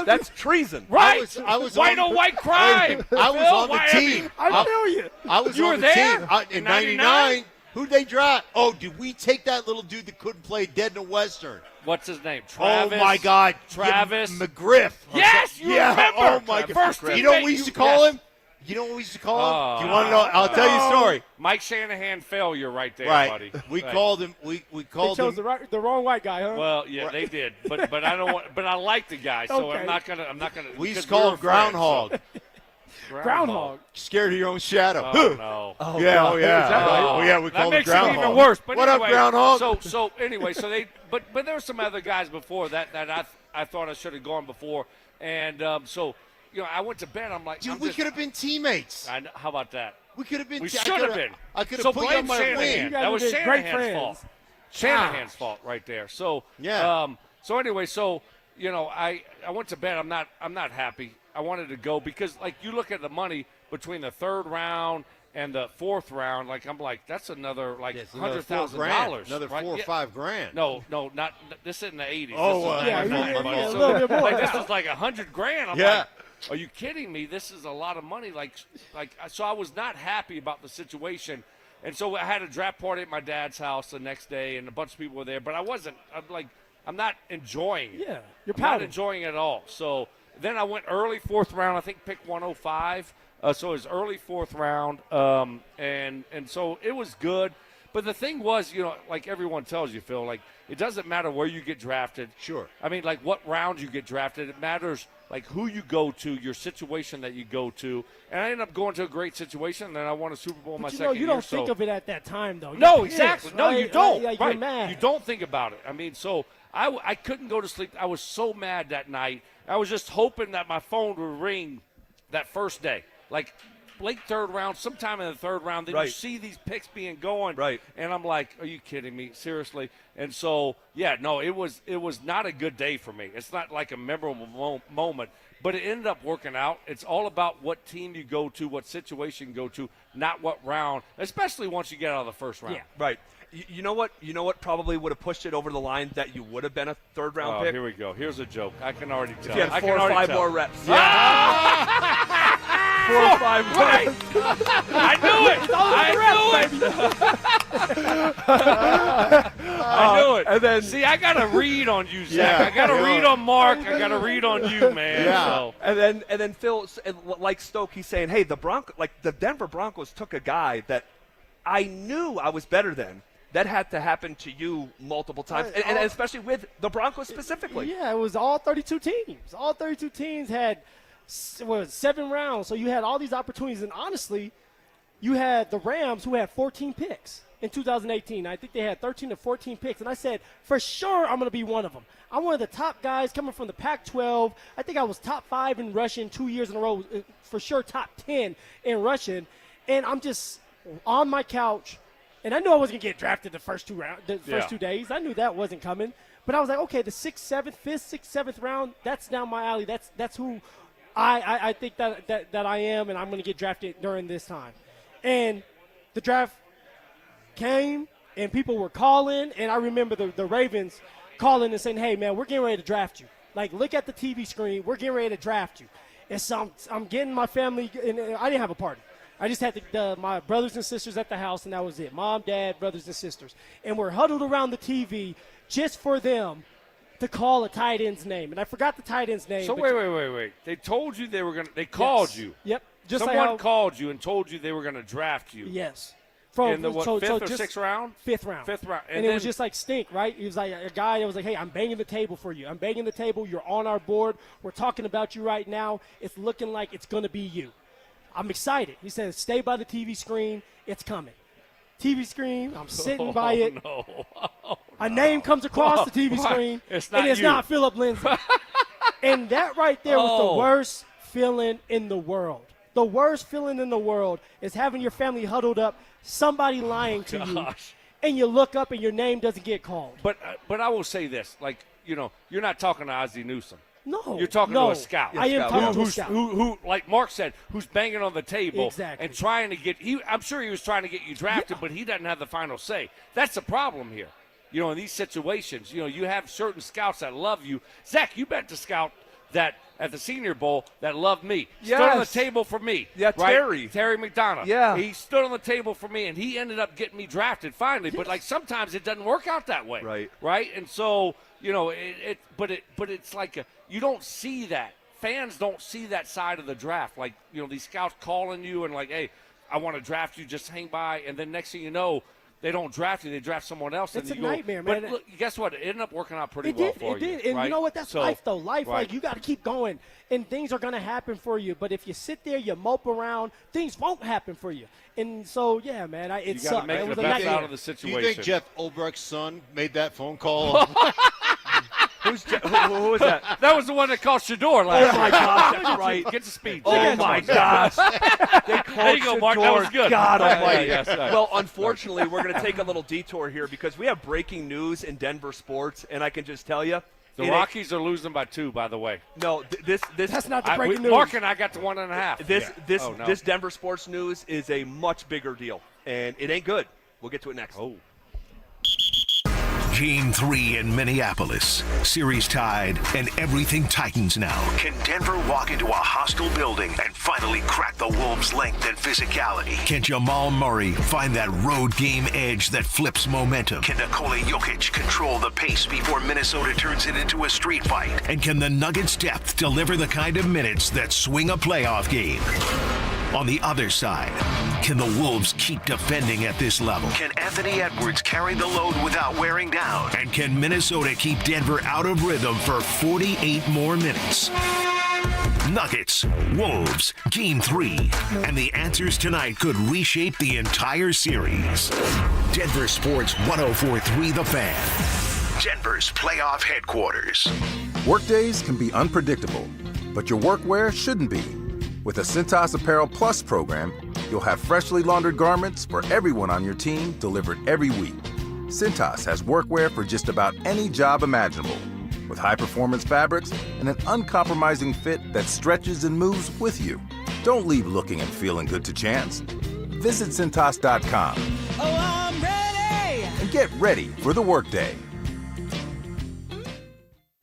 That's treason. Right. I was white on white crime. I was on the team. I knew you. I was You on were the there? team. In 99. Who'd they draft? Oh, did we take that little dude that couldn't play dead in a Western? What's his name? Travis. Oh, my God. Travis. McGriff. Yes, you remember. Oh, my God. First You know what we used to call him? You know what we used to call him? Do you want to know? I'll tell you a story. Mike Shanahan failure right there, Right. buddy. We Right. called him. We They called chose him. the wrong white guy, huh? Well, yeah, they did, but I don't want. But I like the guy, so Okay. I'm not gonna. We used because to call we him were friends, Groundhog. so- Groundhog. Scared of your own shadow. Oh no. Oh, Yeah, God. oh yeah. Is that right? Oh yeah, we That called him makes it Groundhog. even worse. But what anyway, up, Groundhog? So anyway, so they. But there were some other guys before that I thought I should have gone before, and so I went to bed. I'm like, Dude, we could have been teammates. I know, how about that? We could have been. We should have been. I could So have put you blame on my Shanahan. wing. You guys That was have been great Shanahan's friends. fault. Shanahan's fault right there. So Yeah. So anyway, I went to bed. I'm not happy. I wanted to go because you look at the money between the third round and the fourth round. I'm like that's another It's another $100,000. Another right? $4 or $5 grand. No, not this isn't the 80s. Oh, this is yeah, the yeah, 90s, buddy. yeah, a So, little bit more. this is like $100,000. I'm Yeah. like, are you kidding me? This is a lot of money. So I was not happy about the situation. And so I had a draft party at my dad's house the next day, and a bunch of people were there. But I wasn't. I'm not enjoying it. Yeah, you're I'm not pouting. enjoying it at all. So then I went early fourth round. I think pick 105. So it was early fourth round, and so it was good. But the thing was, like everyone tells you, Phil, it doesn't matter where you get drafted. Sure. I mean, what round you get drafted. It matters who you go to, your situation that you go to. And I ended up going to a great situation, and then I won a Super Bowl in my second year. You don't think of it at that time, though. No, You're exactly. pissed, No, right? you don't. Like, right. You're mad. You don't think about it. I mean, so I couldn't go to sleep. I was so mad that night. I was just hoping that my phone would ring that first day. Late third round, sometime in the third round, then you see these picks being going. Right. And I'm like, are you kidding me? Seriously? And so, it was not a good day for me. It's not like a memorable moment, but it ended up working out. It's all about what team you go to, what situation you go to, not what round, especially once you get out of the first round. Yeah. Right. You know what? You know what probably would have pushed it over the line that you would have been a third round pick? Here we go. Here's a joke. I can already tell. If you had I 4 can or already 5 tell. more reps. 4 or 5 more. Right. I knew it. I knew it. And then see, I got to read on you, Zach. I got to read on Mark. I got to read on you, man. Yeah. So. And then Phil, like Stoke, he's saying, hey, the Denver Broncos took a guy that I knew I was better than. That had to happen to you multiple times, and especially with the Broncos specifically. Yeah, it was all 32 teams. All 32 teams had 7 rounds, so you had all these opportunities. And honestly, you had the Rams who had 14 picks. in 2018. I think they had 13 or 14 picks, and I said, for sure I'm going to be one of them. I'm one of the top guys coming from the Pac-12. I think I was top 5 in rushing 2 years in a row, for sure top 10 in rushing. And I'm just on my couch, and I knew I wasn't going to get drafted the first 2 days. I knew that wasn't coming. But I was like, okay, the 6th, 7th, 5th, 6th, 7th round, that's down my alley. That's who I think that I am, and I'm going to get drafted during this time. And the draft came, and people were calling, and I remember the Ravens calling and saying, hey, man, we're getting ready to draft you. Like, look at the TV screen. We're getting ready to draft you. And so I'm getting my family, and I didn't have a party. I just had my brothers and sisters at the house, and that was it. Mom, dad, brothers and sisters. And we're huddled around the TV just for them to call a tight end's name. And I forgot the tight end's name. So wait. They told you they were going to – they called you. Yep. Just Someone called you and told you they were going to draft you. Yes. In the 5th or 6th round? 5th round. 5th round. And it was just like stink, right? He was like a guy that was like, hey, I'm banging the table for you. I'm banging the table. You're on our board. We're talking about you right now. It's looking like it's going to be you. I'm excited. He said, stay by the TV screen. It's coming. TV screen. I'm sitting by it. No. A name comes across the TV screen, and it's not Phillip Lindsay. And that right there was the worst feeling in the world. The worst feeling in the world is having your family huddled up, somebody lying to you, and you look up and your name doesn't get called. But I will say this, like, you're not talking to Ozzie Newsome. No. You're talking to a scout. I am talking to a scout. Who, like Mark said, who's banging on the table exactly. and trying to get – I'm sure he was trying to get you drafted, but he doesn't have the final say. That's the problem here. In these situations, you have certain scouts that love you. Zach, you bet the scout that at the Senior Bowl that loved me. Yes. Stood on the table for me. Yeah, right? Terry McDonough. Yeah. He stood on the table for me, and he ended up getting me drafted finally. But, like, sometimes it doesn't work out that way. Right. Right? And so, but it's like you don't see that. Fans don't see that side of the draft. Like, these scouts calling you and like, hey, I want to draft you, just hang by. And then next thing you know, they don't draft you. They draft someone else. It's and a nightmare, man. But look, guess what? It ended up working out pretty It well did. for It you. did. And right? you know what? That's life, though. Life, right. like, you got to keep going, and things are going to happen for you. But if you sit there, you mope around, things won't happen for you. And so, yeah, man, it you got to make the best out of the situation. Do you think Jeff Olbrecht's son made that phone call? Who was that? That was the one that called Shador last Oh, my gosh, that's right. Get the speed. Oh, my gosh. There you go, Mark. That was good. God almighty. Yes, well, unfortunately, we're going to take a little detour here because we have breaking news in Denver sports, and I can just tell you. The Rockies are losing by 2, by the way. No, this that's not the breaking news. Mark and I got to 1.5. This Denver sports news is a much bigger deal, and it ain't good. We'll get to it next. Oh. Game 3 in Minneapolis. Series tied, and everything tightens now. Can Denver walk into a hostile building and finally crack the Wolves' length and physicality? Can Jamal Murray find that road game edge that flips momentum? Can Nikola Jokic control the pace before Minnesota turns it into a street fight? And can the Nuggets' depth deliver the kind of minutes that swing a playoff game? On the other side, can the Wolves keep defending at this level? Can Anthony Edwards carry the load without wearing down? And can Minnesota keep Denver out of rhythm for 48 more minutes? Nuggets, Wolves, Game 3. And the answers tonight could reshape the entire series. Denver Sports 104.3 The Fan. Denver's playoff headquarters. Workdays can be unpredictable, but your workwear shouldn't be. With a Cintas Apparel Plus program, you'll have freshly laundered garments for everyone on your team delivered every week. Cintas has workwear for just about any job imaginable, with high-performance fabrics and an uncompromising fit that stretches and moves with you. Don't leave looking and feeling good to chance. Visit Cintas.com. Oh, I'm ready! And get ready for the workday.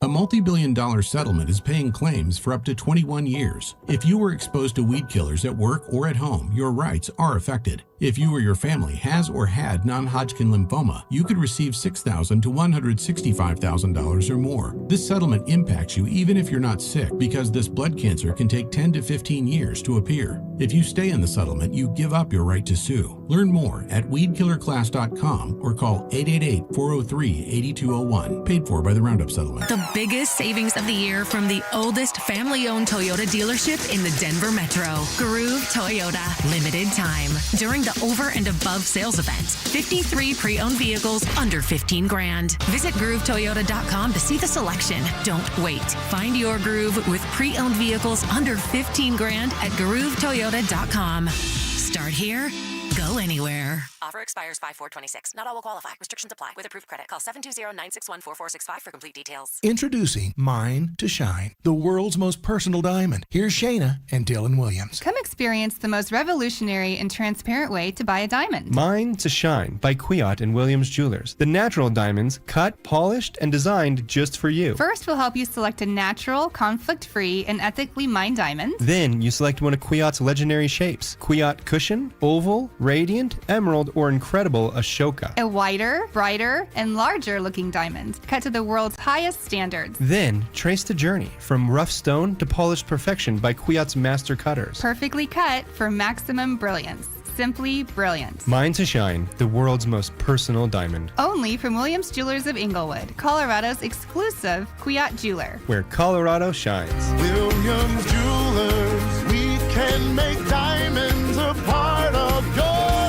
A multi-billion-dollar settlement is paying claims for up to 21 years. If you were exposed to weed killers at work or at home, your rights are affected. If you or your family has or had non-Hodgkin lymphoma, you could receive $6,000 to $165,000 or more. This settlement impacts you even if you're not sick, because this blood cancer can take 10 to 15 years to appear. If you stay in the settlement, you give up your right to sue. Learn more at weedkillerclass.com or call 888-403-8201. Paid for by the Roundup Settlement. The biggest savings of the year from the oldest family-owned Toyota dealership in the Denver Metro. Groove Toyota. Limited time. During the over and above sales event. 53 pre-owned vehicles under 15 grand. Visit GrooveToyota.com to see the selection. Don't wait. Find your groove with pre-owned vehicles under 15 grand at GrooveToyota.com. Start here, go anywhere. Offer expires 5/4/26. Not all will qualify. Restrictions apply. With approved credit, call 720-961-4465 for complete details. Introducing Mine to Shine, the world's most personal diamond. Here's Shayna and Dylan Williams. Come experience the most revolutionary and transparent way to buy a diamond. Mine to Shine by Kwiat and Williams Jewelers. The natural diamonds cut, polished, and designed just for you. First, we'll help you select a natural, conflict-free, and ethically mined diamond. Then you select one of Kwiat's legendary shapes: Kwiat Cushion, Oval, Radiant, Emerald, or Incredible Ashoka. A wider, brighter, and larger looking diamond, cut to the world's highest standards. Then trace the journey from rough stone to polished perfection by Kwiat's master cutters. Perfectly cut for maximum brilliance. Simply brilliant. Mine to Shine, the world's most personal diamond. Only from Williams Jewelers of Inglewood, Colorado's exclusive Kwiat jeweler. Where Colorado shines. Williams Jewelers, we can make diamonds a part of your life.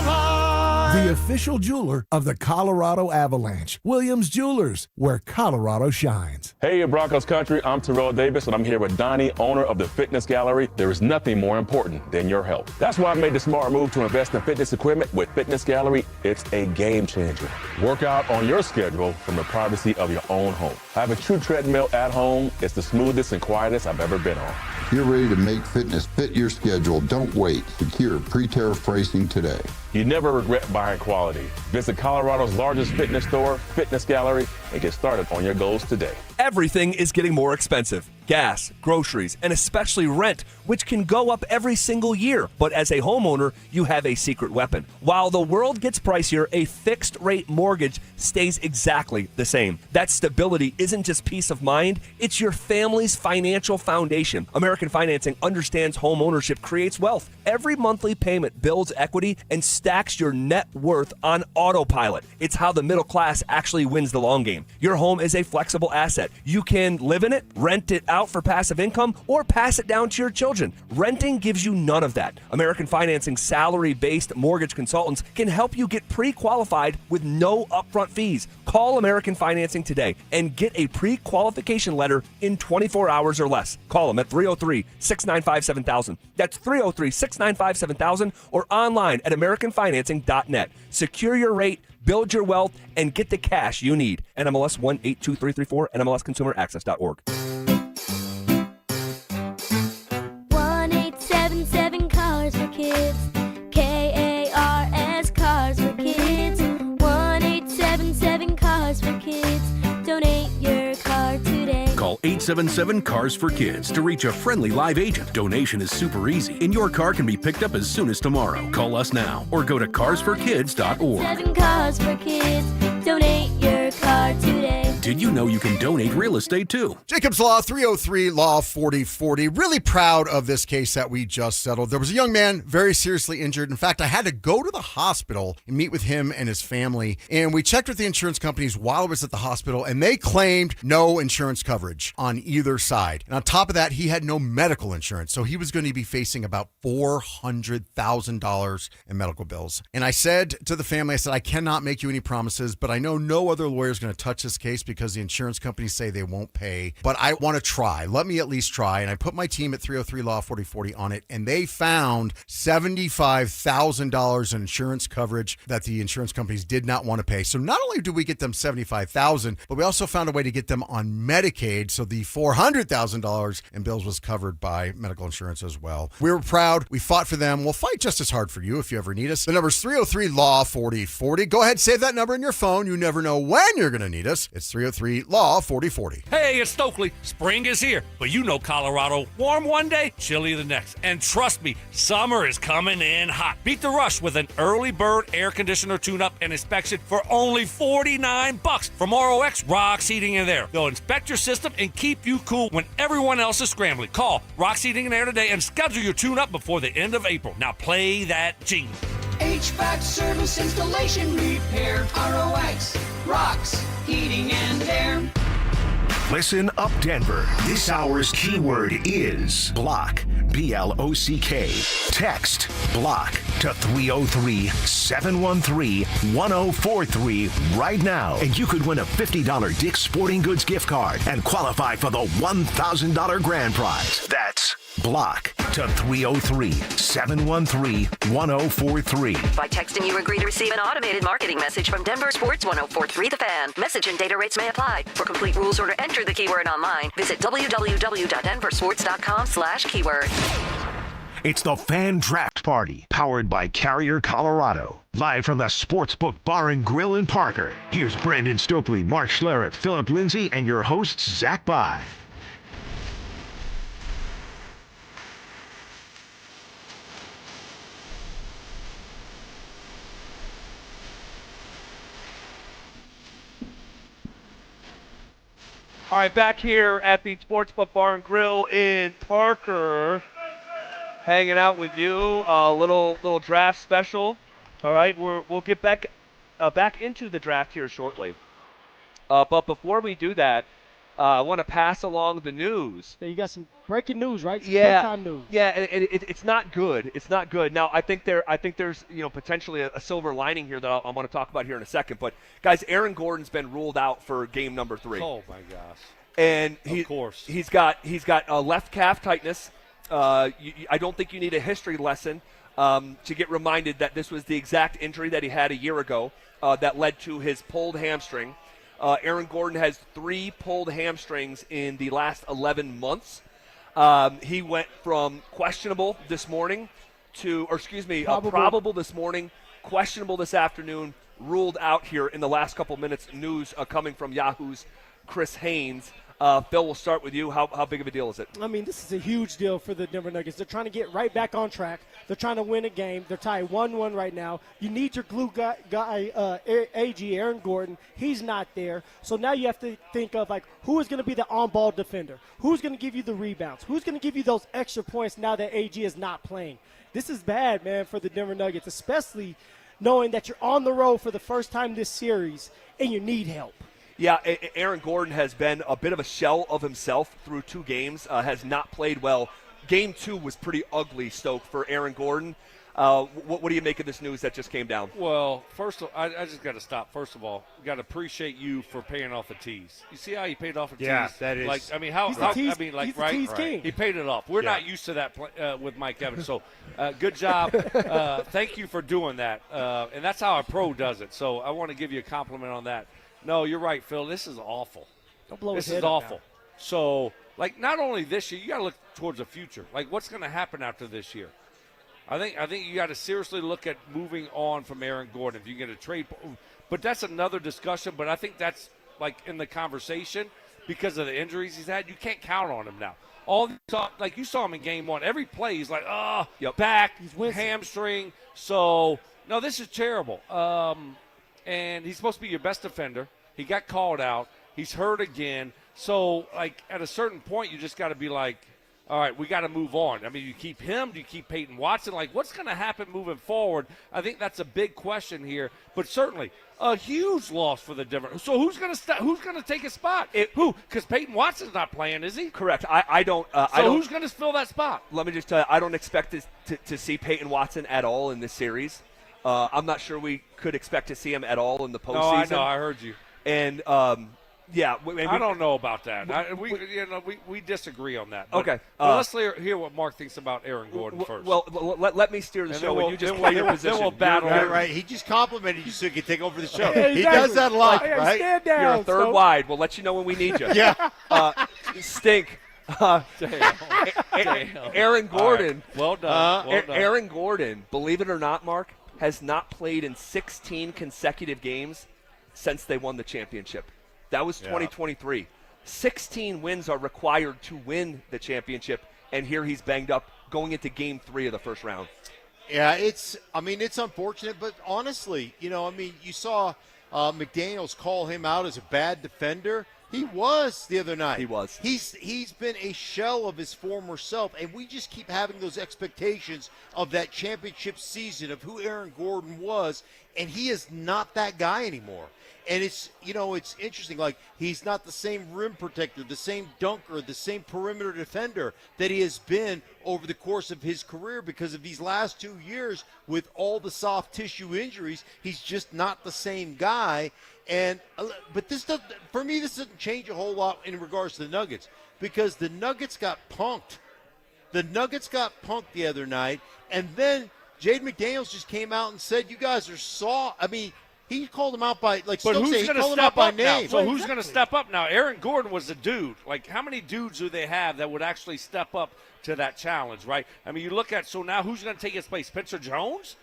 The official jeweler of the Colorado Avalanche. Williams Jewelers, where Colorado shines. Hey, Broncos country, I'm Terrell Davis, and I'm here with Donnie, owner of the Fitness Gallery. There is nothing more important than your health. That's why I made the smart move to invest in fitness equipment with Fitness Gallery. It's a game changer. Work out on your schedule from the privacy of your own home. I have a true treadmill at home. It's the smoothest and quietest I've ever been on. You're ready to make fitness fit your schedule. Don't wait. Secure pre-tariff pricing today. You never regret buying quality. Visit Colorado's largest fitness store, Fitness Gallery, and get started on your goals today. Everything is getting more expensive. Gas, groceries, and especially rent, which can go up every single year. But as a homeowner, you have a secret weapon. While the world gets pricier, a fixed rate mortgage stays exactly the same. That stability isn't just peace of mind, it's your family's financial foundation. American Financing understands home ownership creates wealth. Every monthly payment builds equity and stacks your net worth on autopilot. It's how the middle class actually wins the long game. Your home is a flexible asset. You can live in it, rent it out for passive income, or pass it down to your children. Renting gives you none of that. American Financing salary-based mortgage consultants can help you get pre-qualified with no upfront fees. Call American Financing today and get a pre-qualification letter in 24 hours or less. Call them at 303-695-7000. That's 303-695-7000 or online at AmericanFinancing.net. Secure your rate, build your wealth, and get the cash you need. NMLS 182334, NMLSConsumerAccess.org. 1877 Cars for Kids. KARS Cars for Kids. 1877 Cars for Kids. Donate your car today. Call 877 Cars for Kids to reach a friendly live agent. Donation is super easy, and your car can be picked up as soon as tomorrow. Call us now or go to carsforkids.org. 7 Cars for Kids. Donate your car today. Did you know you can donate real estate too? Jacob's Law, 303 Law 4040. Really proud of this case that we just settled. There was a young man very seriously injured. In fact, I had to go to the hospital and meet with him and his family. And we checked with the insurance companies while I was at the hospital, and they claimed no insurance coverage on either side. And on top of that, he had no medical insurance. So he was going to be facing about $400,000 in medical bills. And I said to the family, I said, I cannot make you any promises, but I know no other lawyer is going to touch this case because the insurance companies say they won't pay. But I want to try. Let me at least try. And I put my team at 303 Law 4040 on it, and they found $75,000 in insurance coverage that the insurance companies did not want to pay. So not only did we get them $75,000, but we also found a way to get them on Medicaid. So the $400,000 in bills was covered by medical insurance as well. We were proud. We fought for them. We'll fight just as hard for you if you ever need us. The number's 303 Law 4040. Go ahead, save that number in your phone. You never know when you're going to need us. It's 303 Law 4040. Hey, it's Stokely. Spring is here, but you know Colorado. Warm one day, chilly the next. And trust me, summer is coming in hot. Beat the rush with an early bird air conditioner tune-up and inspection for only $49 from ROX Rox Heating Air. They'll inspect your system and keep you cool when everyone else is scrambling. Call Rox Heating Air today and schedule your tune-up before the end of April. Now play that jingle. HVAC service, installation, repair, ROX, Rox Heating and Air. Listen up, Denver. This hour's keyword is block. BLOCK. Text BLOCK to 303-713-1043 right now, and you could win a $50 Dick's Sporting Goods gift card and qualify for the $1,000 grand prize. That's BLOCK to 303-713-1043. By texting, you agree to receive an automated marketing message from Denver Sports 1043 The Fan. Message and data rates may apply. For complete rules or to enter the keyword online, visit www.denversports.com/keyword. It's the Fan Draft Party, powered by Carrier Colorado. Live from the Sportsbook Bar and Grill in Parker. Here's Brandon Stokely, Mark Schlereth, Phillip Lindsay, and your hosts, Zach By. All right, back here at the Sportsbook Bar and Grill in Parker, hanging out with you, a little draft special. All right, we'll get back into the draft here shortly. But before we do that, I want to pass along the news. Yeah, you got some breaking news, right? Some Yeah, big-time news. yeah, and it's not good. It's not good. Now, I think there's potentially a silver lining here that I want to talk about here in a second. But guys, Aaron Gordon's been ruled out for game number 3. Oh my gosh! And of course he's got a left calf tightness. I don't think you need a history lesson to get reminded that this was the exact injury that he had a year ago that led to his pulled hamstring. Aaron Gordon has 3 pulled hamstrings in the last 11 months. He went from questionable this morning probable this morning, questionable this afternoon, ruled out here in the last couple minutes. News coming from Yahoo's Chris Haynes. Phil, we'll start with you. How big of a deal is it? I mean, this is a huge deal for the Denver Nuggets. They're trying to get right back on track. They're trying to win a game. They're tied 1-1 right now. You need your glue guy AG, Aaron Gordon. He's not there. So now you have to think of, who is going to be the on-ball defender? Who's going to give you the rebounds? Who's going to give you those extra points now that AG is not playing? This is bad, man, for the Denver Nuggets, especially knowing that you're on the road for the first time this series and you need help. Yeah, Aaron Gordon has been a bit of a shell of himself through 2 games, has not played well. Game 2 was pretty ugly, Stoke, for Aaron Gordon. What do you make of this news that just came down? Well, first of all, I just got to stop. First of all, got to appreciate you for paying off the tees. You see how he paid off the tees? Yeah, that is. He's the tees king. He paid it off. We're not used to that with Mike Evans. So, good job. Thank you for doing that. And that's how a pro does it. So, I want to give you a compliment on that. No, you're right, Phil. This is awful. Don't blow his This head is up awful. now. So, not only this year, you got to look towards the future. What's going to happen after this year? I think you got to seriously look at moving on from Aaron Gordon. If you get a trade, but that's another discussion. But I think that's in the conversation because of the injuries he's had. You can't count on him now. You saw him in game 1. Every play he's back, hamstring. So no, this is terrible. And he's supposed to be your best defender. He got called out. He's hurt again. So, at a certain point, you just got to be all right, we got to move on. I mean, you keep him? Do you keep Payton Watson? What's going to happen moving forward? I think that's a big question here. But certainly, a huge loss for the Denver. So who's going to take his spot? Who? Because Payton Watson's not playing, is he? Correct. I don't. Who's going to fill that spot? Let me just tell you, I don't expect to see Payton Watson at all in this series. I'm not sure we could expect to see him at all in the postseason. No, I know. I heard you. And yeah, I don't know about that. We disagree on that. But, okay. Let's hear what Mark thinks about Aaron Gordon first. Well, let me steer the show. When you just play your position, then we'll battle. Right. He just complimented you so he could take over the show. Yeah, he does that a lot, right? Stand down, you're a third wide. We'll let you know when we need you. Yeah. Stink. Aaron Gordon. Right. Well done. Aaron Gordon, believe it or not, Mark, has not played in 16 consecutive games since they won the championship. That was 2023. 16 wins are required to win the championship, and here he's banged up going into game 3 of the first round. Yeah, it's unfortunate, but honestly, you saw McDaniels call him out as a bad defender. He was the other night. He was. He's been a shell of his former self, and we just keep having those expectations of that championship season of who Aaron Gordon was, and he is not that guy anymore. And it's interesting. Like, he's not the same rim protector, the same dunker, the same perimeter defender that he has been over the course of his career because of these last 2 years with all the soft tissue injuries. He's just not the same guy. But this doesn't change a whole lot in regards to the Nuggets because the Nuggets got punked. The Nuggets got punked the other night, and then Jaden McDaniels just came out and said, "You guys are soft." I mean, he called them out by But who's he going to called them out step by up now? name. So who's going to step up now? Aaron Gordon was a dude. Like, how many dudes do they have that would actually step up to that challenge, right? I mean, you look at, so now who's going to take his place? Spencer Jones?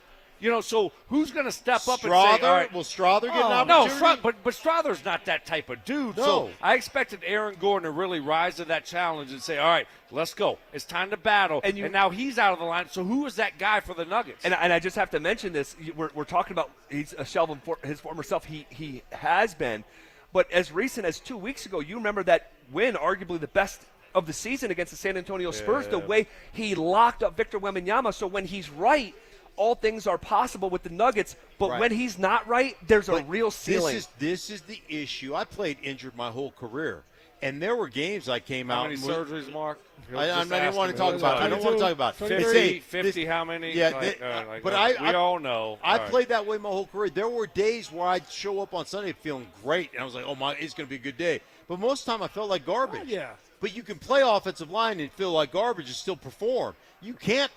So who's going to step up and say, all right. Will Strother get an opportunity? No, but Strother's not that type of dude. No. So I expected Aaron Gordon to really rise to that challenge and say, all right, let's go. It's time to battle. And now he's out of the line. So who is that guy for the Nuggets? And I just have to mention this. We're talking about he's a shell of his former self. He has been. But as recent as 2 weeks ago, you remember that win, arguably the best of the season against the San Antonio Spurs, the way he locked up Victor Wembanyama. So when he's right, all things are possible with the Nuggets, but when he's not right, there's a real ceiling. This is the issue. I played injured my whole career, and there were games I came out. How many surgeries, Mark? I don't want to talk about it. I don't want to talk about it. 50, how many? Yeah, we all know. I played that way my whole career. There were days where I'd show up on Sunday feeling great, and I was like, oh, it's going to be a good day. But most of the time I felt like garbage. Yeah. But you can play offensive line and feel like garbage and still perform. You can't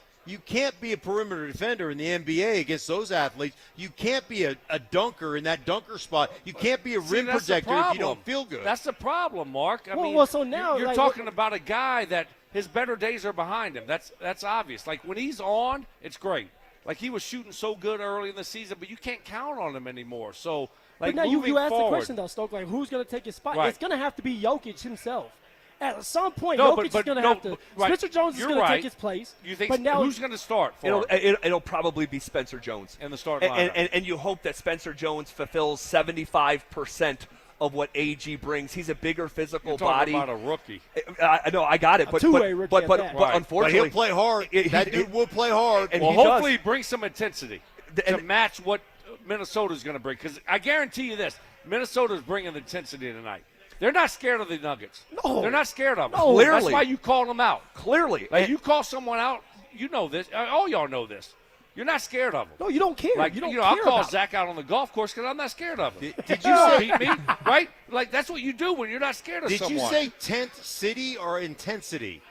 be a perimeter defender in the NBA against those athletes. You can't be a dunker in that dunker spot. You can't be a rim protector if you don't feel good. That's the problem, Mark. I mean, so now you're talking about a guy that his better days are behind him. That's obvious. Like, when he's on, it's great. Like, he was shooting so good early in the season, but you can't count on him anymore. So, like, but now you asked the question, though, Stoke, like, who's going to take his spot? Right. It's going to have to be Jokic himself. At some point, No, Jokic but is going to have to. right. Spencer Jones is You're going to right. take his place. You think but now who's going to start for him? It'll probably be Spencer Jones in the starting lineup. and you hope that Spencer Jones fulfills 75% of what AG brings. He's a bigger physical You're talking body. about a rookie. I know, I got it, but two-way rookie but at that. unfortunately, But he'll play hard. That dude will play hard. And well, he hopefully does. he brings some intensity to match what Minnesota's going to bring. Because I guarantee you this, Minnesota's bringing the intensity tonight. They're not scared of the Nuggets. No. They're not scared of them. No. Clearly. That's why you call them out. Clearly. Like, you call someone out, you know this. All y'all know this. You're not scared of them. No, you don't care. Like, you don't care I'll call about Zach out on the golf course because I'm not scared of him. Did you say beat me? Right? Like, that's what you do when you're not scared of Did someone. you say tent city or intensity?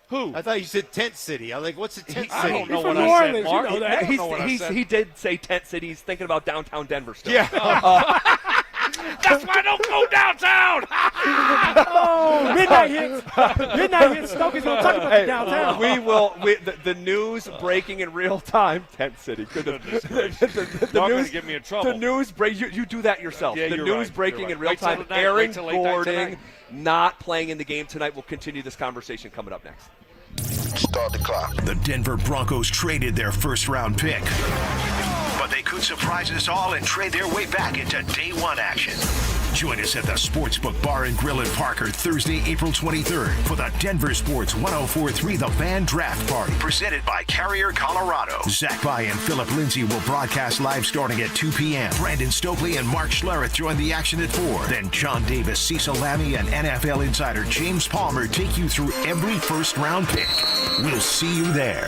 Who? I thought you said tent city. I was like, what's a tent I city? don't know He's what from I New said, Orleans, Mark. you know that. I don't know what I said. He did say tent city. He's thinking about downtown Denver still. Yeah. That's why I don't go downtown. Oh, midnight hits. Midnight hits. Stoke is going to talk about the downtown. We will. The news breaking in real time. Tent City. The Y'all news gonna get me in trouble. The news break. You do that yourself. Yeah, the you're news right. breaking You're in right. real Wait till time. tonight. Aaron Wait till late night Gordon tonight. not playing in the game tonight. We'll continue this conversation coming up next. Start the clock. The Denver Broncos traded their first-round pick, but they could surprise us all and trade their way back into day one action. Join us at the Sportsbook Bar and Grill in Parker Thursday, April 23rd for the Denver Sports 104.3 The Fan Draft Party, presented by Carrier Colorado. Zach By and Phillip Lindsay will broadcast live starting at 2 p.m. Brandon Stokely and Mark Schlereth join the action at 4. Then John Davis, Cecil Lammey, and NFL insider James Palmer take you through every first-round pick. We'll see you there.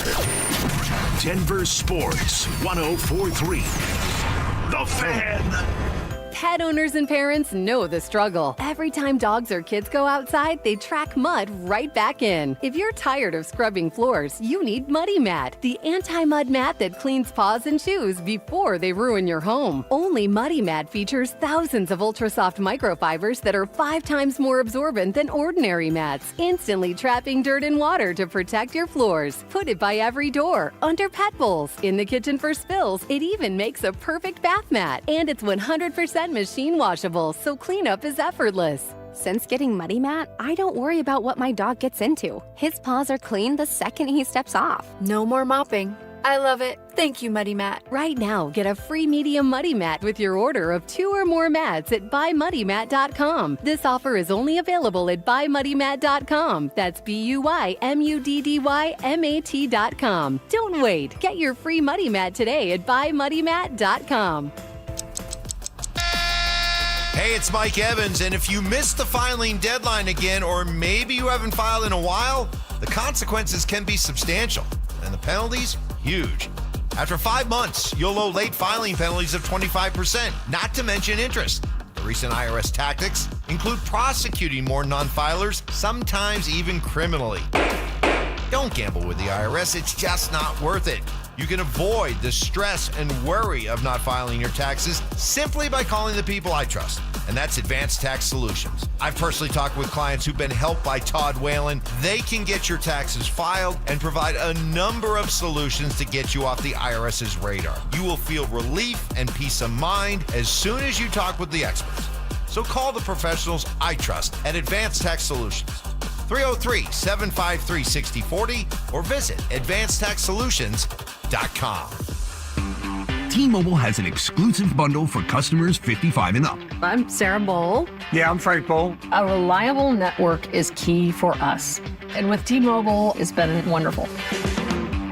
Denver Sports 104.3 The Fan. Pet owners and parents know the struggle. Every time dogs or kids go outside, they track mud right back in. If you're tired of scrubbing floors, you need Muddy Mat, the anti-mud mat that cleans paws and shoes before they ruin your home. Only Muddy Mat features thousands of ultra-soft microfibers that are 5 times more absorbent than ordinary mats, instantly trapping dirt and water to protect your floors. Put it by every door, under pet bowls, in the kitchen for spills. It even makes a perfect bath mat. And it's 100% machine washable, so cleanup is effortless. Since getting Muddy Mat, I don't worry about what my dog gets into. His paws are clean the second he steps off. No more mopping. I love it. Thank you, Muddy Mat. Right now, get a free medium Muddy Mat with your order of 2 or more mats at buymuddymat.com. This offer is only available at buymuddymat.com. That's BUYMUDDYMAT.com. Don't wait. Get your free Muddy Mat today at buymuddymat.com. Hey, it's Mike Evans, and if you missed the filing deadline again, or maybe you haven't filed in a while, the consequences can be substantial, and the penalties, huge. After 5 months, you'll owe late filing penalties of 25%, not to mention interest. The recent IRS tactics include prosecuting more non-filers, sometimes even criminally. Don't gamble with the IRS, it's just not worth it. You can avoid the stress and worry of not filing your taxes simply by calling the people I trust, and that's Advanced Tax Solutions. I've personally talked with clients who've been helped by Todd Whalen. They can get your taxes filed and provide a number of solutions to get you off the IRS's radar. You will feel relief and peace of mind as soon as you talk with the experts. So call the professionals I trust at Advanced Tax Solutions. 303-753-6040 or visit advancedtaxsolutions.com. T-Mobile has an exclusive bundle for customers 55 and up. I'm Sarah Bowl. Yeah, I'm Frank Bowl. A reliable network is key for us. And with T-Mobile, it's been wonderful.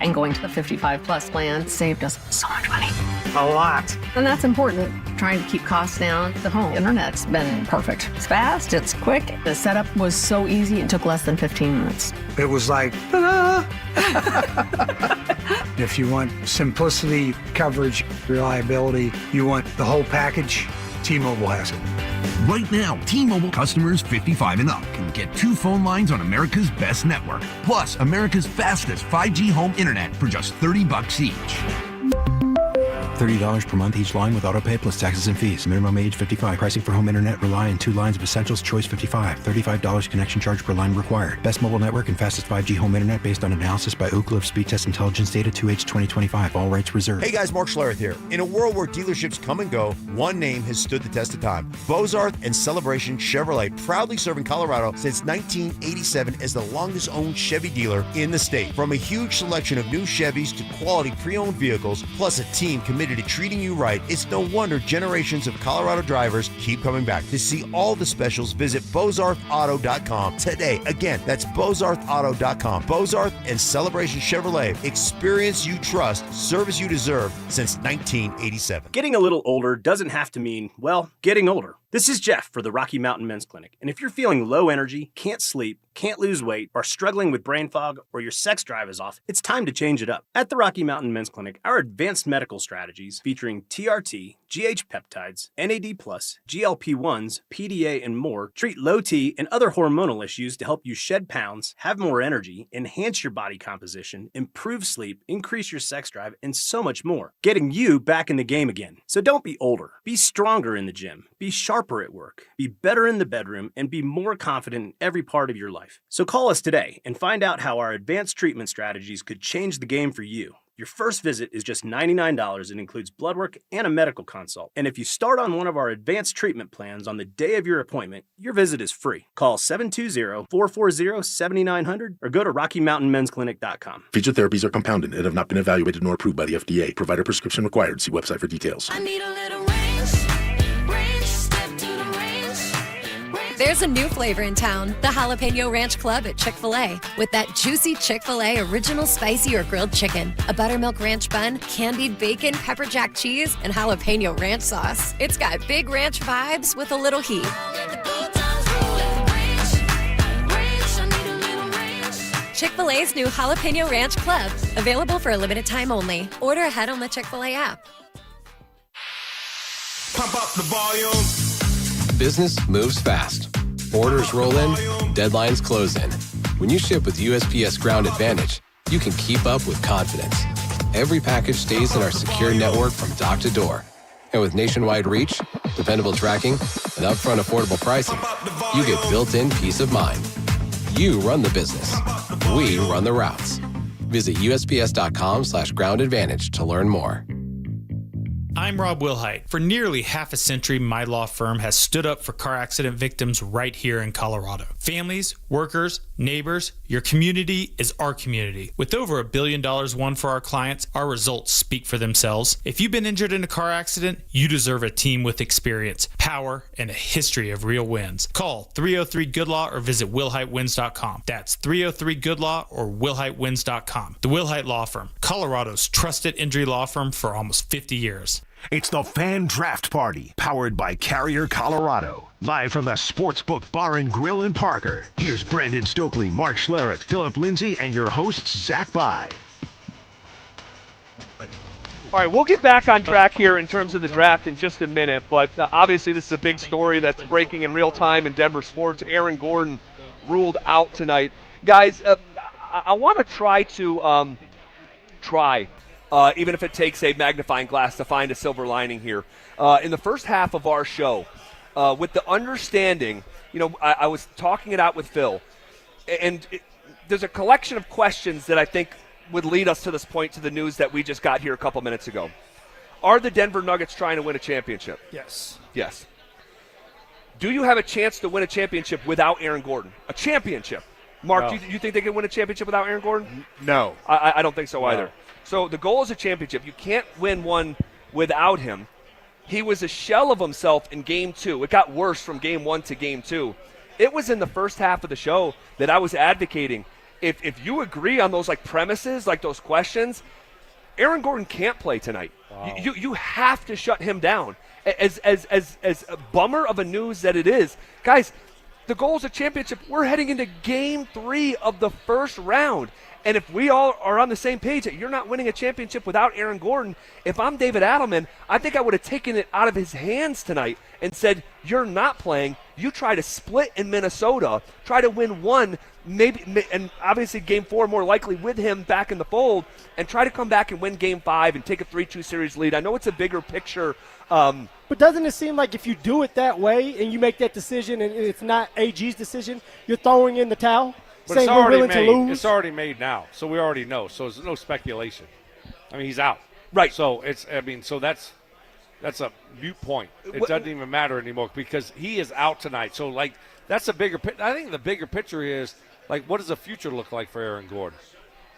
And going to the 55 plus plan saved us so much money. A lot. And that's important. Trying to keep costs down. The home internet's been perfect. It's fast, it's quick. The setup was so easy, it took less than 15 minutes. It was like, ta-da! If you want simplicity, coverage, reliability, you want the whole package, T-Mobile has it. Right now, T-Mobile customers 55 and up can get 2 phone lines on America's best network, plus America's fastest 5G home internet for just $30 each. $30 per month each line with autopay plus taxes and fees. Minimum age 55. Pricing for home internet rely on 2 lines of essentials. Choice 55. $35 connection charge per line required. Best mobile network and fastest 5G home internet based on analysis by Ookla of Speed Test Intelligence data 2H 2025. All rights reserved. Hey guys, Mark Schlereth here. In a world where dealerships come and go, one name has stood the test of time. Bozarth and Celebration Chevrolet, proudly serving Colorado since 1987 as the longest owned Chevy dealer in the state. From a huge selection of new Chevys to quality pre-owned vehicles, plus a team committed to treating you right, it's no wonder generations of Colorado drivers keep coming back. To see all the specials, visit BozarthAuto.com today. Again, that's BozarthAuto.com. Bozarth and Celebration Chevrolet. Experience you trust, service you deserve since 1987. Getting a little older doesn't have to mean, well, getting older. This is Jeff for the Rocky Mountain Men's Clinic, and if you're feeling low energy, can't sleep, can't lose weight, are struggling with brain fog, or your sex drive is off, it's time to change it up. At the Rocky Mountain Men's Clinic, our advanced medical strategies featuring TRT, GH peptides, NAD+, GLP-1s, PDA, and more treat low T and other hormonal issues to help you shed pounds, have more energy, enhance your body composition, improve sleep, increase your sex drive, and so much more, getting you back in the game again. So don't be older. Be stronger in the gym. Be sharper at work. Be better in the bedroom, and be more confident in every part of your life. So call us today and find out how our advanced treatment strategies could change the game for you. Your first visit is just $99 and includes blood work and a medical consult. And if you start on one of our advanced treatment plans on the day of your appointment, your visit is free. Call 720-440-7900 or go to RockyMountainMen'sClinic.com. Featured therapies are compounded and have not been evaluated nor approved by the FDA. Provider prescription required. See website for details. I need a little range. There's a new flavor in town, the Jalapeno Ranch Club at Chick-fil-A. With that juicy Chick-fil-A original spicy or grilled chicken, a buttermilk ranch bun, candied bacon, pepper jack cheese, and jalapeno ranch sauce. It's got big ranch vibes with a little heat. Chick-fil-A's new Jalapeno Ranch Club, available for a limited time only. Order ahead on the Chick-fil-A app. Pump up the volume. Business moves fast. Orders roll in, deadlines close in. When you ship with USPS Ground Advantage, you can keep up with confidence. Every package stays in our secure network from dock to door. And with nationwide reach, dependable tracking, and upfront affordable pricing, you get built-in peace of mind. You run the business. We run the routes. Visit USPS.com/groundadvantage to learn more. I'm Rob Wilhight. For nearly half a century, my law firm has stood up for car accident victims right here in Colorado. Families, workers, neighbors, your community is our community. With over $1 billion won for our clients, our results speak for themselves. If you've been injured in a car accident, you deserve a team with experience, power, and a history of real wins. Call 303-GOOD-LAW or visit willhightwins.com. That's 303-GOOD-LAW or willhightwins.com. The Willihight Law Firm, Colorado's trusted injury law firm for almost 50 years. It's the Fan Draft Party, powered by Carrier Colorado. Live from the Sportsbook Bar and Grill in Parker, here's Brandon Stokely, Mark Schlereth, Phillip Lindsay, and your hosts, Zach By. All right, we'll get back on track here in terms of the draft in just a minute, but obviously this is a big story that's breaking in real time in Denver sports. Aaron Gordon ruled out tonight. Guys, I want to try to even if it takes a magnifying glass to find a silver lining here. In the first half of our show, with the understanding, I was talking it out with Phil, and there's a collection of questions that I think would lead us to this point, to the news that we just got here a couple minutes ago. Are the Denver Nuggets trying to win a championship? Yes. Yes. Do you have a chance to win a championship without Aaron Gordon? A championship? Mark, No. do you think they can win a championship without Aaron Gordon? No. I don't think so No. either. So the goal is a championship. You can't win one without him. He was a shell of himself in Game 2. It got worse from Game 1 to Game 2. It was in the first half of the show that I was advocating. If you agree on those premises, those questions, Aaron Gordon can't play tonight. Wow. You have to shut him down. As a bummer of a news that it is, guys, the goal is a championship. We're heading into Game 3 of the first round. And if we all are on the same page that you're not winning a championship without Aaron Gordon, if I'm David Adelman, I think I would have taken it out of his hands tonight and said, you're not playing. You try to split in Minnesota, try to win one, maybe, and obviously Game 4 more likely with him back in the fold, and try to come back and win Game 5 and take a 3-2 series lead. I know it's a bigger picture. But doesn't it seem like if you do it that way and you make that decision and it's not AG's decision, you're throwing in the towel? But saying it's we're already willing made. to lose? It's already made now, so we already know. So there's no speculation. I mean, he's out. Right. So so that's a moot point. It doesn't even matter anymore because he is out tonight. So that's a bigger. I think the bigger picture is what does the future look like for Aaron Gordon?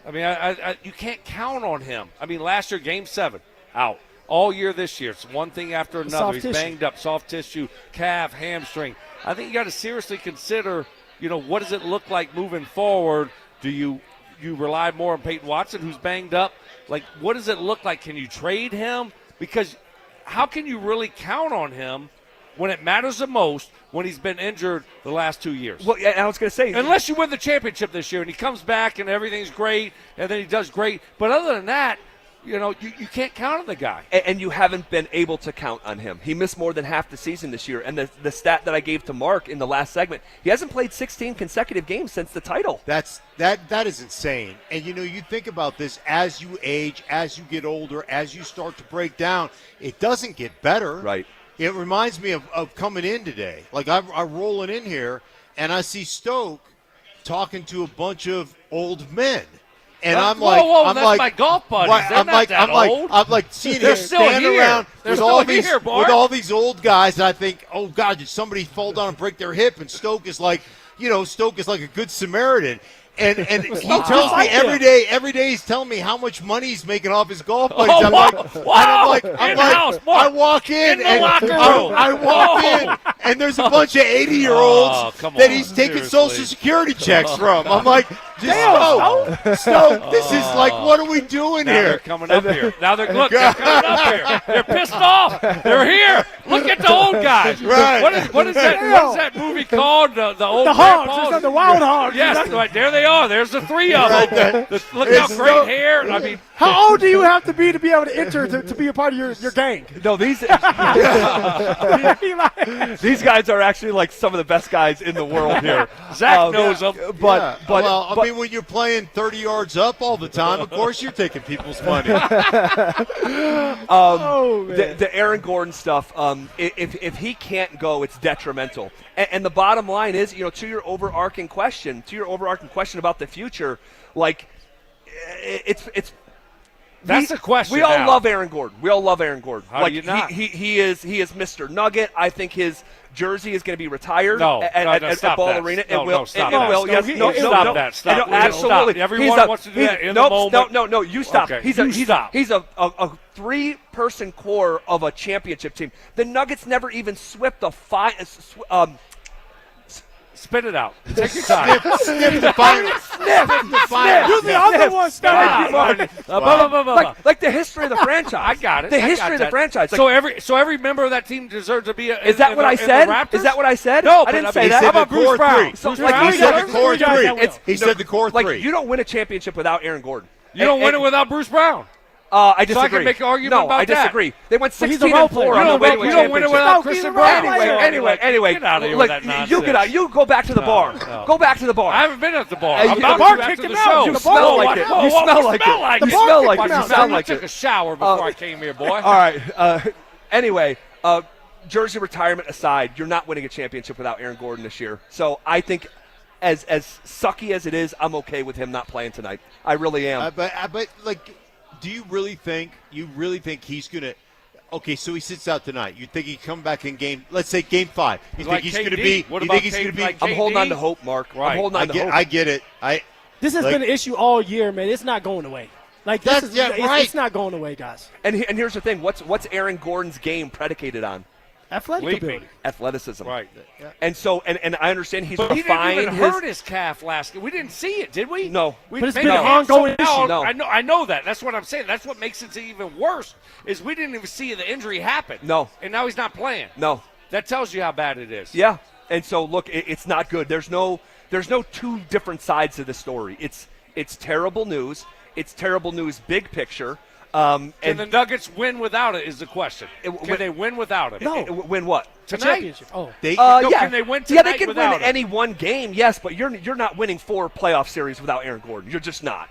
I mean, you can't count on him. I mean, last year Game 7 out. All year this year, it's one thing after another. Soft He's tissue. banged up, soft tissue, calf, hamstring. I think you got to seriously consider, what does it look like moving forward? Do you rely more on Peyton Watson, who's banged up? What does it look like? Can you trade him? Because how can you really count on him when it matters the most when he's been injured the last 2 years? Well, I was going to say, unless you win the championship this year and he comes back and everything's great and then he does great. But other than that, you can't count on the guy. And you haven't been able to count on him. He missed more than half the season this year. And the stat that I gave to Mark in the last segment, he hasn't played 16 consecutive games since the title. That is insane. And, you think about this as you age, as you get older, as you start to break down, it doesn't get better. Right. It reminds me of coming in today. I'm rolling in here, and I see Stoke talking to a bunch of old men. And I'm like, whoa, that's my golf buddies. They're not that old. I'm like seeing They're him still stand here. around They're with still all these here, Mark. with all these old guys, and I think, oh God, did somebody fall down and break their hip? And Stoke is like a good Samaritan. And he tells me every day he's telling me how much money he's making off his golf buddies. I'm like, I walk in and I walk in and there's a bunch of 80-year-olds that he's taking Social Security checks from. I'm like, Stoke, this is what are we doing now here? They're coming up here. Now they're coming up here. They're pissed off. They're here. Look at the old guys. Right. What is that movie called? The old The Hogs. The Wild Hogs. Yes, right. There they are. There's the three of them. Look how great hair. I mean, how old do you have to be able to enter to be a part of your gang? No, these guys are actually some of the best guys in the world here. Zach knows them. But I mean, when you're playing 30 yards up all the time, of course you're taking people's money. The Aaron Gordon stuff, if he can't go, it's detrimental. And the bottom line is, to your overarching question about the future, That's the question. We all now. love Aaron Gordon. How do you not? He is Mr. Nugget. I think his jersey is going to be retired No, at stop Ball that. Arena. No, It will. no, stop it that. will. Yes. No, stop that. Stop. Absolutely. Stop. Everyone wants to do that in the moment. No. You stop. Okay. He's a 3-person core of a championship team. The Nuggets never even swept a Spit it out. Take your time. Sniff the final. Sniff. You're the other one. Like the history of the franchise. I got it. The history of the franchise. So every member of that team deserves to be. Is that what I said? Is that what I said? No, I didn't say that. How about Bruce Brown? He said the core three. He said the core three. Like, you don't win a championship without Aaron Gordon. You don't win it without Bruce Brown. I disagree. So I can make an argument about that. I disagree. They went 16-4 on the way to a championship. You don't win it without Christian Brown. Anyway, get out of here with that nonsense. You get out. You go back to the bar. No. Go back to the bar. I haven't been at the bar. The bar kicked him him out. You smell like it. You smell like it. You smell like it. You sound like it. I took a shower before I came here, boy. All right. Anyway, jersey retirement aside, you're not winning a championship without Aaron Gordon this year. So I think, as sucky as it is, I'm okay with him not playing tonight. I really am. But like, do you really think he's gonna? Okay, so he sits out tonight. You think he come back in let's say game 5? You think he's going to be? What you about think he's going to be? I'm holding on to hope, Mark. Right. I'm holding on to hope. I get it. This has been an issue all year, man. It's not going away. Like, it's not going away, guys. And here's the thing. What's Aaron Gordon's game predicated on? Athletic ability. Athleticism. Right. Yeah. And so, and I understand he's but refined. He didn't even hurt his calf last game. We didn't see it, did we? No. But it's been an ongoing issue. No. I know that. That's what I'm saying. That's what makes it even worse is we didn't even see the injury happen. No. And now he's not playing. No. That tells you how bad it is. Yeah. And so, look, it's not good. There's no two different sides to the story. It's terrible news. It's terrible news big picture. Can the Nuggets win without it is the question. Can they win without it? No. Win what? Tonight? Oh. Can they win tonight Yeah, they can without win it? any one game, yes, but you're not winning 4 playoff series without Aaron Gordon. You're just not.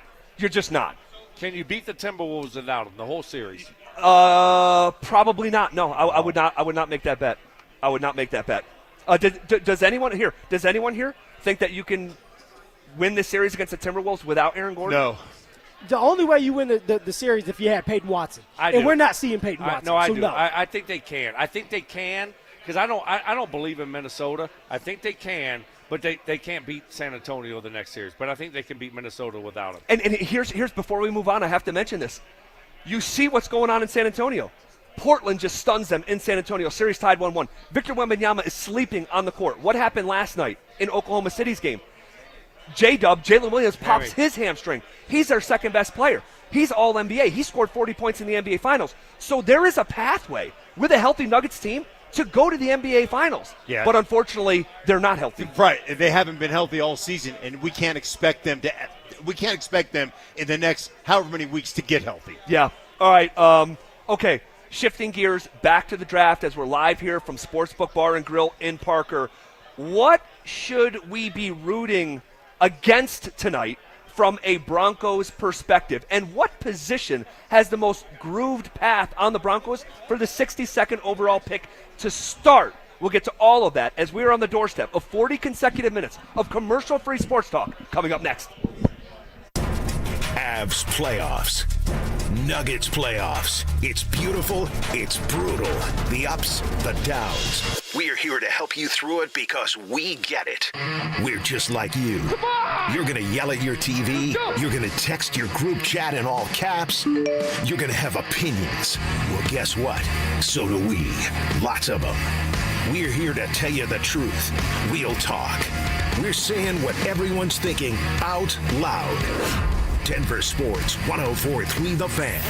Can you beat the Timberwolves without him, the whole series? Probably not. No, I would not. I would not make that bet. I would not make that bet. Does anyone here think that you can win this series against the Timberwolves without Aaron Gordon? No. The only way you win the series is if you had Payton Watson. And we're not seeing Payton Watson. I so do. No. I think they can. I think they can because I don't believe in Minnesota. I think they can, but they can't beat San Antonio the next series. But I think they can beat Minnesota without him. And here's before we move on, I have to mention this. You see what's going on in San Antonio. Portland just stuns them in San Antonio. Series tied 1-1. Victor Wembanyama is sleeping on the court. What happened last night in Oklahoma City's game? Jalen Williams pops his hamstring. He's their second best player. He's all NBA. He scored 40 points in the NBA Finals. So there is a pathway with a healthy Nuggets team to go to the NBA Finals. Yeah. But unfortunately, they're not healthy. Right. They haven't been healthy all season, and we can't expect them in the next however many weeks to get healthy. Yeah. All right. Okay. Shifting gears back to the draft as we're live here from Sportsbook Bar and Grill in Parker. What should we be rooting against tonight from a Broncos perspective? And what position has the most grooved path on the Broncos for the 62nd overall pick to start? We'll get to all of that as we're on the doorstep of 40 consecutive minutes of commercial-free sports talk coming up next. Avs playoffs. Nuggets playoffs. It's beautiful, it's brutal. The ups, the downs. We're here to help you through it because we get it. We're just like you. You're going to yell at your TV. You're going to text your group chat in all caps. You're going to have opinions. Well, guess what? So do we. Lots of them. We're here to tell you the truth. Real talk. We're saying what everyone's thinking out loud. Denver Sports 104.3 The Fan.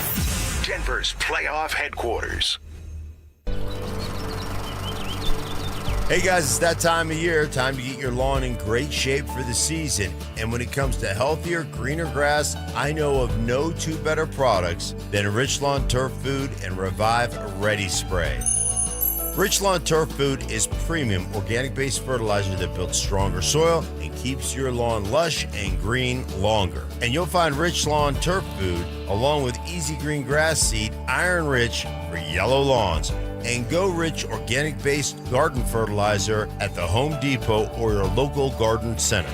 Denver's playoff headquarters. Hey guys, it's that time of year. Time to get your lawn in great shape for the season. And when it comes to healthier, greener grass, I know of no two better products than Rich Lawn Turf Food and Revive Ready Spray. Rich Lawn Turf Food is premium organic-based fertilizer that builds stronger soil and keeps your lawn lush and green longer. And you'll find Rich Lawn Turf Food along with Easy Green Grass Seed, Iron Rich for yellow lawns, and Go Rich organic-based garden fertilizer at the Home Depot or your local garden center.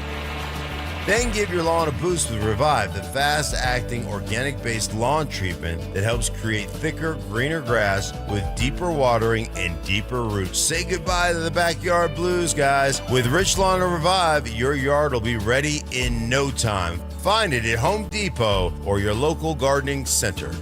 Then give your lawn a boost with Revive, the fast-acting, organic-based lawn treatment that helps create thicker, greener grass with deeper watering and deeper roots. Say goodbye to the backyard blues, guys. With Rich Lawn and Revive, your yard will be ready in no time. Find it at Home Depot or your local gardening center.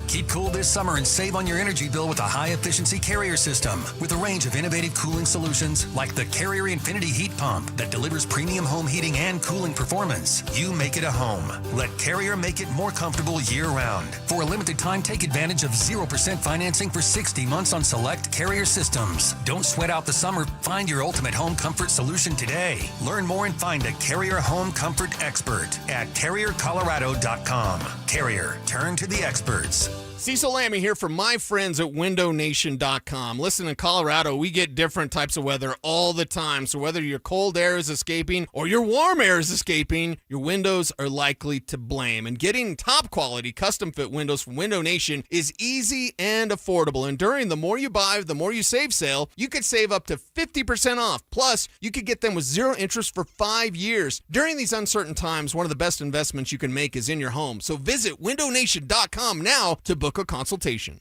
Keep cool this summer and save on your energy bill with a high-efficiency Carrier system. With a range of innovative cooling solutions like the Carrier Infinity Heat Pump that delivers premium home heating and cooling performance. You make it a home. Let Carrier make it more comfortable year-round. For a limited time, take advantage of 0% financing for 60 months on select Carrier systems. Don't sweat out the summer. Find your ultimate home comfort solution today. Learn more and find a Carrier home comfort expert at CarrierColorado.com. Carrier, turn to the experts. Cecil Lammy here from my friends at WindowNation.com. Listen, in Colorado, we get different types of weather all the time. So whether your cold air is escaping or your warm air is escaping, your windows are likely to blame. And getting top quality custom fit windows from Window Nation is easy and affordable. And during the More You Buy, the More You Save sale, you could save up to 50% off. Plus, you could get them with 0 interest for 5 years. During these uncertain times, one of the best investments you can make is in your home. So visit WindowNation.com now to book a consultation.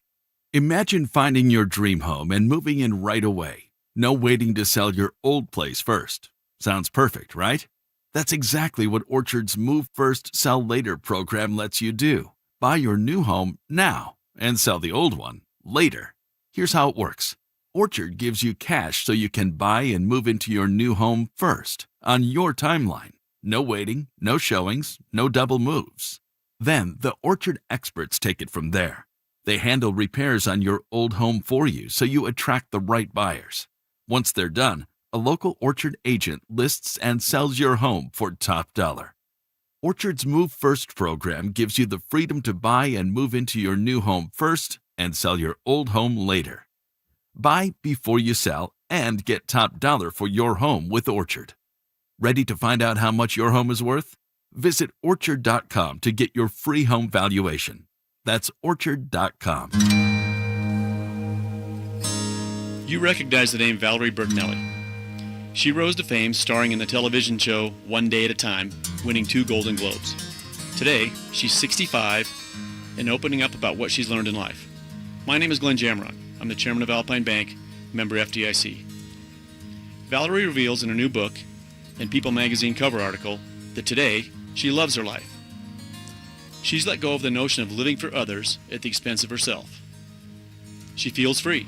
Imagine finding your dream home and moving in right away. No waiting to sell your old place first. Sounds perfect, right? That's exactly what Orchard's Move First, Sell Later program lets you do. Buy your new home now and sell the old one later. Here's how it works. Orchard gives you cash so you can buy and move into your new home first on your timeline. No waiting, no showings, no double moves. Then the Orchard experts take it from there. They handle repairs on your old home for you so you attract the right buyers. Once they're done, a local Orchard agent lists and sells your home for top dollar. Orchard's Move First program gives you the freedom to buy and move into your new home first and sell your old home later. Buy before you sell and get top dollar for your home with Orchard. Ready to find out how much your home is worth? Visit Orchard.com to get your free home valuation. That's Orchard.com. You recognize the name Valerie Bertinelli. She rose to fame starring in the television show One Day at a Time, winning 2 Golden Globes. Today, she's 65 and opening up about what she's learned in life. My name is Glenn Jamrock. I'm the chairman of Alpine Bank, member FDIC. Valerie reveals in her new book and People magazine cover article that today she loves her life. She's let go of the notion of living for others at the expense of herself. She feels free.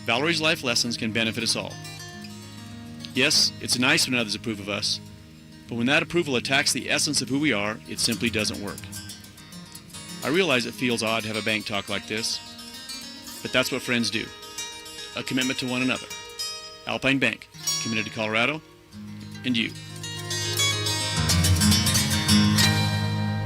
Valerie's life lessons can benefit us all. Yes, it's nice when others approve of us, but when that approval attacks the essence of who we are, it simply doesn't work. I realize it feels odd to have a bank talk like this, but that's what friends do. A commitment to one another. Alpine Bank, committed to Colorado and you.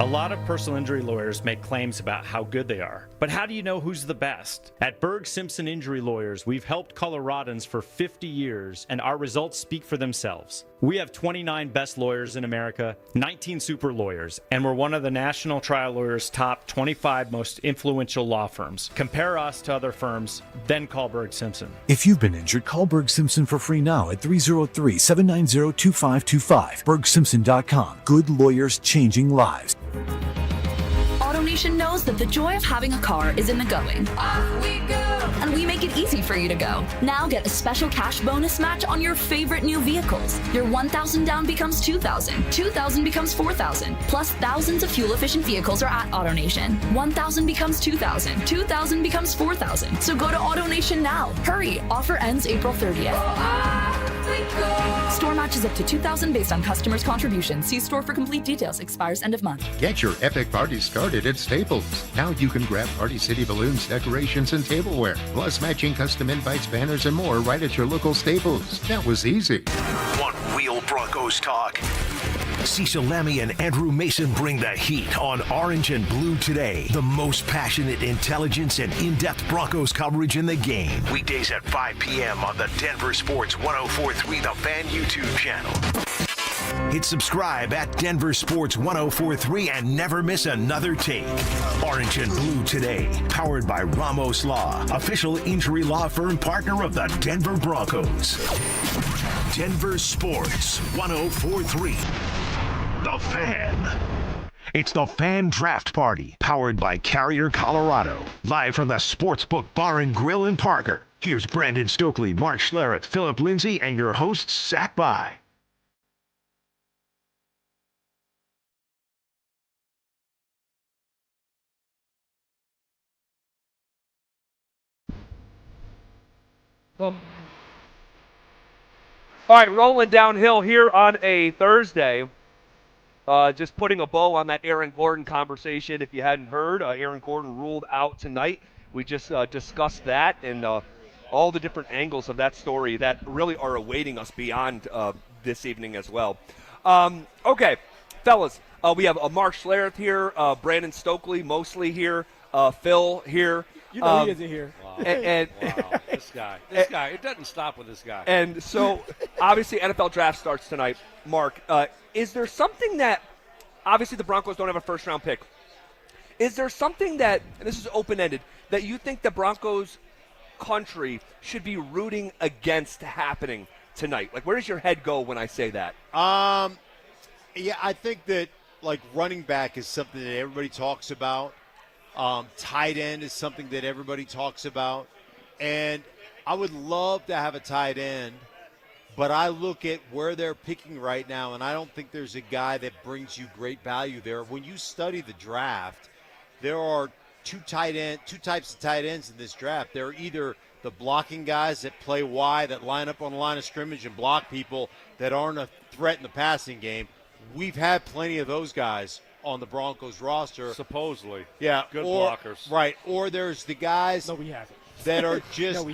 A lot of personal injury lawyers make claims about how good they are. But how do you know who's the best? At Berg Simpson Injury Lawyers, we've helped Coloradans for 50 years, and our results speak for themselves. We have 29 best lawyers in America, 19 super lawyers, and we're one of the National Trial Lawyers' top 25 most influential law firms. Compare us to other firms, then call Berg Simpson. If you've been injured, call Berg Simpson for free now at 303-790-2525. BergSimpson.com. Good lawyers changing lives. AutoNation knows that the joy of having a car is in the going. Off we go! And we make it easy for you to go. Now get a special cash bonus match on your favorite new vehicles. Your $1,000 down becomes $2,000. $2,000 becomes $4,000. Plus thousands of fuel-efficient vehicles are at AutoNation. $1,000 becomes $2,000. $2,000 becomes $4,000. So go to AutoNation now. Hurry! Offer ends April 30th. Store matches up to $2,000 based on customers' contributions. See store for complete details. Expires end of month. Get your epic party started at Staples. Now you can grab Party City balloons, decorations, and tableware, plus matching custom invites, banners, and more right at your local Staples. That was easy. Want real Broncos talk? Cecil Lammy and Andrew Mason bring the heat on Orange and Blue Today. The most passionate intelligence and in-depth Broncos coverage in the game. Weekdays at 5 p.m. on the Denver Sports 104.3 The Fan YouTube channel. Hit subscribe at Denver Sports 1043 and never miss another take. Orange and Blue today, powered by Ramos Law, official injury law firm partner of the Denver Broncos. Denver Sports 1043. The Fan. It's the Fan Draft Party, powered by Carrier Colorado. Live from the Sportsbook Bar and Grill in Parker. Here's Brandon Stokely, Mark Schlereth, Phillip Lindsay, and your hosts, Zach By. All right, rolling downhill here on a Thursday. Just putting a bow on that Aaron Gordon conversation. If you hadn't heard, Aaron Gordon ruled out tonight. We just discussed that and all the different angles of that story that really are awaiting us beyond this evening as well. Okay, fellas, we have Mark Schlereth here, Brandon Stokely mostly here, Phil here. You know he isn't here. Wow. Wow. This guy. It doesn't stop with this guy. And so, obviously, NFL draft starts tonight. Mark, is there something that, obviously the Broncos don't have a first-round pick. Is there something that, and this is open-ended, that you think the Broncos country should be rooting against happening tonight? Like, where does your head go when I say that? Yeah, I think that, like, running back is something that everybody talks about. Tight end is something that everybody talks about. And I would love to have a tight end, but I look at where they're picking right now, and I don't think there's a guy that brings you great value there. When you study the draft, there are two types of tight ends in this draft. There are either the blocking guys that play wide, that line up on the line of scrimmage and block people that aren't a threat in the passing game. We've had plenty of those guys on the Broncos roster. Supposedly. Yeah. Good blockers. Right. Or there's the guys that are just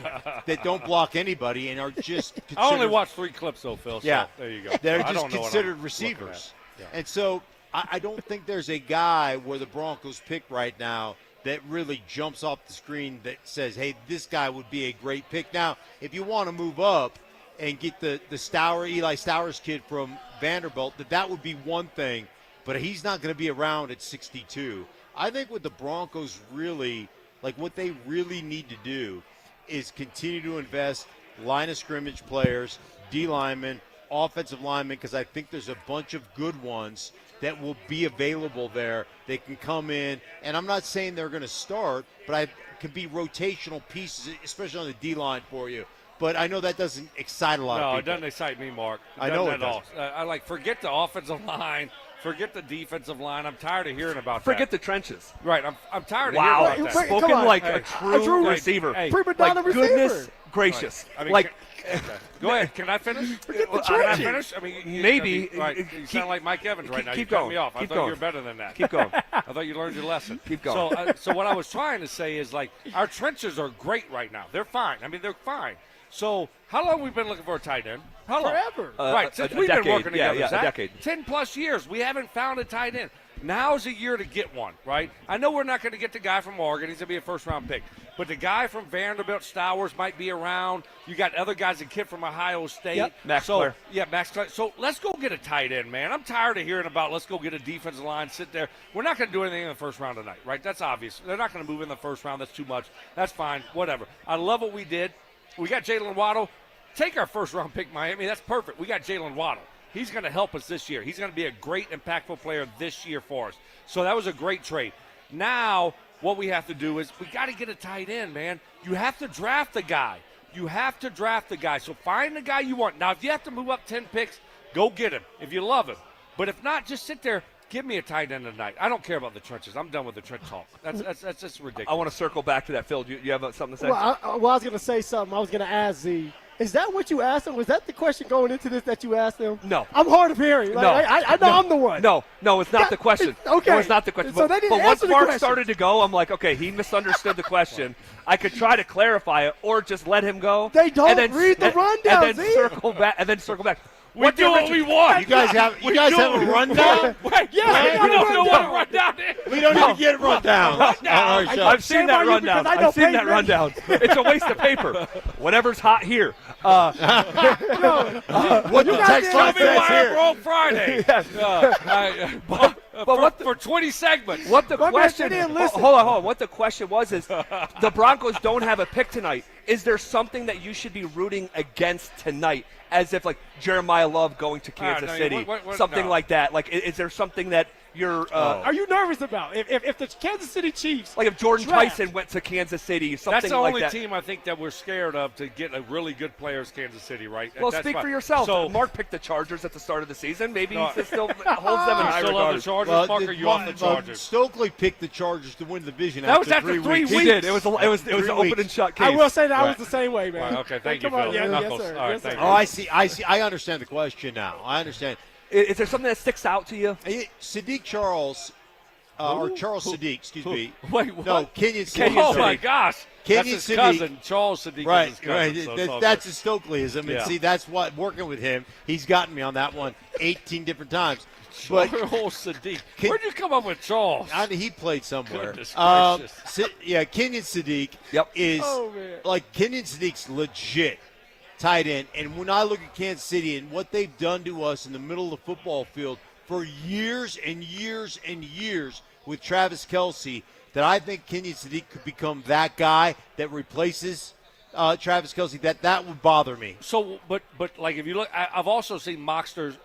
that don't block anybody and are just considered. I only watched 3 clips though, Phil. So yeah. There you go. They're I just don't know considered receivers. Yeah. And so I don't think there's a guy where the Broncos pick right now that really jumps off the screen that says, hey, this guy would be a great pick. Now, if you want to move up and get the Eli Stowers kid from Vanderbilt, that would be one thing. But he's not going to be around at 62. I think what the Broncos really, like what they really need to do is continue to invest line of scrimmage players, D linemen, offensive linemen, because I think there's a bunch of good ones that will be available there. They can come in, and I'm not saying they're going to start, but I can be rotational pieces, especially on the D line for you. But I know that doesn't excite a lot of people. No, it doesn't excite me, Mark. I know it doesn't. I forget the offensive line. Forget the defensive line. I'm tired of hearing about that. Forget the trenches. Right. I'm tired of hearing about that. Spoken like a true receiver. Prima donna receiver. Goodness gracious. Right. I mean, like, go ahead. Can I finish? Forget the Can I trenches. finish? I mean, maybe. Right. You sound like Mike Evans right now. Keep You cut going. me off. I Keep thought going. you were better than that. Keep going. I thought you learned your lesson. Keep going. So what I was trying to say is, like, our trenches are great right now. They're fine. I mean, th're fine. So how long have we been looking for a tight end? How long? Forever. Right, since a we've decade. been working together, Yeah, Zach. a decade. 10-plus years. We haven't found a tight end. Now's a year to get one, right? I know we're not going to get the guy from Oregon. He's going to be a first-round pick. But the guy from Vanderbilt, Stowers, might be around. You got other guys, a kid from Ohio State. Yep. Max Clare. Yeah, Max Clare. So let's go get a tight end, man. I'm tired of hearing about let's go get a defensive line, sit there. We're not going to do anything in the first round tonight, right? That's obvious. They're not going to move in the first round. That's too much. That's fine. Whatever. I love what we did. We got Jalen Waddle. Take our first-round pick, Miami. That's perfect. We got Jalen Waddle. He's going to help us this year. He's going to be a great, impactful player this year for us. So that was a great trade. Now what we have to do is we got to get a tight end, man. You have to draft the guy. You have to draft the guy. So find the guy you want. Now, if you have to move up 10 picks, go get him if you love him. But if not, just sit there. Give me a tight end tonight. I don't care about the trenches. I'm done with the trench talk. That's just ridiculous. I want to circle back to that, Phil. Do you have something to say? Well, I was going to say something. I was going to ask Z. Is that what you asked him? Was that the question going into this that you asked him? No. I'm hard of hearing. Like, no. I know I'm the one. No, it's not the question. Okay. No, it's not the question. So they didn't but once answer the Mark question. started to go, I'm like, okay, he misunderstood the question. I could try to clarify it or just let him go. They don't and then, read the rundown, and then Z. circle back. We do what we want. You guys have a rundown? Wait, Yeah, we don't know what a rundown is. We don't even get rundown. I've seen that rundown. I've seen that rundown. It's a waste of paper. Whatever's hot here. What the text Tell line me says why I'm here. wrong Friday. For 20 segments. What the My man question? didn't listen. Hold on. What the question was is, the Broncos don't have a pick tonight. Is there something that you should be rooting against tonight? As if like Jeremiah Love going to Kansas City, something like that. Like, is there something that you're? Are you nervous about if the Kansas City Chiefs? Like if Jordan draft. Tyson went to Kansas City, something like that. That's the only team I think that we're scared of to get a really good player is Kansas City, right? Well, That's speak why. for yourself. So, Mark picked the Chargers at the start of the season. Maybe No, he still holds them in high still regard. love the Chargers, Mark, or you off the Chargers? Stokely picked the Chargers to win the division. That was after 3 weeks. He did. It was an open and shut case. I will say that I was the same way, man. Right, okay, thank you, Come on, Phil. yes, Knuckles. sir. All right, Yes, thank sir. Oh, I see. I understand the question now. I understand. Is there something that sticks out to you? Sadiq Charles, or Charles Sadiq, excuse me. Wait, what? No, Kenyon Sadiq. Oh, my gosh. Kenyon That's his Sadiq. cousin. Charles Sadiq Right, is his cousin. So it's all that's good. his Stokelyism. Yeah. And see, that's what, working with him, he's gotten me on that one 18 different times. But Charles Sadiq. Where'd you come up with Charles? he played somewhere. Goodness gracious. Kenyon Sadiq is man. like Kenyon Sadiq's legit tight end. And when I look at Kansas City and what they've done to us in the middle of the football field for years and years and years with Travis Kelce, that I think Kenyon Sadiq could become that guy that replaces Travis Kelce. That would bother me. So, but like if you look, I've also seen Mocksters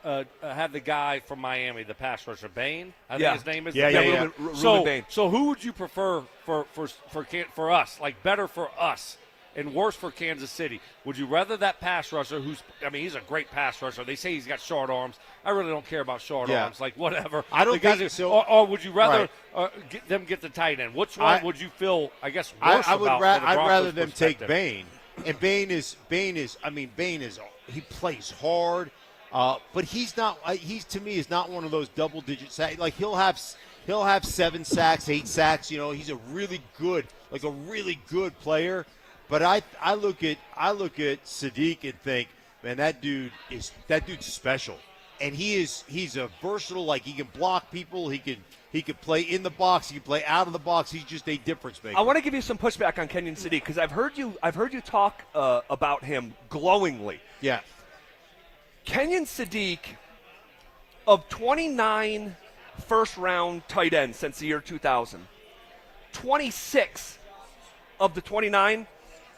have the guy from Miami, the pass rusher, Bain. I think his name is. Ruben Bain. So who would you prefer for us? Like better for us and worse for Kansas City? Would you rather that pass rusher he's a great pass rusher. They say he's got short arms. I really don't care about short arms. Like whatever. I don't The guys think who- so. Or would you rather get the tight end? Which one would you feel? I guess worse I would about. I'd from the Broncos' rather them take perspective? Bain. And Bain is he plays hard, but he's not. He's to me is not one of those double-digit sacks. Like he'll have 7 sacks, 8 sacks. You know, he's a really good player. But I look at Sadiq and think, man, that dude's special, and he's a versatile. Like he can block people. He can play in the box. He can play out of the box. He's just a difference maker. I want to give you some pushback on Kenyon Sadiq because I've heard you talk about him glowingly. Yeah. Kenyon Sadiq, of 29 first-round tight ends since the year 2000, 26 of the 29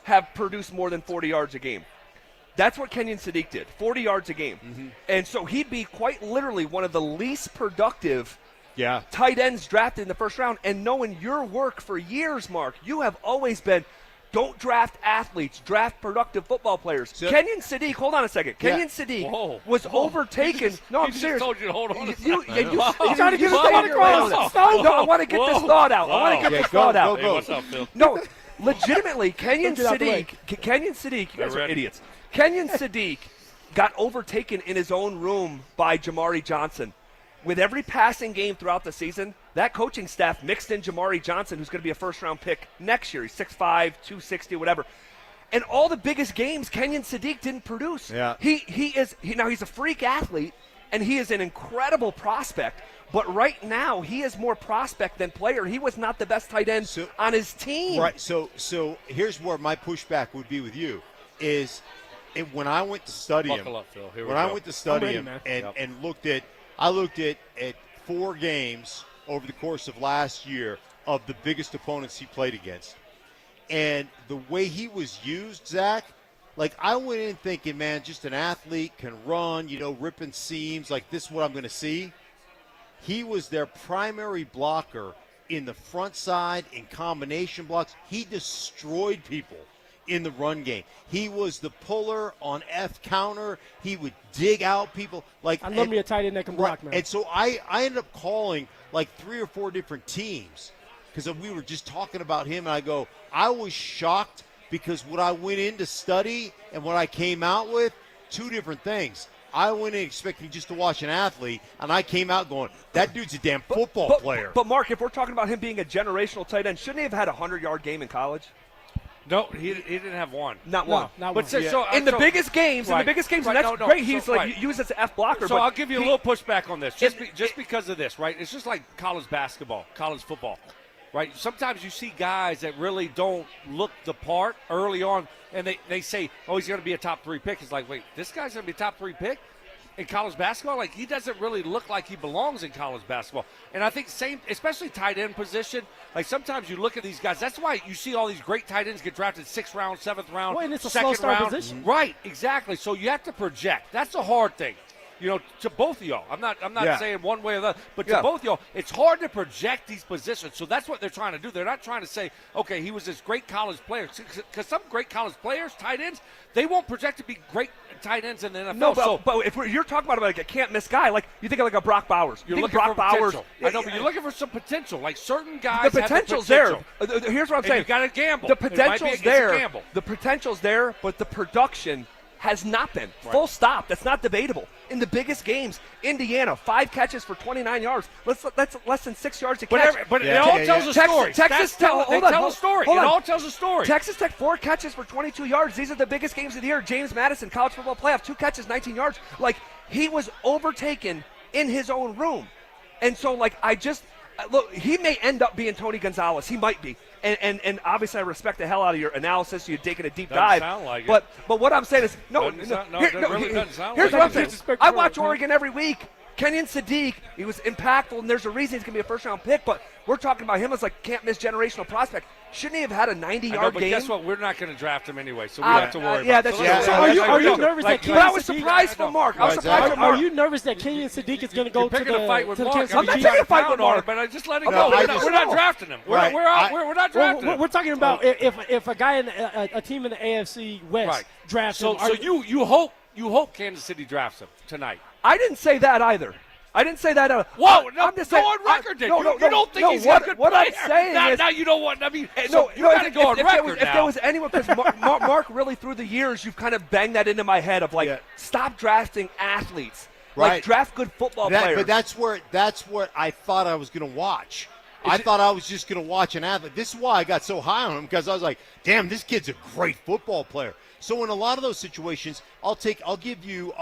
have produced more than 40 yards a game. That's what Kenyon Sadiq did, 40 yards a game. Mm-hmm. And so he'd be quite literally one of the least productive Yeah. tight ends drafted in the first round. And knowing your work for years, Mark, you have always been, don't draft athletes, draft productive football players. So, Kenyon Sadiq, hold on a second. Yeah. Kenyon Sadiq was overtaken. I'm He serious. just told you to hold on a You second. trying to get his thought across. No, I want to get this thought out. I want to get this thought out. Hey, what's up, Phil? No, legitimately, Kenyon Get out the way. Sadiq, you guys are ready. idiots. Kenyon Sadiq got overtaken in his own room by Jamari Johnson. With every passing game throughout the season, that coaching staff mixed in Jamari Johnson, who's going to be a first-round pick next year. He's 6'5", 260, whatever. And all the biggest games, Kenyon Sadiq didn't produce. Yeah. Now he's a freak athlete, and he is an incredible prospect. But right now, he is more prospect than player. He was not the best tight end on his team. Right. So here's where my pushback would be with you is when I went to study him. Buckle up, Phil. Here we When I go. went to study ready, him man. and looked at I looked at 4 games over the course of last year of the biggest opponents he played against. And the way he was used, Zach, like I went in thinking, man, just an athlete can run, ripping seams, like this is what I'm going to see. He was their primary blocker in the front side, in combination blocks. He destroyed people in the run game. He was the puller on F counter. He would dig out people. I love me a tight end that can block, man. And so I ended up calling like 3 or 4 different teams because we were just talking about him, and I go, I was shocked because what I went in to study and what I came out with, 2 different things. I went in expecting just to watch an athlete, and I came out going, that dude's a damn football player. But, Mark, if we're talking about him being a generational tight end, shouldn't he have had a 100-yard game in college? No, he didn't have one. Not one. Not but one. So in the biggest games, and that's great. He's use as an F blocker. So but I'll give you a little pushback on this, just because of this, right? It's just like college basketball, college football, right? Sometimes you see guys that really don't look the part early on, and they say, oh, he's going to be a top 3 pick. It's like, wait, this guy's going to be a top 3 pick in college basketball? Like, he doesn't really look like he belongs in college basketball. And I think especially tight end position, like sometimes you look at these guys. That's why you see all these great tight ends get drafted 6th round, 7th round, well, and it's a 2nd slow start round. position. Right, exactly. So you have to project. That's a hard thing. To both of y'all. I'm not saying one way or the other, but to both of y'all, it's hard to project these positions. So that's what they're trying to do. They're not trying to say, okay, he was this great college player. Because some great college players, tight ends, they won't project to be great tight ends in the NFL. No, but if you're talking about like a can't-miss guy, like you think of like a Brock Bowers. You're looking for potential. I know, but you're looking for some potential. Like certain guys the potential's there. Here's what I'm saying. You've got to gamble. The potential's there. Gamble. The potential's there, but the production has not been. Right. Full stop. That's not debatable. In the biggest games, Indiana, 5 catches for 29 yards. That's less than 6 yards a catch. But it all tells a story. Texas tell a story. It all tells a story. Texas Tech, 4 catches for 22 yards. These are the biggest games of the year. James Madison, college football playoff, 2 catches, 19 yards. Like, he was overtaken in his own room. And so, like, look, he may end up being Tony Gonzalez. He might be. And obviously I respect the hell out of your analysis. You're taking a deep dive. Sound like but what I'm saying is, here's what I'm saying. I watch Oregon every week. Kenyon Sadiq, he was impactful, and there's a reason he's going to be a first-round pick, but we're talking about him as like can't-miss generational prospect. Shouldn't he have had a 90-yard but game? guess what? We're not going to draft him anyway, so we don't have to worry about it. Yeah, that's true. Are you nervous that Kenyon Sadiq? I was surprised for Mark. Are you nervous that Kenyon Sadiq is going to go to the fight with Mark? I'm not picking a fight with Mark, but I just let it go. We're not drafting him. We're not drafting him. We're talking about if a guy in a team in the AFC West drafts him. So you hope Kansas City drafts him tonight. I didn't say that either. Whoa! I'm just saying, on record. You don't think he's a good player? What I'm saying is now you know what I mean. you got to go on record now. If there was anyone, because Mark really through the years, you've kind of banged that into my head of like, stop drafting athletes. Right. Like draft good football players. But that's what I thought I was going to watch. I thought I was just going to watch an athlete. This is why I got so high on him, because I was like, damn, this kid's a great football player. So in a lot of those situations, I'll give you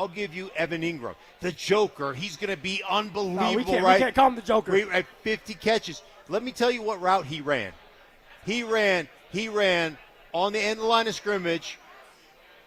Evan Ingram, the Joker. He's going to be unbelievable, we can't call him the Joker. At 50 catches. Let me tell you what route he ran. He ran on the end of the line of scrimmage.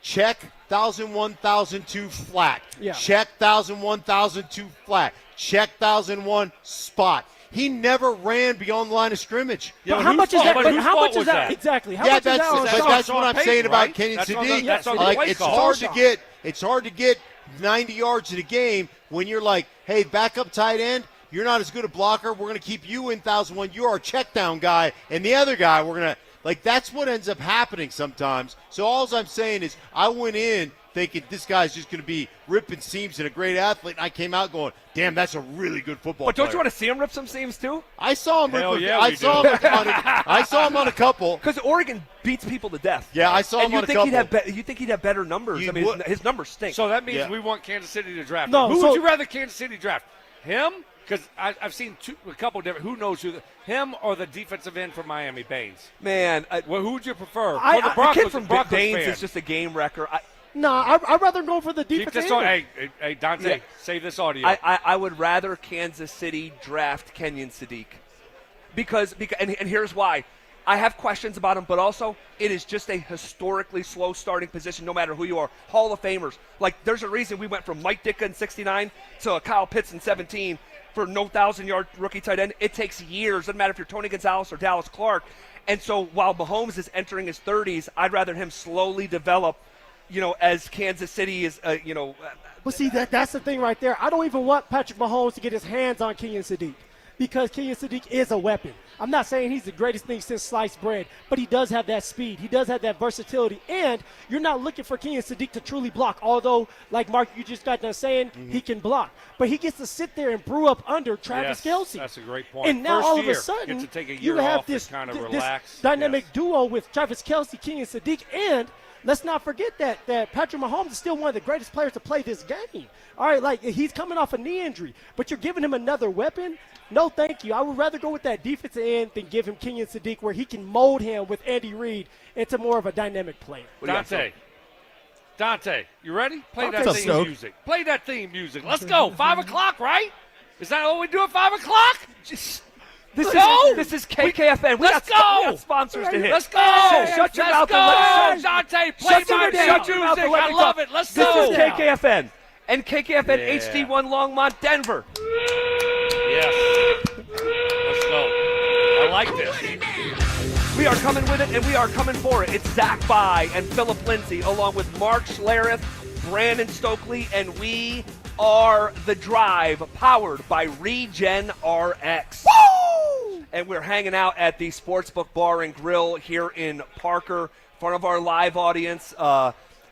Check 1,000, 1,002 flat. Yeah. Check 1,000, 1,002 flat. Check 1,001 spot. He never ran beyond the line of scrimmage. But how much is that? But how much is that? Exactly. How much is that? But that's what I'm saying about Kenyon Sadiq. Like, it's hard to get 90 yards in a game when you're like, hey, backup tight end, you're not as good a blocker. We're going to keep you in 1,001. You're our check down guy, and the other guy, we're going to like. That's what ends up happening sometimes. So all I'm saying is, I went in thinking this guy's just going to be ripping seams and a great athlete. And I came out going, damn, that's a really good football But don't player. you want to see him rip some seams too? I saw him Hell rip yeah, I saw him on a couple. Because Oregon beats people to death. Yeah, I saw him on a couple. You think he'd have better numbers? His numbers stink. So that means we want Kansas City to draft No, him. Who would you rather Kansas City draft? Him? Because I've seen a couple different. Who knows him or the defensive end from Miami, Baines? Man, who would you prefer? The kid from Baines is just a game wrecker. I'd rather go for the defense. Hey, Dante, save this audio. I would rather Kansas City draft Kenyon Sadiq because and here's why. I have questions about him, but also it is just a historically slow starting position no matter who you are. Hall of Famers. Like, there's a reason we went from Mike Ditka in 69 to Kyle Pitts in 17 for no 1,000-yard rookie tight end. It takes years. Doesn't matter if you're Tony Gonzalez or Dallas Clark. And so while Mahomes is entering his 30s, I'd rather him slowly develop, as Kansas City is, Well, see, that's the thing right there. I don't even want Patrick Mahomes to get his hands on Kenyon Sadiq because Kenyon Sadiq is a weapon. I'm not saying he's the greatest thing since sliced bread, but he does have that speed. He does have that versatility. And you're not looking for Kenyon Sadiq to truly block, although, like Mark, you just got done saying, he can block. But he gets to sit there and brew up under Travis Kelce. That's a great point. And now First all of a year, sudden, get to take a you year have off this, and kind of this relax. dynamic duo with Travis Kelce, Kenyon Sadiq, and let's not forget that Patrick Mahomes is still one of the greatest players to play this game. All right, like, he's coming off a knee injury, but you're giving him another weapon. No No, thank you. I would rather go with that defensive end than give him Kenyon Sadiq, where he can mold him with Andy Reid into more of a dynamic player. Dante, you ready? Play What's that up, theme Stoke? music. Play that theme music. Let's go. 5 o'clock, right? Is that what we do at 5 o'clock? This is KKFN. We got sponsors to hit. Let's go. Shut your mouth and Dante, play my music. I love it. Let's go. This is KKFN. And KKFN HD1 Longmont, Denver. Yes. Let's go. I like this. We are coming with it, and we are coming for it. It's Zach By and Phillip Lindsay, along with Mark Schlereth, Brandon Stokely, and we are The Drive, powered by Regen RX. Woo! And we're hanging out at the Sportsbook Bar and Grill here in Parker, in front of our live audience,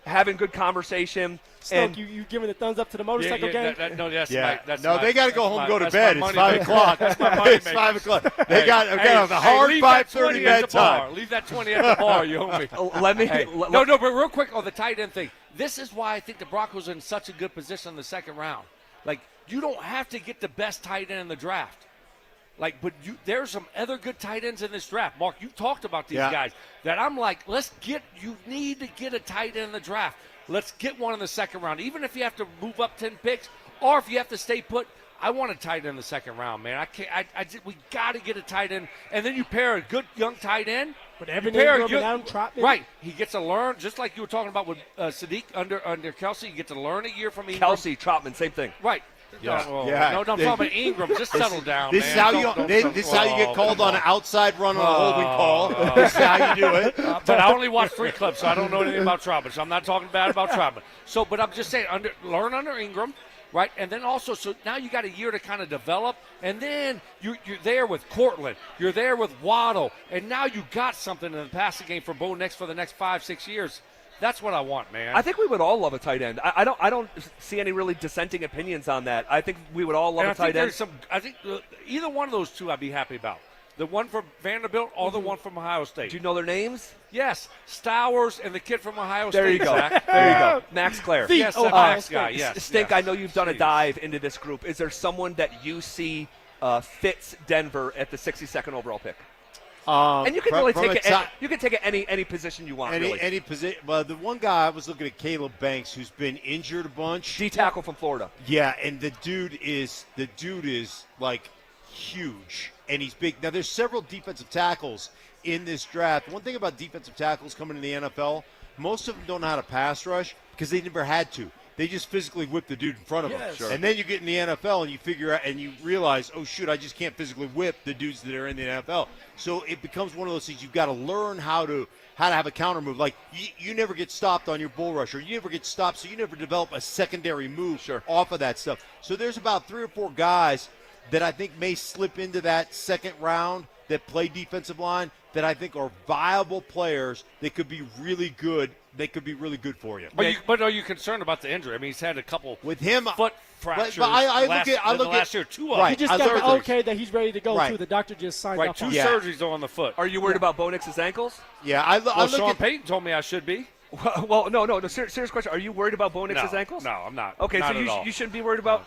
having good conversation. Stoke, you giving the thumbs up to the motorcycle game? They got to go home and go to bed. It's 5 o'clock. That's my money It's 5 o'clock. They got a hard 5:30 bedtime. Leave that 20 at the bar. You owe me. But real quick on the tight end thing. This is why I think the Broncos are in such a good position in the second round. Like, you don't have to get the best tight end in the draft. But there's some other good tight ends in this draft. Mark, you talked about these guys that I'm like, you need to get a tight end in the draft. Let's get one in the second round. Even if you have to move up 10 picks or if you have to stay put, I want a tight end in the second round, man. We got to get a tight end. And then you pair a good young tight end. But Evan Ingram and Adam Trotman. Right. He gets to learn, just like you were talking about with Sadiq under Kelsey. You get to learn a year from Ingram. Kelsey, Trotman, same thing. Right. No, I'm talking about Ingram. Just settle down, This is how you get called on an outside run on a holding call. This is how you do it. But I only watched 3 clips, so I don't know anything about Trotman. So I'm not talking bad about Trotman. But I'm just saying, learn under Ingram, right? And then also, so now you got a year to kind of develop, and then you're there with Cortland, you're there with Waddle, and now you got something in the passing game for Bo Nix for the next 5-6 years. That's what I want, man. I think we would all love a tight end. I don't see any really dissenting opinions on that. I think we would all love a tight end. I think either one of those two I'd be happy about. The one from Vanderbilt or the one from Ohio State. Do you know their names? Yes. Stowers and the kid from Ohio State. There you go. Zach. There you go. Max Clare. Yes, Max guy. Yes. Stink, yes. I know you've done a dive into this group. Is there someone that you see fits Denver at the 62nd overall pick? And you can really take it. You can take it any position you want. Any position. Well, the one guy I was looking at, Caleb Banks, who's been injured a bunch. D tackle from Florida. Yeah, and the dude is like huge, and he's big. Now there's several defensive tackles in this draft. One thing about defensive tackles coming in the NFL, most of them don't know how to pass rush because they never had to. They just physically whip the dude in front of them. Sure. And then you get in the NFL and you figure out and you realize, oh, shoot, I just can't physically whip the dudes that are in the NFL. So it becomes one of those things you've got to learn how to have a counter move. Like you never get stopped on your bull rush, or you never get stopped, so you never develop a secondary move off of that stuff. So there's about 3 or 4 guys that I think may slip into that second round that play defensive line that I think are viable players that could be really good. They could be really good for you. But are you concerned about the injury? I mean, he's had a couple with him foot fractures. But I look at last year, 2 of them. Right, he just got the okay that he's ready to go too. The doctor just signed off 2 on surgeries on the foot. Are you worried about Bo Nix's ankles? Yeah, I look Sean at Payton told me I should be. Well, no. Serious question. Are you worried about Bo Nix's ankles? No, I'm not. Okay, not so you shouldn't be worried about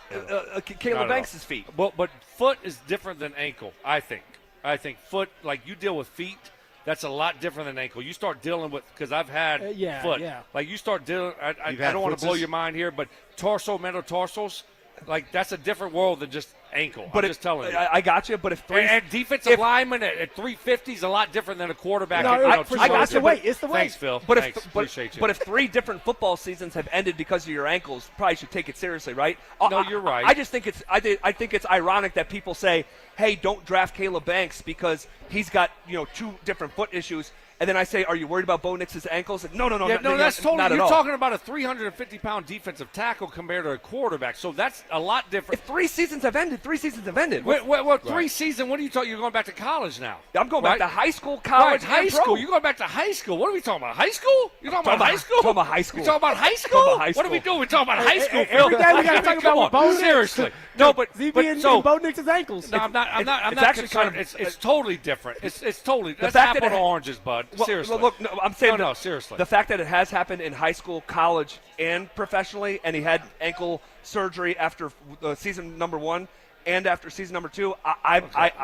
Caleb Banks' feet. But foot is different than ankle, I think. I think foot, like you deal with feet, that's a lot different than ankle. You start dealing with, because I've had foot. Yeah. Like you start dealing, I don't want to blow your mind here, but metatarsals, like that's a different world than just ankle. But I'm just telling you. I got you, but if defensive lineman at 350 is a lot different than a quarterback. I got you. It's the way. Thanks, Phil. Appreciate you. But if 3 different football seasons have ended because of your ankles, probably should take it seriously, right? No, you're right. I just think I think it's ironic that people say, "Hey, don't draft Caleb Banks because he's got 2 different foot issues." And then I say, are you worried about Bo Nix's ankles? No, that's totally. Not at you're all. talking about a 350-pound defensive tackle compared to a quarterback, so that's a lot different. If 3 seasons have ended, 3 seasons have ended. Well, 3 seasons. What are you talking? You're going back to college now. I'm going back to high school, college, high school. Pro. You're going back to high school. What are we talking about? High school? You're talking about high school? Talking about high school. You talking about high school? What are we doing? We're talking about high school. Every day we got to talk about Bo Nix. Seriously. No, but Bo Nix's ankles. No, I'm not concerned. It's totally different. It's totally. That's apple to oranges, bud. Seriously. Look, no, I'm saying seriously. The fact that it has happened in high school, college, and professionally, and he had ankle surgery after season number 1, and after season number 2,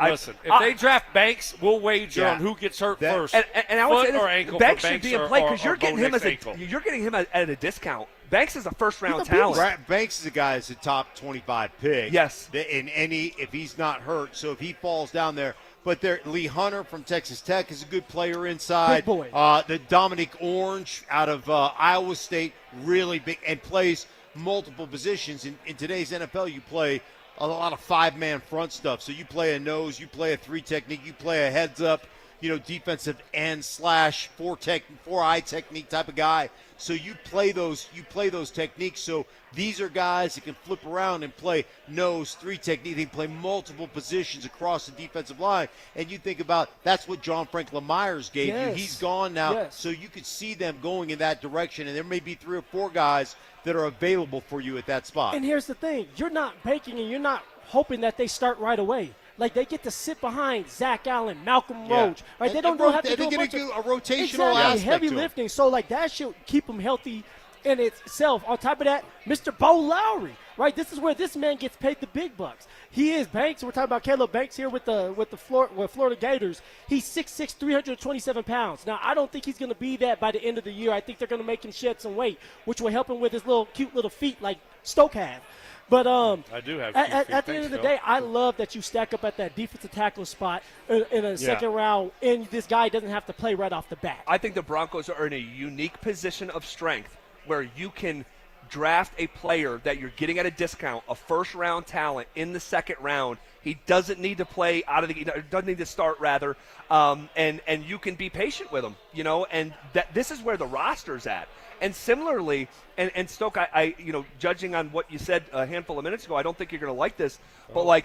Listen, if they draft Banks, we'll wager on who gets hurt first. And I would say Foot or ankle Banks for should be in play because you're getting him at a discount. Banks is a first-round talent. Banks is a guy that's a top 25 pick. Yes. If he's not hurt, so if he falls down there. But Lee Hunter from Texas Tech is a good player inside. Big boy. The Dominic Orange out of Iowa State, really big, and plays multiple positions. In today's NFL, you play a lot of five-man front stuff. So you play a nose, you play a 3 technique, you play a heads-up, defensive end / 4-eye technique type of guy. So you play those techniques. So these are guys that can flip around and play nose, 3 technique. They play multiple positions across the defensive line. And you think about that's what John Franklin Myers gave you. He's gone now. So you could see them going in that direction. And there may be 3 or 4 guys that are available for you at that spot. And here's the thing. You're not banking and you're not hoping that they start right away. Like, they get to sit behind Zach Allen, Malcolm Roach. Right? And they don't have to do a rotational aspect aspect heavy lifting. So, like, that should keep them healthy in itself. On top of that, Mr. Bo Lowry, right? This is where this man gets paid the big bucks. He is Banks. We're talking about Caleb Banks here with Florida Gators. He's 6'6", 327 pounds. Now, I don't think he's going to be that by the end of the year. I think they're going to make him shed some weight, which will help him with his cute little feet like Stoke had. But I do have at the end of the day, I love that you stack up at that defensive tackle spot in a second round, and this guy doesn't have to play right off the bat. I think the Broncos are in a unique position of strength where you can draft a player that you're getting at a discount, a first-round talent in the second round. He doesn't need to play doesn't need to start rather, and you can be patient with him, and this is where the roster's at. And similarly, and Stoke, I judging on what you said a handful of minutes ago, I don't think you're going to like this, but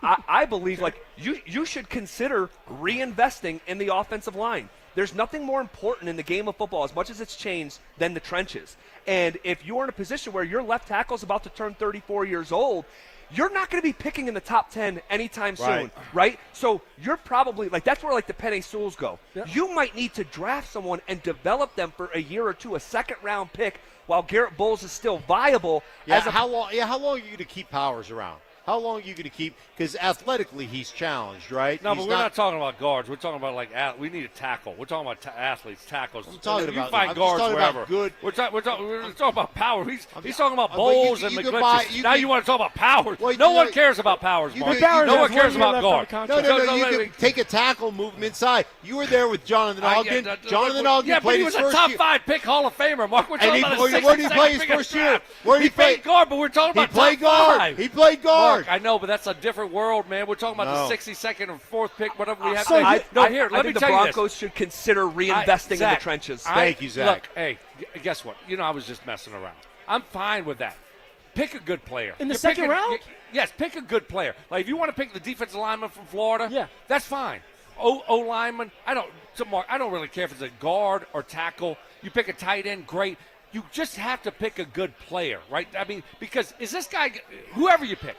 I believe you should consider reinvesting in the offensive line. There's nothing more important in the game of football, as much as it's changed, than the trenches. And if you're in a position where your left tackle's about to turn 34 years old, you're not going to be picking in the top 10 anytime soon, right? So you're probably, that's where, the Penei Sewells go. Yep. You might need to draft someone and develop them for a year or two, a second-round pick, while Garrett Bowles is still viable. How long are you going to keep Powers around? How long are you going to keep? Because athletically, he's challenged, right? No, but we're not talking about guards. We're talking about we need a tackle. We're talking about athletes, tackles. I'm talking you about find guards wherever. Good. We're talking about Powers. He's talking about Bowles and McGlinchey. Now you want to talk about Powers? No one cares about Powers, Mark. No one cares about guards. No. You can take a tackle, move him inside. You were there with Jonathan Ogden. Jonathan Ogden played his first year. Yeah, but he was a top 5 pick Hall of Famer, Mark. We're talking about where did he play his first year? He played guard, but we're talking about top 5. He played guard. Mark, I know, but that's a different world, man. We're talking about the 62nd or 4th pick, whatever we have. I think the Broncos should consider reinvesting in the trenches. Thank you, Zach. Look, hey, guess what? I was just messing around. I'm fine with that. Pick a good player. In the second round? Yes, pick a good player. Like, if you want to pick the defensive lineman from Florida, that's fine. O-lineman, I don't really care if it's a guard or tackle. You pick a tight end, great. You just have to pick a good player, right? I mean, because is this guy, whoever you pick,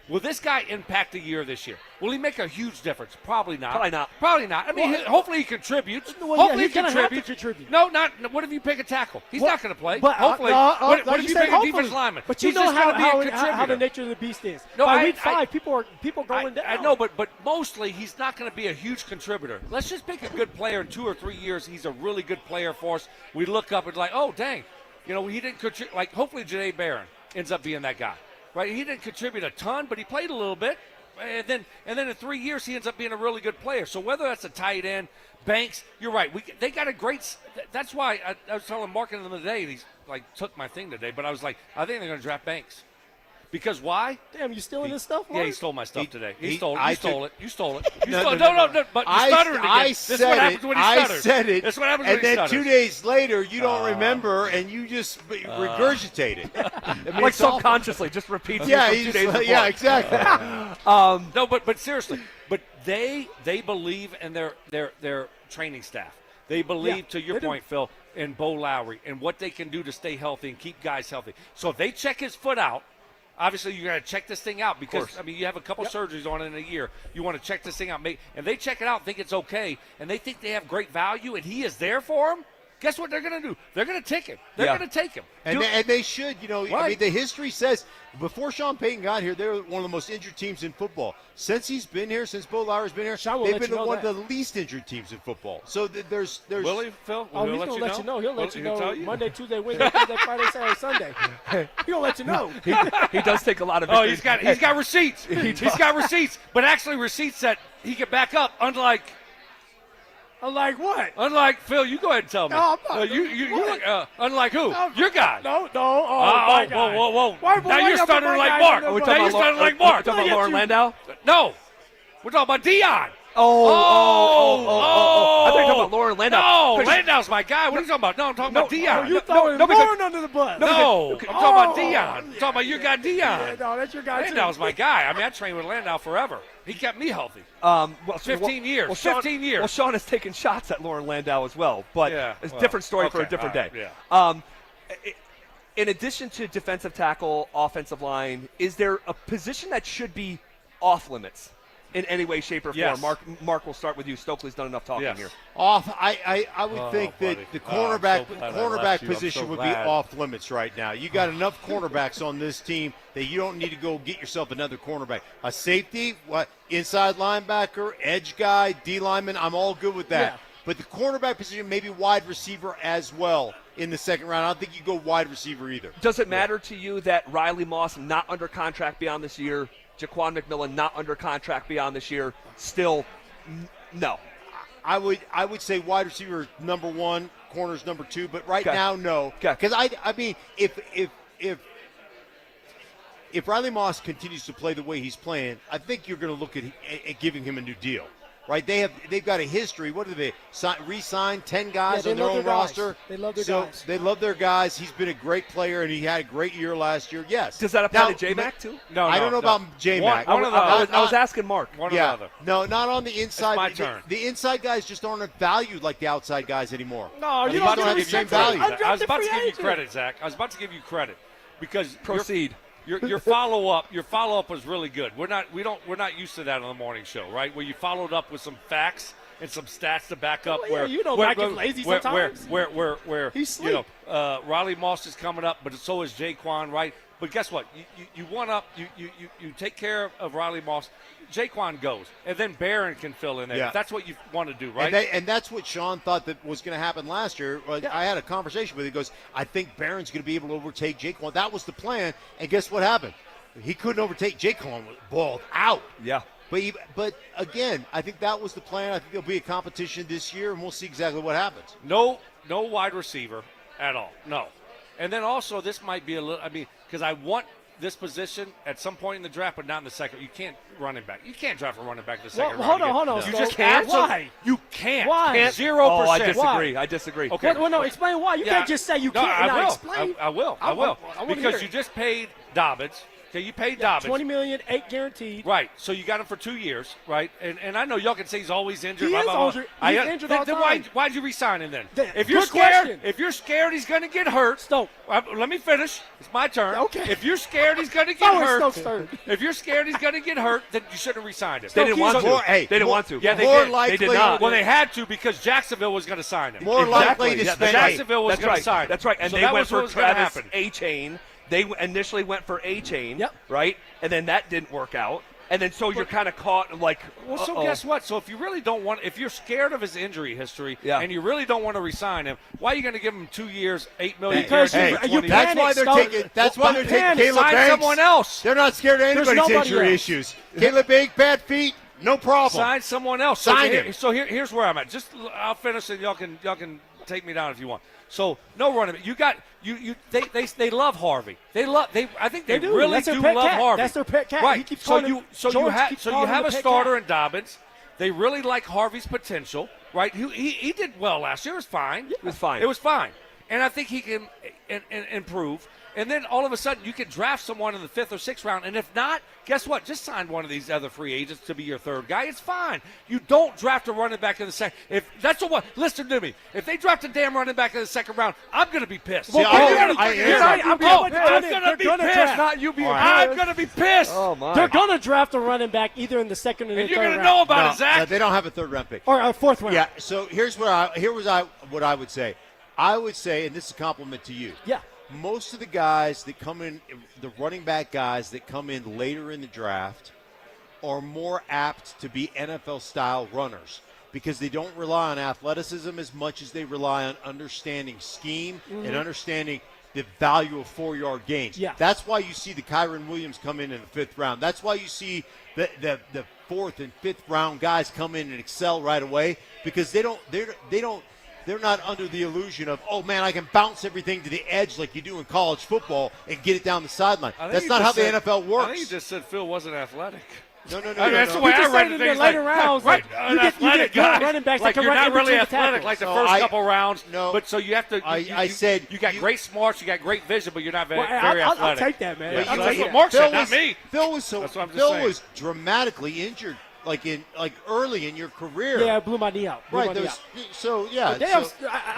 will this guy impact a year this year? Will he make a huge difference? Probably not. I mean, hopefully he contributes. Hopefully he contributes. No, not. What if you pick a tackle? He's not going to play. But, hopefully. What if you pick a defensive lineman? But you know how the nature of the beast is. No, by week 5, people are going down. I know, but mostly he's not going to be a huge contributor. Let's just pick a good player in 2 or 3 years. He's a really good player for us. We look up and oh, dang. He didn't contribute. Hopefully Janae Barron ends up being that guy. Right, he didn't contribute a ton, but he played a little bit, and then in 3 years he ends up being a really good player. So whether that's a tight end, Banks, you're right. They got a great. That's why I was telling Mark the other day, and he's took my thing today, but I was like, I think they're going to draft Banks. Because why? Damn, you stealing his stuff, Mark? Yeah, he stole my stuff today. You stole it. You stole it. No, but you're stuttering again. I said it. That's what happens when he stutters. And then 2 days later, you don't remember, and you just regurgitate it. Subconsciously, just repeats it. From 2 days before. Yeah, exactly. No, but seriously, but they believe in their training staff. They believe, to your point, Phil, in Bo Lowry and what they can do to stay healthy and keep guys healthy. So if they check his foot out, obviously you got to check this thing out because, you have a couple surgeries on it in a year. You want to check this thing out. And they check it out and think it's okay, and they think they have great value, and he is there for them, guess what they're going to do? They're going to take him. They're going to take him. And they should, Right. I mean, the history says before Sean Payton got here, they were one of the most injured teams in football. Since he's been here, since Bo Lauer's been here, they've been one of the least injured teams in football. So there's Willie, Phil, Oh, he's going to let you know. He'll let you know Monday, Tuesday, Wednesday, Thursday, Friday, Saturday, Sunday. He'll let you know. He does take a lot of Oh, victories. he's got receipts. He's got receipts, but actually receipts that he can back up, unlike what? Unlike Phil, you go ahead and tell me. No, I'm not. Unlike who? No, Your guy. No. My guy. Whoa. Why Now you're starting like Mark. Are we Now you're starting like Mark. talking about Lauren Landau? No. We're talking about Dion. I thought you were talking about Lauren Landau. No, Landau's my guy. What are you talking about? No, I'm talking about Dion. You throwing Lauren under the bus. No, I'm talking about Dion. I'm talking about your guy, Dion. Yeah, no, that's your guy, too. Landau's my guy. I mean, I trained with Landau forever. He kept me healthy. 15 years. Well, 15 years. Well, Sean has taken shots at Lauren Landau as well, but it's a different story for a different day. Yeah. In addition to defensive tackle, offensive line, is there a position that should be off limits in any way, shape, or form? Mark, we'll start with you. Stokely's done enough talking here. Off. I would think that the cornerback I'm position so would be glad. off limits right now. You got enough cornerbacks on this team that you don't need to go get yourself another cornerback. A safety, inside linebacker, edge guy, D lineman. I'm all good with that. Yeah. But the cornerback position, maybe wide receiver as well in the second round. I don't think you go wide receiver either. Does it matter to you that Riley Moss not under contract beyond this year, Jaquan McMillan not under contract beyond this year? Still, no. I would say wide receiver number one, corners number two, but right Okay. now, no. Because I mean, if Riley Moss continues to play the way he's playing, I think you're going to look at giving him a new deal. Right, they've got a history. What do they re-sign 10 guys on their own roster? They love their guys. They love their guys. He's been a great player, and he had a great year last year. Yes. Does that apply to J-Mac too? No, I don't know about J-Mac. I was asking Mark. One or the other. No, not on the inside. It's my turn. The inside guys just aren't valued like the outside guys anymore. No, you don't don't have the same value. I was about to give you credit, Zach. I was about to give you credit because Proceed. Your follow up was really good. We're not used to that on the morning show, right? Where you followed up with some facts and some stats to back up. Well, yeah, Mike is lazy sometimes. Where He's sleep. Riley Moss is coming up, but so is Jaquan, right? But guess what? You one up. You take care of Riley Moss. Jaquan goes, and then Barron can fill in there. Yeah. If that's what you want to do, right? And that's what Sean thought that was going to happen last year. I had a conversation with him. He goes, I think Barron's going to be able to overtake Jaquan. That was the plan. And guess what happened? He couldn't overtake Jaquan. Was balled out. Yeah. But again, I think that was the plan. I think there'll be a competition this year, and we'll see exactly what happens. No wide receiver at all. No. And then also, this might be a little. I mean, because I want this position at some point in the draft, but not in the second. You can't running back. You can't draft a running back in the second round. Hold on. You No. just can't. Why? You can't. Why? 0%. Oh, I disagree. Okay. Well, no, explain why. You can't just say you can't and not explain. I will. I wanna Because hear you it. just paid Dobbins. Okay, you paid Dobbins. $20 million, 8 guaranteed. Right. So you got him for 2 years, right? And I know y'all can say he's always injured. He blah, is blah, blah. injured. He's injured all the then time. why'd you re-sign him then? If Good you're scared, question. if you're scared he's going to get hurt. Let me finish. It's my turn. Okay. If you're scared he's going to get hurt. Stokes' turn. If you're scared he's going to get hurt, then you shouldn't have re-signed him. They didn't want to. They didn't want to. Yeah, they More did. likely- They did not. Well, they had to because Jacksonville was going to sign him. More likely to spend. Jacksonville was going to sign him. That's right. And So they that went was for what was gonna Travis happen. A-Chain. They initially went for A-Chain, Yep. right? And then that didn't work out. And then so you're kind of caught like, Well, so guess what? So if you really don't want, if you're scared of his injury history and you really don't want to resign him, why are you going to give him 2 years, $8 million? Because you That's why they're taking. That's why they're taking Caleb Sign Banks. someone else. They're not scared of anybody's nobody injury else. issues. Caleb Banks, bad feet, no problem. Sign someone else. Sign him. So here's where I'm at. I'll finish and y'all can take me down if you want. So no running. You got they love Harvey. I think they do. really That's their do pet love cat. Harvey. That's their pet cat. Right. He keeps so calling you him- so you George have keeps so you calling him have the a pet starter cat. in Dobbins. They really like Harvey's potential, right? He did well last year. It was fine. It was fine. It was fine. And I think he can improve. And then all of a sudden you can draft someone in the 5th or 6th round. And if not, guess what? Just sign one of these other free agents to be your third guy. It's fine. You don't draft a running back in the second. If that's what, listen to me. If they draft a damn running back in the second round, I'm going to be pissed. Well, I'm I'm going gonna to be gonna pissed. draft. not you being I'm going to be pissed. Oh, my. They're going to draft a running back either in the second or the And third you're going to round. know about No, it, Zach. no, they don't have a third round pick. Or a fourth round. Yeah. So here's what I would say. I would say, and this is a compliment to you. Yeah. Most of the guys that come in, the running back guys that come in later in the draft, are more apt to be NFL-style runners because they don't rely on athleticism as much as they rely on understanding scheme and understanding the value of 4-yard gains. Yeah. That's why you see the Kyron Williams come in the 5th round. That's why you see the 4th and 5th round guys come in and excel right away because they're not under the illusion of, oh, man, I can bounce everything to the edge like you do in college football and get it down the sideline. That's not how the NFL works. I think you just said Phil wasn't athletic. No. That's the way I read it. In the later rounds, right? You get good running backs that can you're run not really in between the athletic tackles. like the first couple rounds. No. But so you have to. I said you got great smarts, you got great vision, but you're not very I'll athletic. take that, man. Yeah. I'll That's take what that. Mark said, not me. Phil was saying. dramatically injured, like early in your career. Yeah, I blew my knee out. I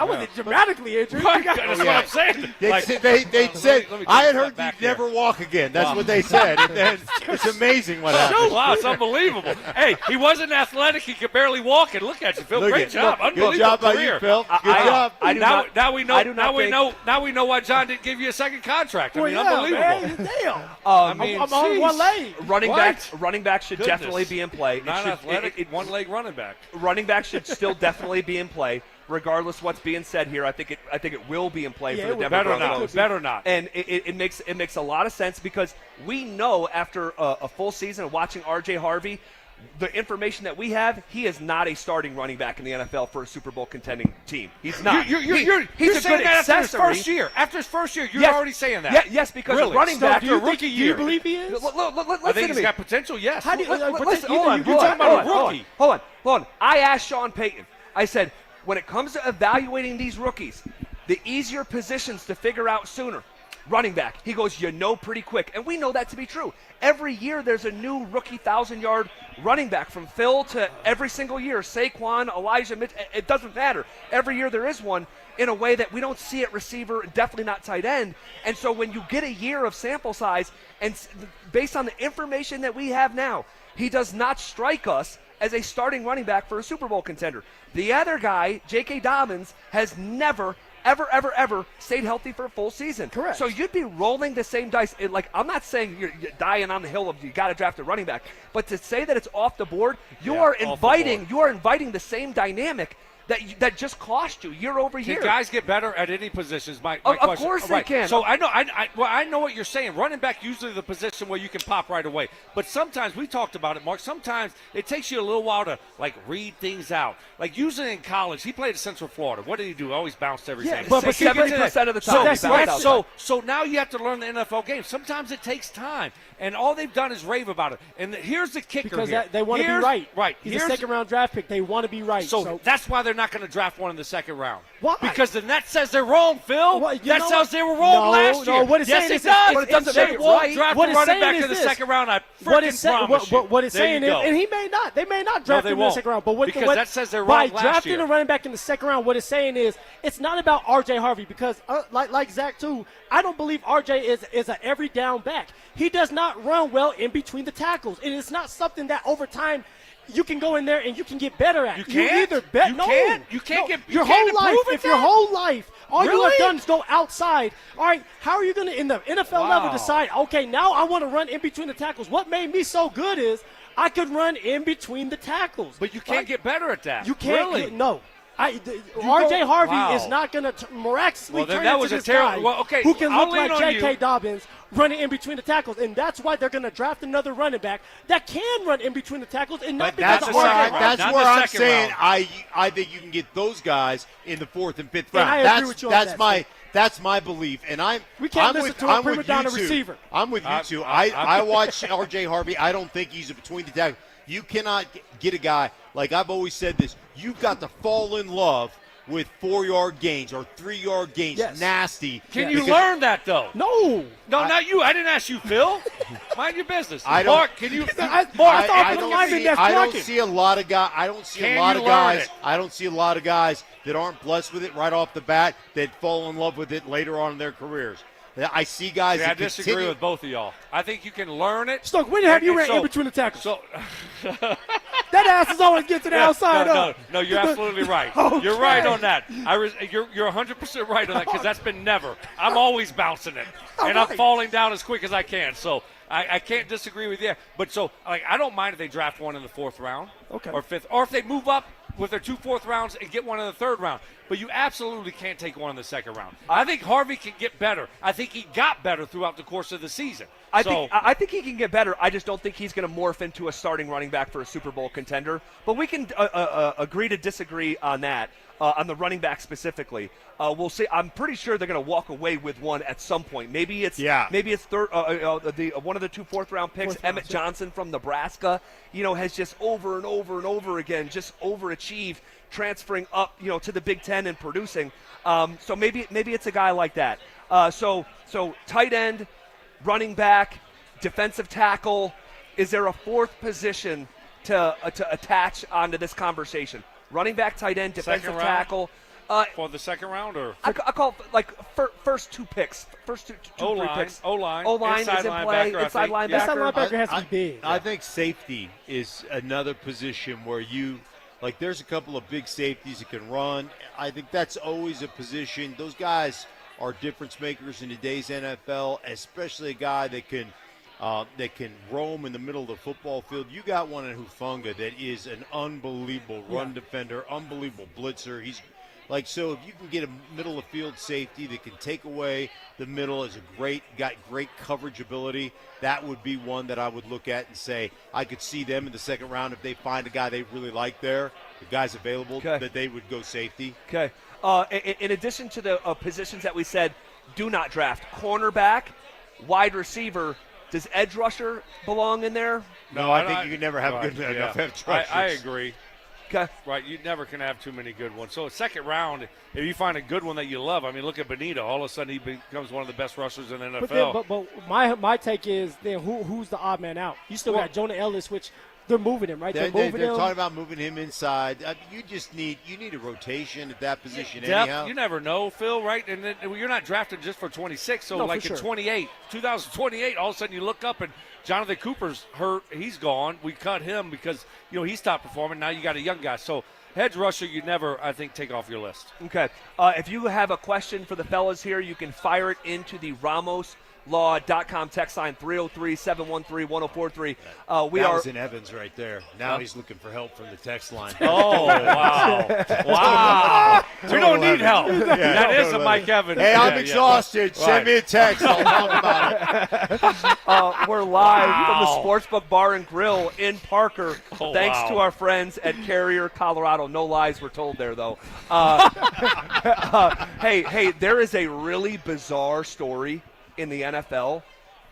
wasn't dramatically injured. That's what I'm saying. They said I had heard you'd never walk again. That's what they said. And then it's amazing what happened. Wow, it's unbelievable. Hey, he wasn't athletic. He could barely walk. And look at you, Phil. Great job. Unbelievable Good job by career. you, Phil. Good job. Now we know why John didn't give you a second contract. I mean, unbelievable. Man, damn. I'm on one leg. Running back should definitely be in play. Not athletic, one-leg running back. Running back should still definitely be in play, regardless of what's being said here. I think it will be in play for the Denver Broncos. Better not. And it makes a lot of sense because we know after a full season of watching R.J. Harvey, the information that we have, he is not a starting running back in the NFL for a Super Bowl contending team. He's not. You're he's a saying good that accessory. After his first year, you're already saying that. Yes, because really? running back after a rookie year. Do you believe he is? I think he's got potential. Yes. How do you, Listen, hold on. You're talking about a rookie. Hold on. I asked Sean Payton. I said, when it comes to evaluating these rookies, the easier positions to figure out sooner. Running back. He goes, pretty quick. And we know that to be true. Every year there's a new rookie 1,000-yard running back from Phil to every single year. Saquon, Elijah Mitch, it doesn't matter. Every year there is one in a way that we don't see at receiver, definitely not tight end. And so when you get a year of sample size, and based on the information that we have now, he does not strike us as a starting running back for a Super Bowl contender. The other guy, J.K. Dobbins, has never ever stayed healthy for a full season. Correct. So you'd be rolling the same dice. I'm not saying you're dying on the hill of you got to draft a running back, but to say that it's off the board, you are inviting the same dynamic that just cost you year over year. Can guys get better at any positions? My of question. Course they can. So I know what you're saying. Running back usually the position where you can pop right away. But sometimes, we talked about it, Mark, sometimes it takes you a little while to read things out. Like usually in college, he played at Central Florida. What did he do? Always bounced everything. Yeah, but 70% of the time. So now you have to learn the NFL game. Sometimes it takes time. And all they've done is rave about it. And here's the kicker because here. They want to be right. Right. He's a second-round draft pick. They want to be right. So that's why they're not going to draft one in the second round. Why? Because then that says they're wrong, Phil. Well, that says they were wrong last year. No, what it's yes, saying it does. But it doesn't they make it won't right. draft What a it's running saying back is in the this. second round. I freaking promise you. What it's saying is, and he may not. They may not draft him in the second round. But because that says they're wrong by last drafting year. a running back in the second round, what it's saying is it's not about R.J. Harvey because, like Zach too, I don't believe R.J. is an every down back. He does not run well in between the tackles, and it's not something that over time you can go in there and you can get better at. You can't. You can't get your whole life. If your whole life, all you have done is go outside. All right, how are you going to in the NFL level decide? Okay, now I want to run in between the tackles. What made me so good is I could run in between the tackles. But you can't get better at that. You can't. Really? No. R.J. Harvey is not going to miraculously turn into this guy who can look like J.K. Dobbins running in between the tackles. And that's why they're going to draft another running back that can run in between the tackles and not because of R.J. Harvey. That's where I'm saying I think you can get those guys in the 4th and 5th round. I agree with you on that. That's my belief. And we can't listen to a prima donna receiver. I'm with you, too. I watch R.J. Harvey. I don't think he's a between the tackles. You cannot get a guy, like I've always said this, you've got to fall in love with 4-yard gains or 3-yard gains. Yes. Nasty. Can you learn that, though? No, not you. I didn't ask you, Phil. Mind your business. Mark, can you? I don't see a lot of guys. I don't see a lot of guys that aren't blessed with it right off the bat that fall in love with it later on in their careers. I see guys that I disagree with both of y'all. I think you can learn it. Stoke, when have you ran in between the tackles? That ass is always get to the outside up. No, you're absolutely right. Okay. You're right on that. You're 100% right on that because that's been never. I'm always bouncing it, and I'm falling down as quick as I can. So I can't disagree with you. But so I don't mind if they draft one in the 4th round, or 5th, or if they move up with their 2 4th rounds and get one in the 3rd round. But you absolutely can't take one in the 2nd round. I think Harvey can get better. I think he got better throughout the course of the season. I think he can get better. I just don't think he's going to morph into a starting running back for a Super Bowl contender. But we can agree to disagree on that, on the running back specifically. We'll see. I'm pretty sure they're going to walk away with one at some point. Maybe it's third. One of the 2 4th-round picks, Emmett Johnson from Nebraska, has just over and over and over again just overachieved, transferring up, to the Big Ten and producing. So maybe it's a guy like that. So tight end, running back, defensive tackle. Is there a 4th position to attach onto this conversation? Running back, tight end, defensive tackle. For the 2nd round, or I call first 2 picks, first two, 3 picks. O-line is in play. Inside linebacker. Inside linebacker has to be big. I think safety is another position where you. There's a couple of big safeties that can run. I think that's always a position. Those guys are difference makers in today's NFL, especially a guy that can roam in the middle of the football field. You got one in Hufanga that is an unbelievable run defender, unbelievable blitzer. He's so if you can get a middle of field safety that can take away the middle, got great coverage ability, that would be one that I would look at and say I could see them in the 2nd round if they find a guy they really like there, the guy's available, that they would go safety. Okay. In addition to the positions that we said do not draft, cornerback, wide receiver, does edge rusher belong in there? No, I think you can never have good enough edge rushers. I agree. Okay. Right, you never can have too many good ones. So 2nd round, if you find a good one that you love, look at Benito. All of a sudden, he becomes one of the best rushers in the NFL. But my take is then who's the odd man out? You still got Jonah Ellis, which they're moving him, right? They're moving him. talking about moving him inside. You need a rotation at that position Depth, anyhow. You never know, Phil, right? And then you're not drafted just for 26. So in 2028, all of a sudden you look up and Jonathan Cooper's hurt. He's gone. We cut him because, he stopped performing. Now you got a young guy. So edge rusher, you never, I think, take off your list. Okay. If you have a question for the fellas here, you can fire it into the RamosLaw.com text line 303-713-1043. That was in Evans right there. Now he's looking for help from the text line. Oh, wow. Wow. We don't need help. That is a Mike Evans. Hey, I'm exhausted. Send me a text. I'll talk about it. We're live from the Sportsbook Bar and Grill in Parker. Thanks to our friends at Carrier, Colorado. No lies were told there, though. Hey, there is a really bizarre story in the NFL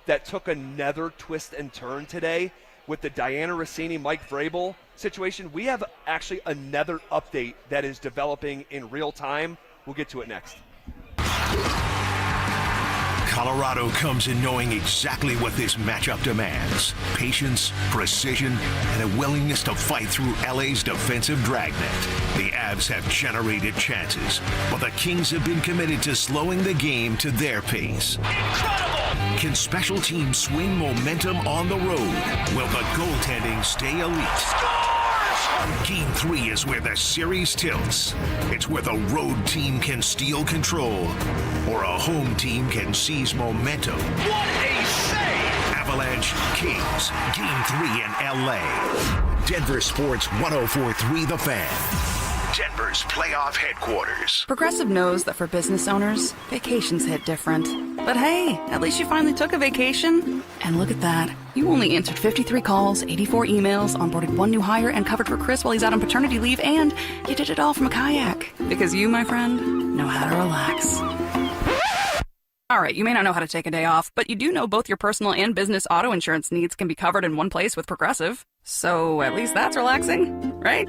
that took another twist and turn today with the Diana Rossini, Mike Vrabel situation. We have actually another update that is developing in real time. We'll get to it next. Colorado comes in knowing exactly what this matchup demands. Patience, precision, and a willingness to fight through LA's defensive dragnet. The Avs have generated chances, but the Kings have been committed to slowing the game to their pace. Incredible! Can special teams swing momentum on the road? Will the goaltending stay elite? Game 3 is where the series tilts. It's where the road team can steal control, or a home team can seize momentum. What a save! Avalanche Kings, Game 3 in LA. Denver Sports 104.3 The Fan. Denver's playoff headquarters. Progressive knows that for business owners, vacations hit different. But hey, at least you finally took a vacation. And look at that. You only answered 53 calls, 84 emails, onboarded 1 new hire, and covered for Chris while he's out on paternity leave, and you did it all from a kayak. Because you, my friend, know how to relax. All right, you may not know how to take a day off, but you do know both your personal and business auto insurance needs can be covered in one place with Progressive. So at least that's relaxing, right?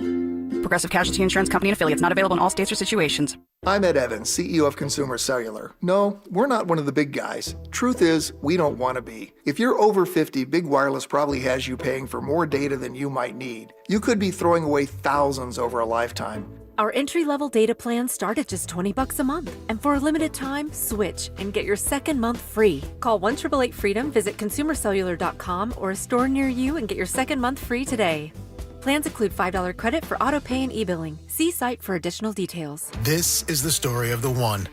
Progressive Casualty Insurance Company and Affiliates, not available in all states or situations. I'm Ed Evans, CEO of Consumer Cellular. No, we're not one of the big guys. Truth is, we don't want to be. If you're over 50, Big Wireless probably has you paying for more data than you might need. You could be throwing away thousands over a lifetime. Our entry-level data plans start at just $20 a month. And for a limited time, switch and get your second month free. Call 1-888-FREEDOM, visit consumercellular.com or a store near you and get your second month free today. Plans include $5 credit for auto pay and e-billing. See site for additional details. This is the story of the one.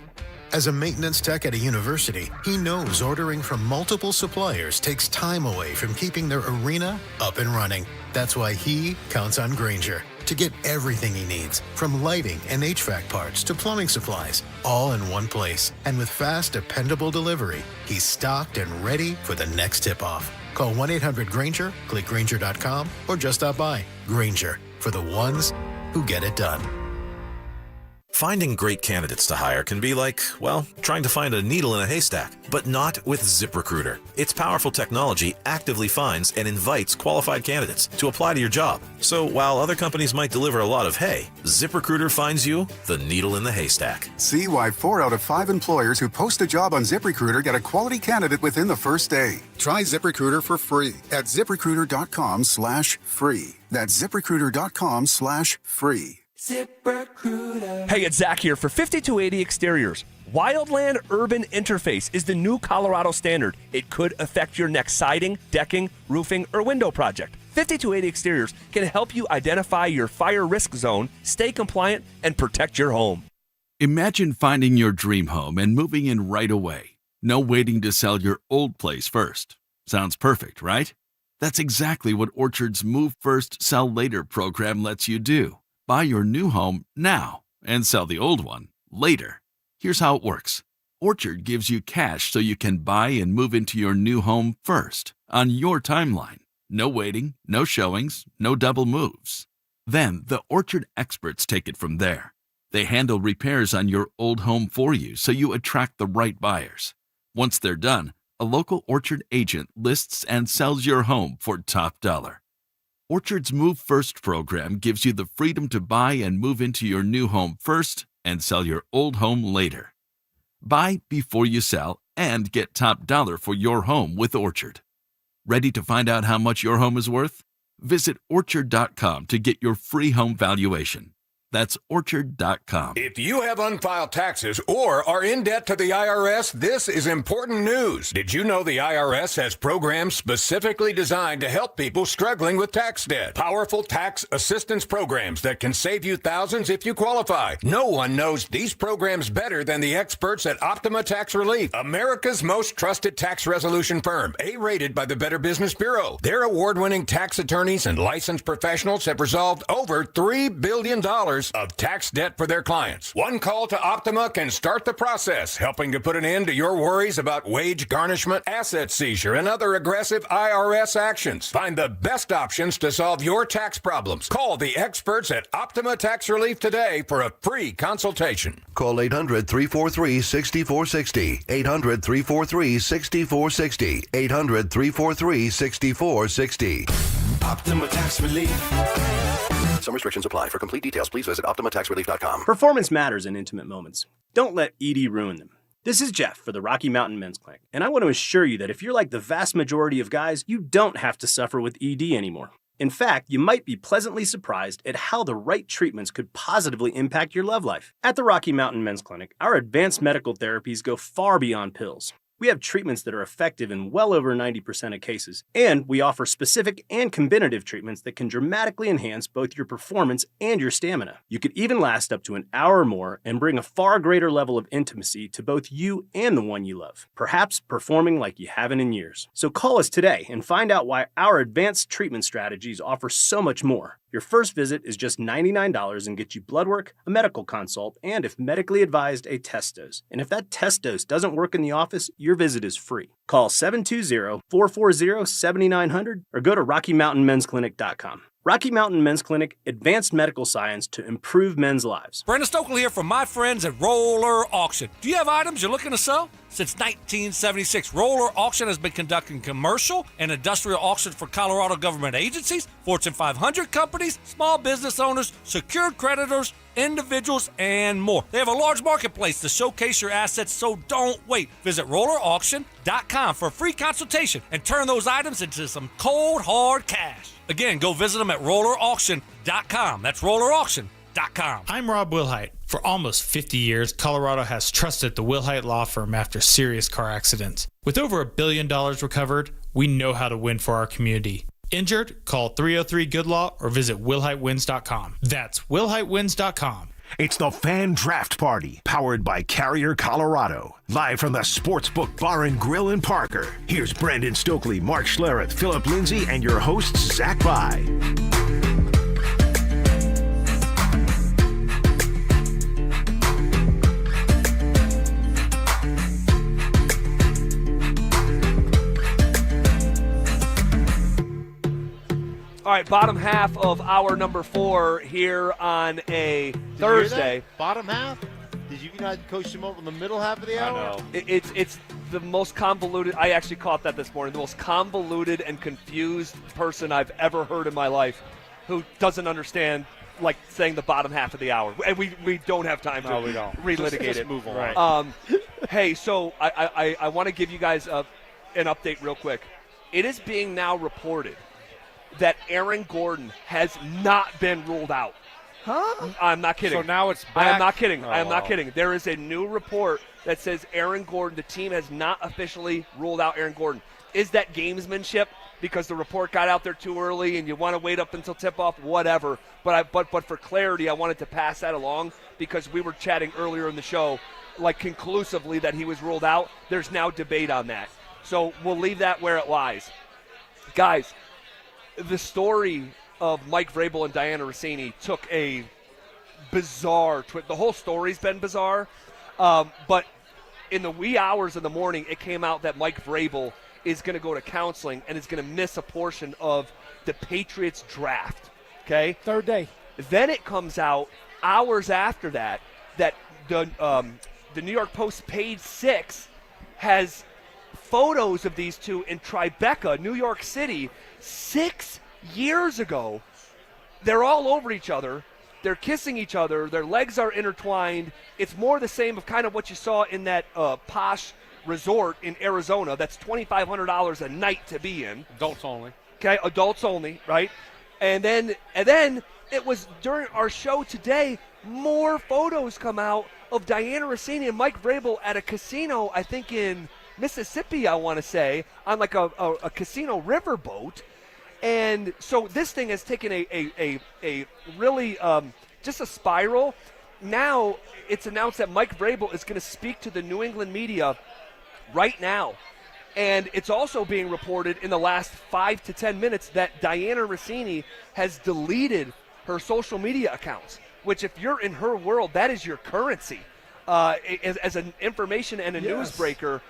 As a maintenance tech at a university, he knows ordering from multiple suppliers takes time away from keeping their arena up and running. That's why he counts on Grainger to get everything he needs, from lighting and HVAC parts to plumbing supplies, all in one place. And with fast, dependable delivery, he's stocked and ready for the next tip-off. Call 1-800-GRAINGER, click Grainger.com, or just stop by. Grainger, for the ones who get it done. Finding great candidates to hire can be like, well, trying to find a needle in a haystack, but not with ZipRecruiter. Its powerful technology actively finds and invites qualified candidates to apply to your job. So while other companies might deliver a lot of hay, ZipRecruiter finds you the needle in the haystack. See why 4 out of 5 employers who post a job on ZipRecruiter get a quality candidate within the first day. Try ZipRecruiter for free at ZipRecruiter.com/free. That's ZipRecruiter.com/free. Hey, it's Zach here for 5280 Exteriors. Wildland Urban Interface is the new Colorado standard. It could affect your next siding, decking, roofing, or window project. 5280 Exteriors can help you identify your fire risk zone, stay compliant, and protect your home. Imagine finding your dream home and moving in right away. No waiting to sell your old place first. Sounds perfect, right? That's exactly what Orchard's Move First, Sell Later program lets you do. Buy your new home now and sell the old one later. Here's how it works. Orchard gives you cash so you can buy and move into your new home first, on your timeline. No waiting, no showings, no double moves. Then the Orchard experts take it from there. They handle repairs on your old home for you so you attract the right buyers. Once they're done, a local Orchard agent lists and sells your home for top dollar. Orchard's Move First program gives you the freedom to buy and move into your new home first and sell your old home later. Buy before you sell and get top dollar for your home with Orchard. Ready to find out how much your home is worth? Visit Orchard.com to get your free home valuation. That's Orchard.com. If you have unfiled taxes or are in debt to the IRS, this is important news. Did you know the IRS has programs specifically designed to help people struggling with tax debt? Powerful tax assistance programs that can save you thousands if you qualify. No one knows these programs better than the experts at Optima Tax Relief, America's most trusted tax resolution firm, A-rated by the Better Business Bureau. Their award-winning tax attorneys and licensed professionals have resolved over $3 billion of tax debt for their clients. One call to Optima can start the process, helping to put an end to your worries about wage garnishment, asset seizure, and other aggressive IRS actions. Find the best options to solve your tax problems. Call the experts at Optima Tax Relief today for a free consultation. Call 800-343-6460. 800-343-6460. 800-343-6460. Optima Tax Relief. Some restrictions apply. For complete details, please visit OptimaTaxRelief.com. Performance matters in intimate moments. Don't let ED ruin them. This is Jeff for the Rocky Mountain Men's Clinic, and I want to assure you that if you're like the vast majority of guys, you don't have to suffer with ED anymore. In fact, you might be pleasantly surprised at how the right treatments could positively impact your love life. At the Rocky Mountain Men's Clinic, our advanced medical therapies go far beyond pills. We have treatments that are effective in well over 90% of cases, and we offer specific and combinative treatments that can dramatically enhance both your performance and your stamina. You could even last up to an hour or more and bring a far greater level of intimacy to both you and the one you love, perhaps performing like you haven't in years. So call us today and find out why our advanced treatment strategies offer so much more. Your first visit is just $99 and gets you blood work, a medical consult, and if medically advised, a test dose. And if that test dose doesn't work in the office, your visit is free. Call 720-440-7900 or go to RockyMountainMen'sClinic.com. Rocky Mountain Men's Clinic, advanced medical science to improve men's lives. Brandon Stokely here from my friends at Roller Auction. Do you have items you're looking to sell? Since 1976, Roller Auction has been conducting commercial and industrial auctions for Colorado government agencies, Fortune 500 companies, small business owners, secured creditors, individuals, and more. They have a large marketplace to showcase your assets, so don't wait. Visit RollerAuction.com for a free consultation and turn those items into some cold, hard cash. Again, go visit them at RollerAuction.com. That's RollerAuction.com. I'm Rob Wilhight. For almost 50 years, Colorado has trusted the Willihight Law Firm after serious car accidents. With over $1 billion recovered, we know how to win for our community. Injured? Call 303-GOOD-LAW or visit willhightwins.com. That's willhightwins.com. It's the Fan Draft Party, powered by Carrier Colorado. Live from the Sportsbook Bar and Grill in Parker. Here's Brandon Stokely, Mark Schlereth, Phillip Lindsay, and your hosts, Zach Bye. All right, bottom half of hour number 4 here on a Thursday. Bottom half? Did you not coach him up in the middle half of the hour? I know. It's the most convoluted. I actually caught that this morning. The most convoluted and confused person I've ever heard in my life, who doesn't understand, like, saying the bottom half of the hour. And we don't have time to relitigate just it. Move on. Right. Hey, so I want to give you guys an update real quick. It is being now reported that Aaron Gordon has not been ruled out. Huh? I'm not kidding. So now it's back? I am not kidding. Oh, I am not wow. kidding. There is a new report that says Aaron Gordon, the team has not officially ruled out Aaron Gordon. Is that gamesmanship because the report got out there too early and you want to wait up until tip-off? Whatever. But for clarity, I wanted to pass that along because we were chatting earlier in the show, like, conclusively that he was ruled out. There's now debate on that. So we'll leave that where it lies. Guys, the story of Mike Vrabel and Diana Rossini took a bizarre twist. The whole story's been bizarre, but in the wee hours of the morning, it came out that Mike Vrabel is going to go to counseling and is going to miss a portion of the Patriots draft, okay? Third day. Then it comes out hours after that the New York Post page 6 has photos of these two in Tribeca, New York City, 6 years ago. They're all over each other. They're kissing each other. Their legs are intertwined. It's more the same of kind of what you saw in that posh resort in Arizona. That's $2,500 a night to be in. Adults only. Okay, adults only, right? And then it was during our show today, more photos come out of Diana Rossini and Mike Vrabel at a casino, I think in Mississippi, I want to say, on like a casino riverboat. And so this thing has taken a really just a spiral. Now it's announced that Mike Vrabel is going to speak to the New England media right now. And it's also being reported in the last 5 to 10 minutes that Diana Rossini has deleted her social media accounts, which if you're in her world, that is your currency as an information and a newsbreaker.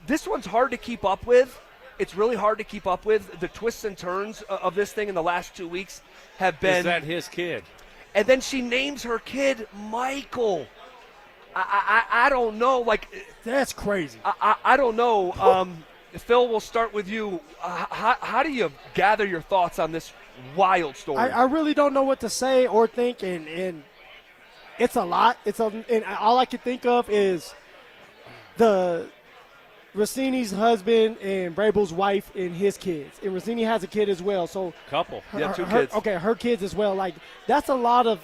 This one's hard to keep up with. It's really hard to keep up with. The twists and turns of this thing in the last 2 weeks have been. Is that his kid? And then she names her kid Michael. I don't know. Like, that's crazy. I don't know. Phil, we'll start with you. How do you gather your thoughts on this wild story? I really don't know what to say or think, and it's a lot. And all I can think of is the Rossini's husband and Vrabel's wife and his kids. And Rossini has a kid as well. So couple. Two kids. Okay, her kids as well. Like, that's a lot of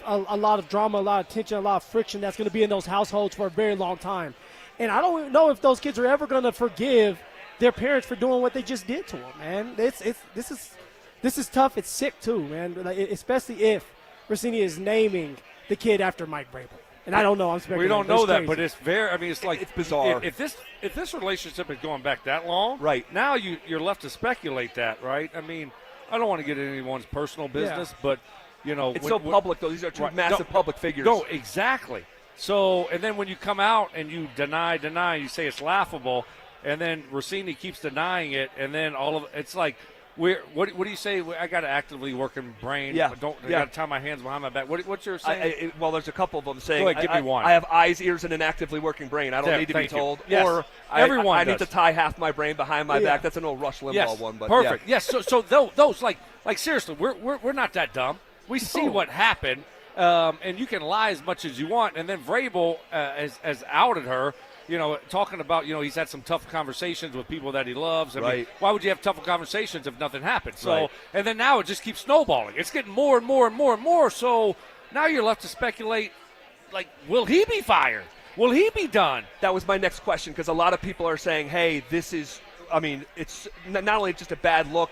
drama, a lot of tension, a lot of friction that's going to be in those households for a very long time. And I don't know if those kids are ever going to forgive their parents for doing what they just did to them, man. This is tough. It's sick too, man. Like, especially if Rossini is naming the kid after Mike Vrabel. And I don't know. I'm speculating. We don't know that, but it's very. I mean, it's like it's bizarre. If this relationship is going back that long, right? Now you're left to speculate that, right? I mean, I don't want to get into anyone's personal business, but you know, it's so public though. These are two massive public figures. No, exactly. So, and then when you come out and you deny, you say it's laughable, and then Rossini keeps denying it, and then all of it's like. What do you say? I got to actively working brain. Yeah. I got to tie my hands behind my back. What's your saying? Well, there's a couple of them saying. Go ahead, give me one. I have eyes, ears, and an actively working brain. I don't need to be told. Yes. Or everyone I need to tie half my brain behind my back. That's an old Rush Limbaugh one. But perfect. Yes. So those like seriously, we're not that dumb. We see what happened, and you can lie as much as you want. And then Vrabel has outed her. You know, talking about, he's had some tough conversations with people that he loves. I mean, why would you have tougher conversations if nothing happened? So, and then now it just keeps snowballing. It's getting more and more and more and more. So now you're left to speculate, like, will he be fired? Will he be done? That was my next question, because a lot of people are saying, hey, this is I mean, it's not only just a bad look,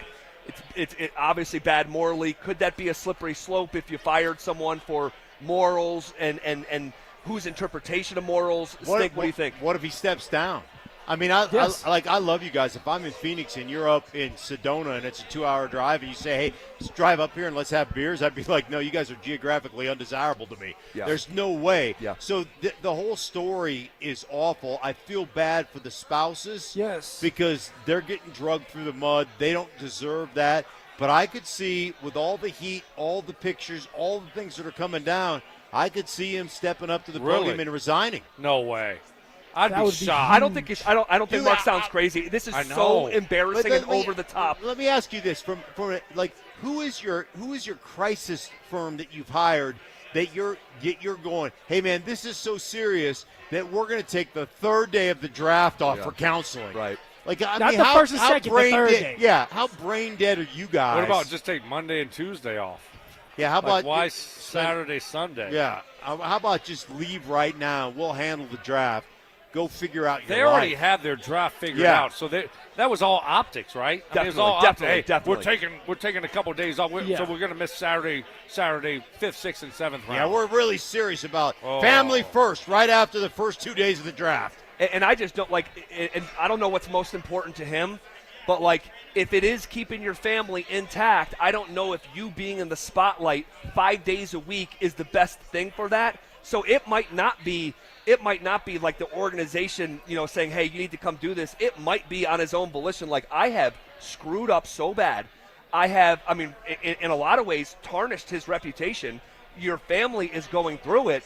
it's obviously bad morally. Could that be a slippery slope if you fired someone for morals and whose interpretation of morals? Stink, what do you think? What if he steps down? I mean, I love you guys. If I'm in Phoenix and you're up in Sedona and it's a 2-hour drive and you say, hey, let's drive up here and let's have beers, I'd be like, no, you guys are geographically undesirable to me. Yeah. There's no way. Yeah. So the whole story is awful. I feel bad for the spouses. Yes. Because they're getting drugged through the mud. They don't deserve that. But I could see with all the heat, all the pictures, all the things that are coming down, I could see him stepping up to the podium and resigning. No way. I'd That be would be shocked. I don't think Mark sounds crazy. This is so embarrassing and over the top. Let me ask you this: from like, who is your crisis firm that you've hired that you're going? Hey man, this is so serious that we're going to take the third day of the draft off for counseling. Right. Like, I Not mean, the how, first and how second, the brain third dead? day. Yeah, how brain dead are you guys? What about just take Monday and Tuesday off? Yeah, how about why Saturday, Sunday? Yeah, how about just leave right now? We'll handle the draft. Go figure out your They life. already had their draft figured out, so that was all optics, right? I mean, it was all optics. Hey, we're taking a couple of days off, so we're going to miss Saturday, 5th, 6th, and 7th round. Yeah, we're really serious about family first, right after the first 2 days of the draft. And I just don't like, and I don't know what's most important to him, but like, if it is keeping your family intact, I don't know if you being in the spotlight 5 days a week is the best thing for that. So it might not be like the organization, saying, hey, you need to come do this. It might be on his own volition. Like, I have screwed up so bad. I have, in a lot of ways, tarnished his reputation. Your family is going through it.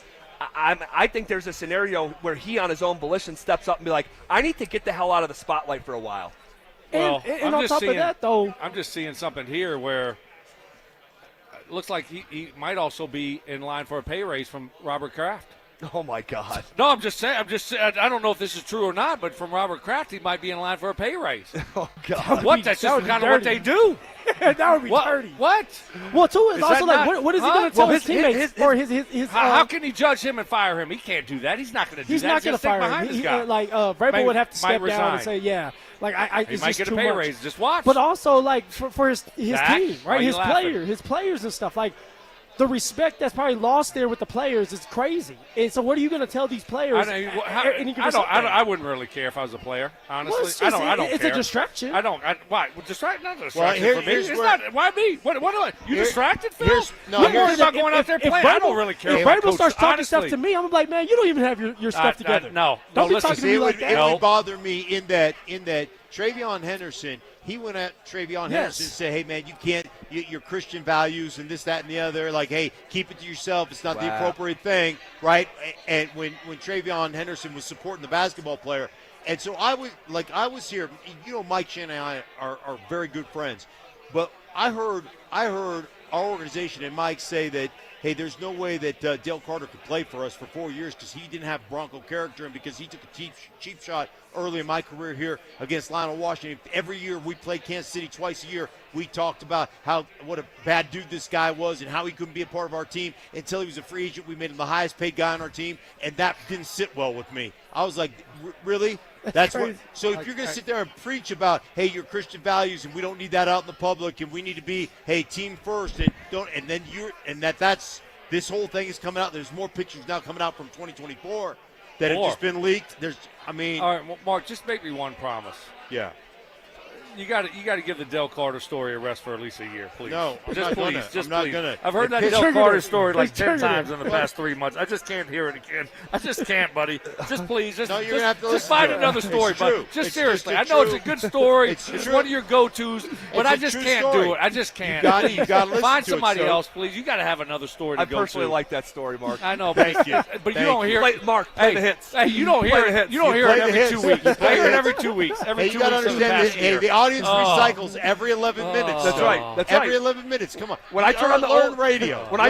I think there's a scenario where he, on his own volition, steps up and be like, I need to get the hell out of the spotlight for a while. Well, and on top of that, though, I'm just seeing something here where it looks like he might also be in line for a pay raise from Robert Kraft. Oh, my God. No, I'm just saying. I don't know if this is true or not, but from Robert Kraft, he might be in line for a pay raise. Oh, God. What? That's just kind of what they do. That would be dirty. What? Well, too, is Is also that like, not- what is he huh? going to tell Well, his teammates? Or his how can he judge him and fire him? He can't do that. He's not going to do He's that. not going to fire him. Vrabel would have to step down and say, yeah. Like, he it's might just get a too pay much. raise. Just watch. But also, like, for his Zach, team, why are right? you laughing? His players and stuff. Like, the respect that's probably lost there with the players is crazy. And so what are you going to tell these players? I wouldn't really care if I was a player, honestly. Well, it's I don't it's care. a distraction. Why? Not a distraction for me. It's not. Why me? What do I? You distracted, Phil? I'm I'm worried about going out there playing. I don't really care. If about Vrabel coach, starts talking honestly. stuff to me, I'm like, man, you don't even have your stuff together. Don't be talking to me like that. It would bother me in that Travion Henderson, he went at Travion Henderson and said, hey, man, you can't, your Christian values and this, that, and the other, like, hey, keep it to yourself. It's not the appropriate thing, right? And when Travion Henderson was supporting the basketball player. And so I was here, Mike Shannon and I are very good friends. But I heard our organization and Mike say that, hey, there's no way that Dale Carter could play for us for 4 years because he didn't have Bronco character and because he took a cheap shot early in my career here against Lionel Washington. Every year we played Kansas City twice a year. We talked about what a bad dude this guy was and how he couldn't be a part of our team until he was a free agent. We made him the highest paid guy on our team, and that didn't sit well with me. I was like, really? That's what. So if you're going to sit there and preach about, hey, your Christian values, and we don't need that out in the public, and we need to be, hey, team first, that's this whole thing is coming out. There's more pictures now coming out from 2024 that have just been leaked. All right, well, Mark, just make me one promise. Yeah. You got to give the Del Carter story a rest for at least a year, please. No, I'm just not please, gonna. just I'm not please. gonna. I've heard that Del Carter story like 10 times in the past 3 months. I just can't hear it again. I just can't, buddy. Just please, just find another story, buddy. Just seriously. I know it's a good story. It's one of your go-tos, but I just can't do it. I just can't. You got to listen find to somebody it, else, please. You got to have another story to go to. I personally like that story, Mark. I know, Thank you. But you don't hear it. Mark, play the hits. Hey, you don't hear it. You don't hear it every 2 weeks. I hear it every 2 weeks. Every 2 weeks. You got to understand that. Hey, the audience recycles every 11 minutes. That's right. That's every right. 11 minutes. Come on. When I turn on the old radio, when I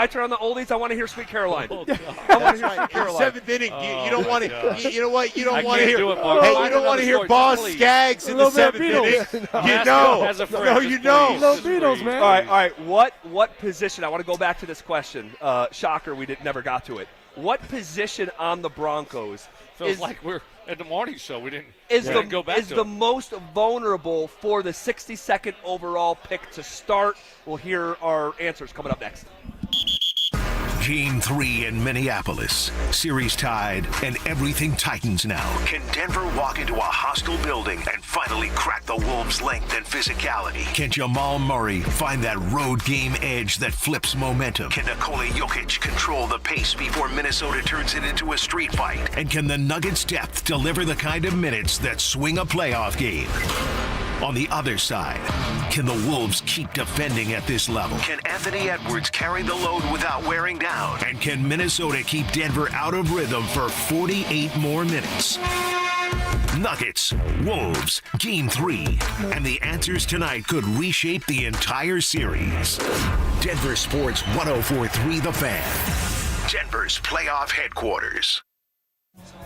turn on the oldies, I want to hear Sweet Caroline. I want to hear Sweet Caroline. Seventh inning. You don't want to. You know what? You don't want to hear. Hey, you don't want to hear Boss Skaggs in the seventh inning. You know. No, you know. Little Beatles, man. All right. What position? I want to go back to this question. Shocker, we never got to it. what position on the Broncos Feels like we're at the morning show. We didn't go back is to the it. most vulnerable for the 62nd overall pick to start? We'll hear our answers coming up next. Game 3 in Minneapolis. Series tied, and everything Titans now. Can Denver walk into a hostile building and finally crack the Wolves' length and physicality? Can Jamal Murray find that road game edge that flips momentum? Can Nikola Jokic control the pace before Minnesota turns it into a street fight? And can the Nuggets' depth deliver the kind of minutes that swing a playoff game? On the other side, can the Wolves keep defending at this level? Can Anthony Edwards carry the load without wearing down? And can Minnesota keep Denver out of rhythm for 48 more minutes? Nuggets, Wolves, Game 3. And the answers tonight could reshape the entire series. Denver Sports 104.3 The Fan. Denver's playoff headquarters.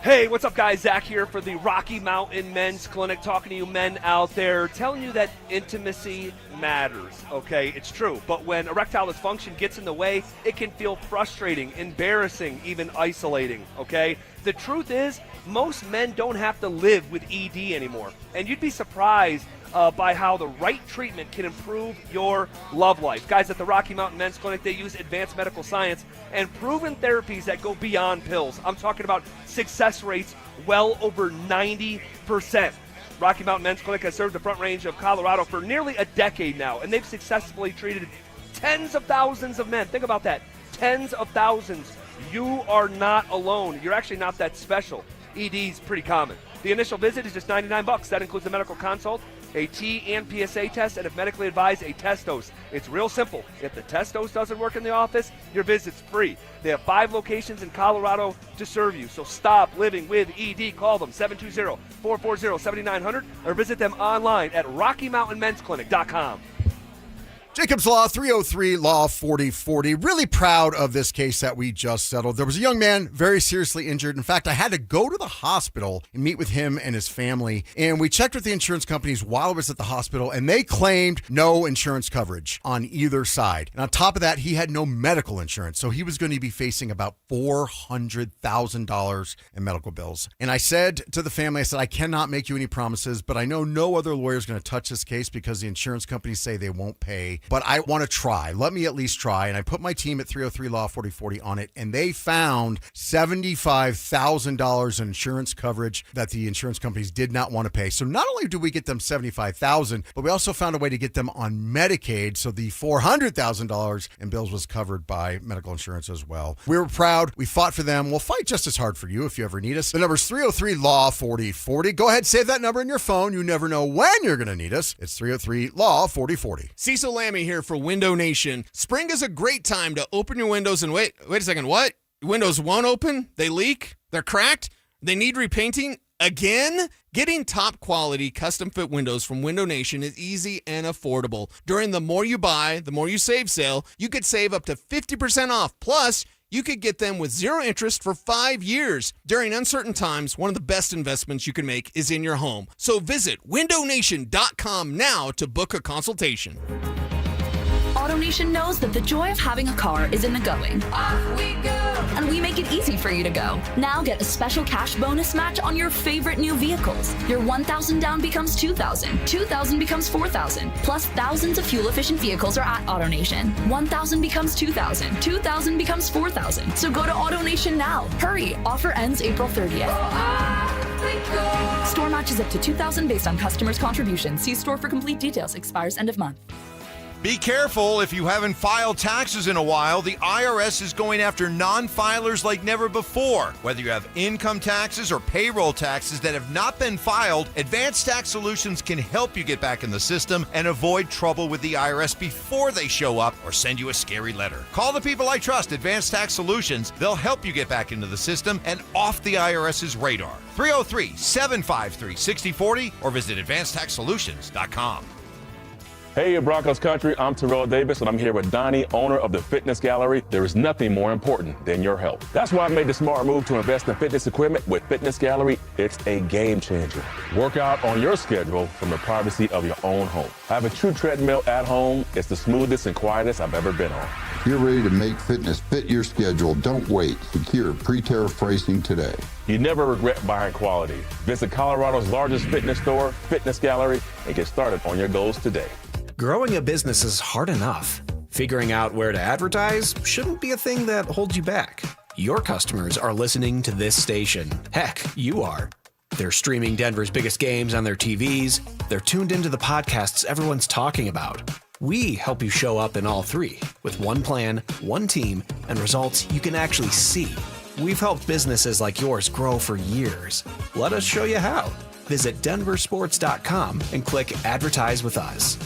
Hey, what's up, guys? Zach here for the Rocky Mountain Men's Clinic, talking to you men out there, telling you that intimacy matters, okay? It's true, but when erectile dysfunction gets in the way, it can feel frustrating, embarrassing, even isolating, okay? The truth is, most men don't have to live with ED anymore, and you'd be surprised by how the right treatment can improve your love life. Guys at the Rocky Mountain Men's Clinic, they use advanced medical science and proven therapies that go beyond pills. I'm talking about success rates well over 90%. Rocky Mountain Men's Clinic has served the Front Range of Colorado for nearly a decade now, and they've successfully treated tens of thousands of men. Think about that. Tens of thousands. You are not alone. You're actually not that special. ED is pretty common. The initial visit is just $99. That includes a medical consult, a T and PSA test, and if medically advised, a test dose. It's real simple. If the test dose doesn't work in the office, your visit's free. They have 5 locations in Colorado to serve you, so stop living with ED. Call them 720-440-7900 or visit them online at RockyMountainMen'sClinic.com. Jacob's Law, 303 Law 4040. Really proud of this case that we just settled. There was a young man very seriously injured. In fact, I had to go to the hospital and meet with him and his family. And we checked with the insurance companies while I was at the hospital, and they claimed no insurance coverage on either side. And on top of that, he had no medical insurance. So he was going to be facing about $400,000 in medical bills. And I said to the family, I said, I cannot make you any promises, but I know no other lawyer is going to touch this case because the insurance companies say they won't pay. But I want to try. Let me at least try. And I put my team at 303 Law 4040 on it, and they found $75,000 in insurance coverage that the insurance companies did not want to pay. So not only did we get them $75,000, but we also found a way to get them on Medicaid. So the $400,000 in bills was covered by medical insurance as well. We were proud. We fought for them. We'll fight just as hard for you if you ever need us. The number's 303 Law 4040. Go ahead, save that number in your phone. You never know when you're going to need us. It's 303 Law 4040. Cecil Lammy here for Window Nation. Spring is a great time to open your windows and wait a second, what? Windows won't open? They leak? They're cracked? They need repainting? Again? Getting top quality custom fit windows from Window Nation is easy and affordable. During the More You Buy, the More You Save sale, you could save up to 50% off. Plus, you could get them with 0 interest for 5 years. During uncertain times, one of the best investments you can make is in your home. So visit windownation.com now to book a consultation. AutoNation knows that the joy of having a car is in the going. Off we go! And we make it easy for you to go. Now get a special cash bonus match on your favorite new vehicles. Your $1,000 down becomes $2,000. $2,000 becomes $4,000. Plus thousands of fuel-efficient vehicles are at AutoNation. $1,000 becomes $2,000. $2,000 becomes $4,000. So go to AutoNation now. Hurry! Offer ends April 30th. Store matches up to $2,000 based on customers' contributions. See store for complete details. Expires end of month. Be careful if you haven't filed taxes in a while. The IRS is going after non-filers like never before. Whether you have income taxes or payroll taxes that have not been filed, Advanced Tax Solutions can help you get back in the system and avoid trouble with the IRS before they show up or send you a scary letter. Call the people I trust, Advanced Tax Solutions. They'll help you get back into the system and off the IRS's radar. 303-753-6040 or visit AdvancedTaxSolutions.com. Hey, Broncos country, I'm Terrell Davis, and I'm here with Donnie, owner of the Fitness Gallery. There is nothing more important than your health. That's why I made the smart move to invest in fitness equipment with Fitness Gallery. It's a game changer. Work out on your schedule from the privacy of your own home. I have a true treadmill at home. It's the smoothest and quietest I've ever been on. If you're ready to make fitness fit your schedule, don't wait. Secure pre-tariff pricing today. You never regret buying quality. Visit Colorado's largest fitness store, Fitness Gallery, and get started on your goals today. Growing a business is hard enough. Figuring out where to advertise shouldn't be a thing that holds you back. Your customers are listening to this station. Heck, you are. They're streaming Denver's biggest games on their TVs. They're tuned into the podcasts everyone's talking about. We help you show up in all three with one plan, one team, and results you can actually see. We've helped businesses like yours grow for years. Let us show you how. Visit DenverSports.com and click Advertise with Us.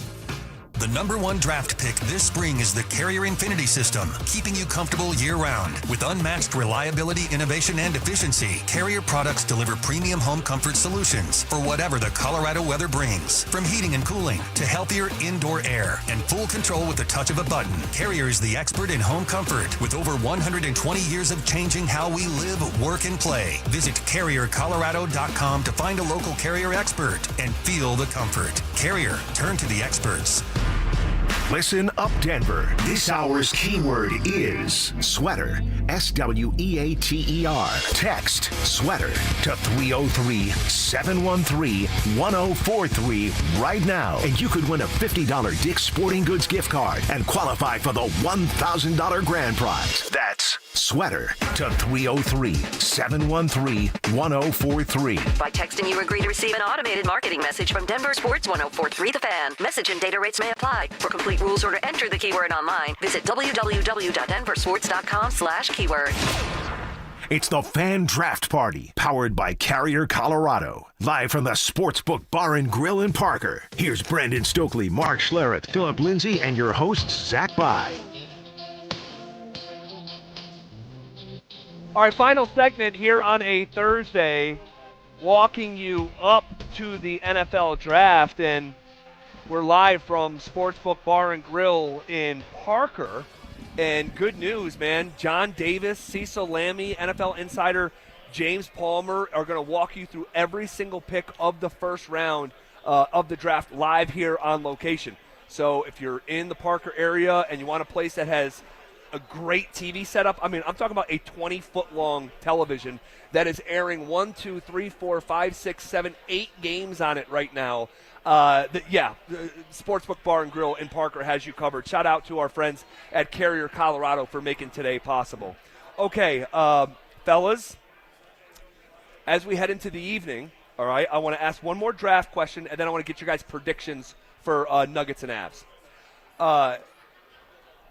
The #1 draft pick this spring is the Carrier Infinity System, keeping you comfortable year-round. With unmatched reliability, innovation, and efficiency, Carrier products deliver premium home comfort solutions for whatever the Colorado weather brings. From heating and cooling to healthier indoor air and full control with the touch of a button, Carrier is the expert in home comfort with over 120 years of changing how we live, work, and play. Visit CarrierColorado.com to find a local Carrier expert and feel the comfort. Carrier, turn to the experts. Listen up, Denver. This hour's keyword is sweater. SWEATER. Text sweater to 303-713-1043 right now, and you could win a $50 Dick's Sporting Goods gift card and qualify for the $1,000 grand prize. That's sweater to 303-713-1043. By texting, you agree to receive an automated marketing message from Denver Sports 1043 The Fan. Message and data rates may apply. For complete rules or to enter the keyword online, visit www.denversports.com/keyword. It's the Fan Draft Party, powered by Carrier Colorado. Live from the Sportsbook Bar and Grill in Parker. Here's Brandon Stokely, Mark Schlereth, Phillip Lindsay, and your hosts, Zach By. All right, final segment here on a Thursday, walking you up to the NFL Draft, and we're live from Sportsbook Bar and Grill in Parker. And good news, man. John Davis, Cecil Lammey, NFL insider James Palmer are going to walk you through every single pick of the first round of the draft live here on location. So if you're in the Parker area and you want a place that has a great TV setup, I mean, I'm talking about a 20-foot-long television that is airing 1, 2, 3, 4, 5, 6, 7, 8 games on it right now. The Sportsbook Bar and Grill in Parker has you covered. Shout out to our friends at Carrier Colorado for making today possible. Okay, fellas, as we head into the evening, all right, I want to ask one more draft question, and then I want to get your guys' predictions for Nuggets and Avs.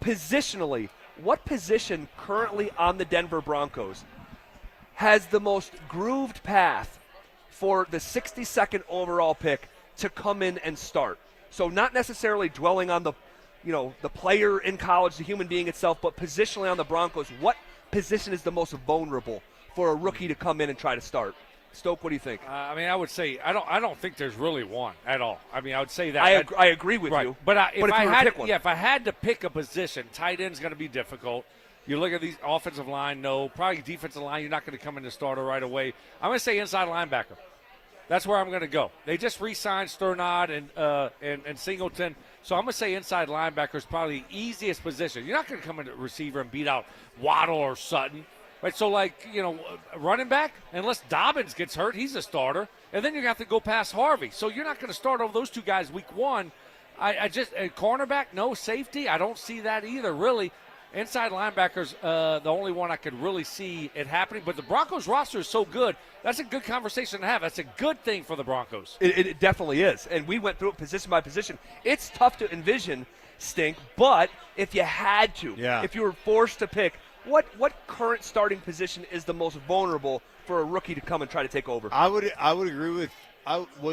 Positionally, what position currently on the Denver Broncos has the most grooved path for the 62nd overall pick to come in and start? So not necessarily dwelling on the player in college, the human being itself, but positionally on the Broncos, what position is the most vulnerable for a rookie to come in and try to start? Stoke, what do you think? I mean, I would say I don't think there's really one at all. I mean, I would say that I agree with you. But if I had to pick a position, tight end's going to be difficult. You look at these offensive line, no. Probably defensive line, you're not going to come in the starter right away. I'm going to say inside linebacker. That's where I'm going to go. They just re-signed Sternad and Singleton, so I'm going to say inside linebacker is probably the easiest position. You're not going to come into receiver and beat out Waddle or Sutton. Right, so running back, unless Dobbins gets hurt, he's a starter, and then you have to go past Harvey. So you're not going to start over those two guys week one. Cornerback, no. Safety, I don't see that either, really. Inside linebackers, the only one I could really see it happening. But the Broncos roster is so good. That's a good conversation to have. That's a good thing for the Broncos. It definitely is. And we went through it position by position. It's tough to envision, Stink, but if you had to, if you were forced to pick, what current starting position is the most vulnerable for a rookie to come and try to take over? I would agree with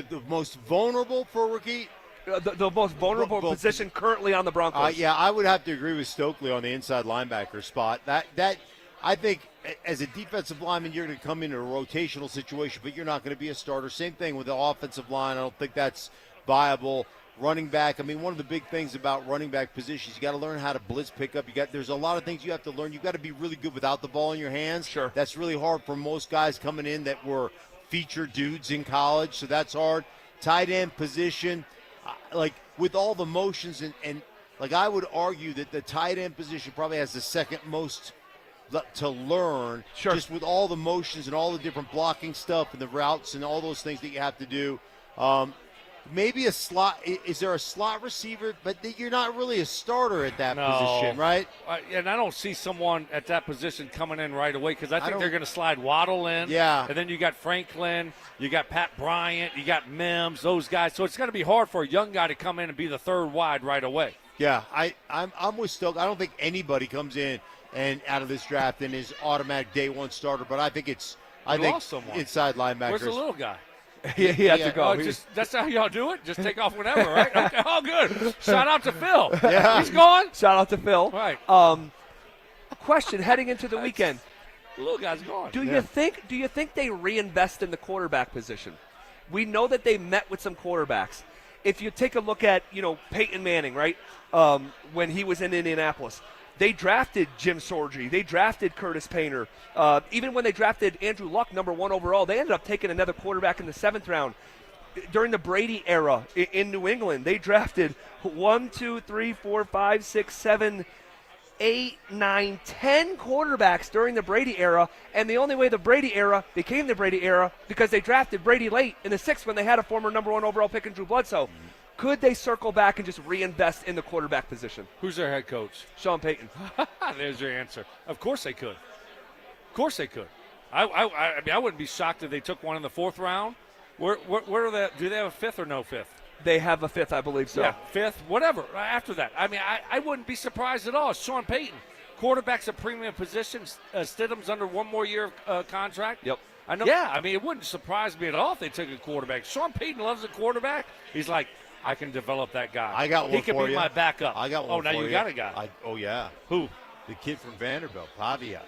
the most vulnerable for a rookie. The most vulnerable position currently on the Broncos. I would have to agree with Stokely on the inside linebacker spot. That I think as a defensive lineman, you're going to come into a rotational situation, but you're not going to be a starter. Same thing with the offensive line. I don't think that's viable. Running back, I mean, one of the big things about running back positions, you got to learn how to blitz pick up. There's a lot of things you have to learn. You've got to be really good without the ball in your hands. Sure. That's really hard for most guys coming in that were featured dudes in college, so that's hard. Tight end position, with all the motions and Like, I would argue that the tight end position probably has the second most to learn, just with all the motions and all the different blocking stuff and the routes and all those things that you have to do. Maybe a slot. Is there a slot receiver? But you're not really a starter at that position, right? And I don't see someone at that position coming in right away because I think they're going to slide Waddle in. Yeah. And then you got Franklin, you got Pat Bryant, you got Mims, those guys. So it's going to be hard for a young guy to come in and be the third wide right away. Yeah, I'm with Stoke. I don't think anybody comes in and out of this draft and is automatic day one starter, but I think inside linebackers. Where's the little guy? he had to go. That's how y'all do it? Just take off whenever, right? Okay, all good. Shout out to Phil. Yeah. He's gone. Shout out to Phil. Right. A question heading into the weekend. The little guy's gone. Do you think they reinvest in the quarterback position? We know that they met with some quarterbacks. If you take a look at, Peyton Manning, right, when he was in Indianapolis, they drafted Jim Sorgi. They drafted Curtis Painter. Even when they drafted Andrew Luck, number 1 overall, they ended up taking another quarterback in the 7th round. During the Brady era in New England, they drafted 1, 2, 3, 4, 5, 6, 7, 8, 9, 10 quarterbacks during the Brady era, and the only way the Brady era became the Brady era because they drafted Brady late in the 6th when they had a former number 1 overall pick in Drew Bledsoe. Could they circle back and just reinvest in the quarterback position? Who's their head coach? Sean Payton. There's your answer. Of course they could. Of course they could. I mean, I wouldn't be shocked if they took one in the 4th round. Where are they? Do they have a 5th or no 5th? They have a 5th, I believe so. Yeah, 5th, whatever. After that, I mean, I wouldn't be surprised at all. Sean Payton, quarterback's a premium position. Stidham's under 1 more year of contract. Yep. I know. Yeah, I mean, it wouldn't surprise me at all if they took a quarterback. Sean Payton loves a quarterback. He's like, I can develop that guy. I got one He can for be you. my backup. I got one. Oh, now for you got a guy. Oh yeah. Who? The kid from Vanderbilt, Pavia.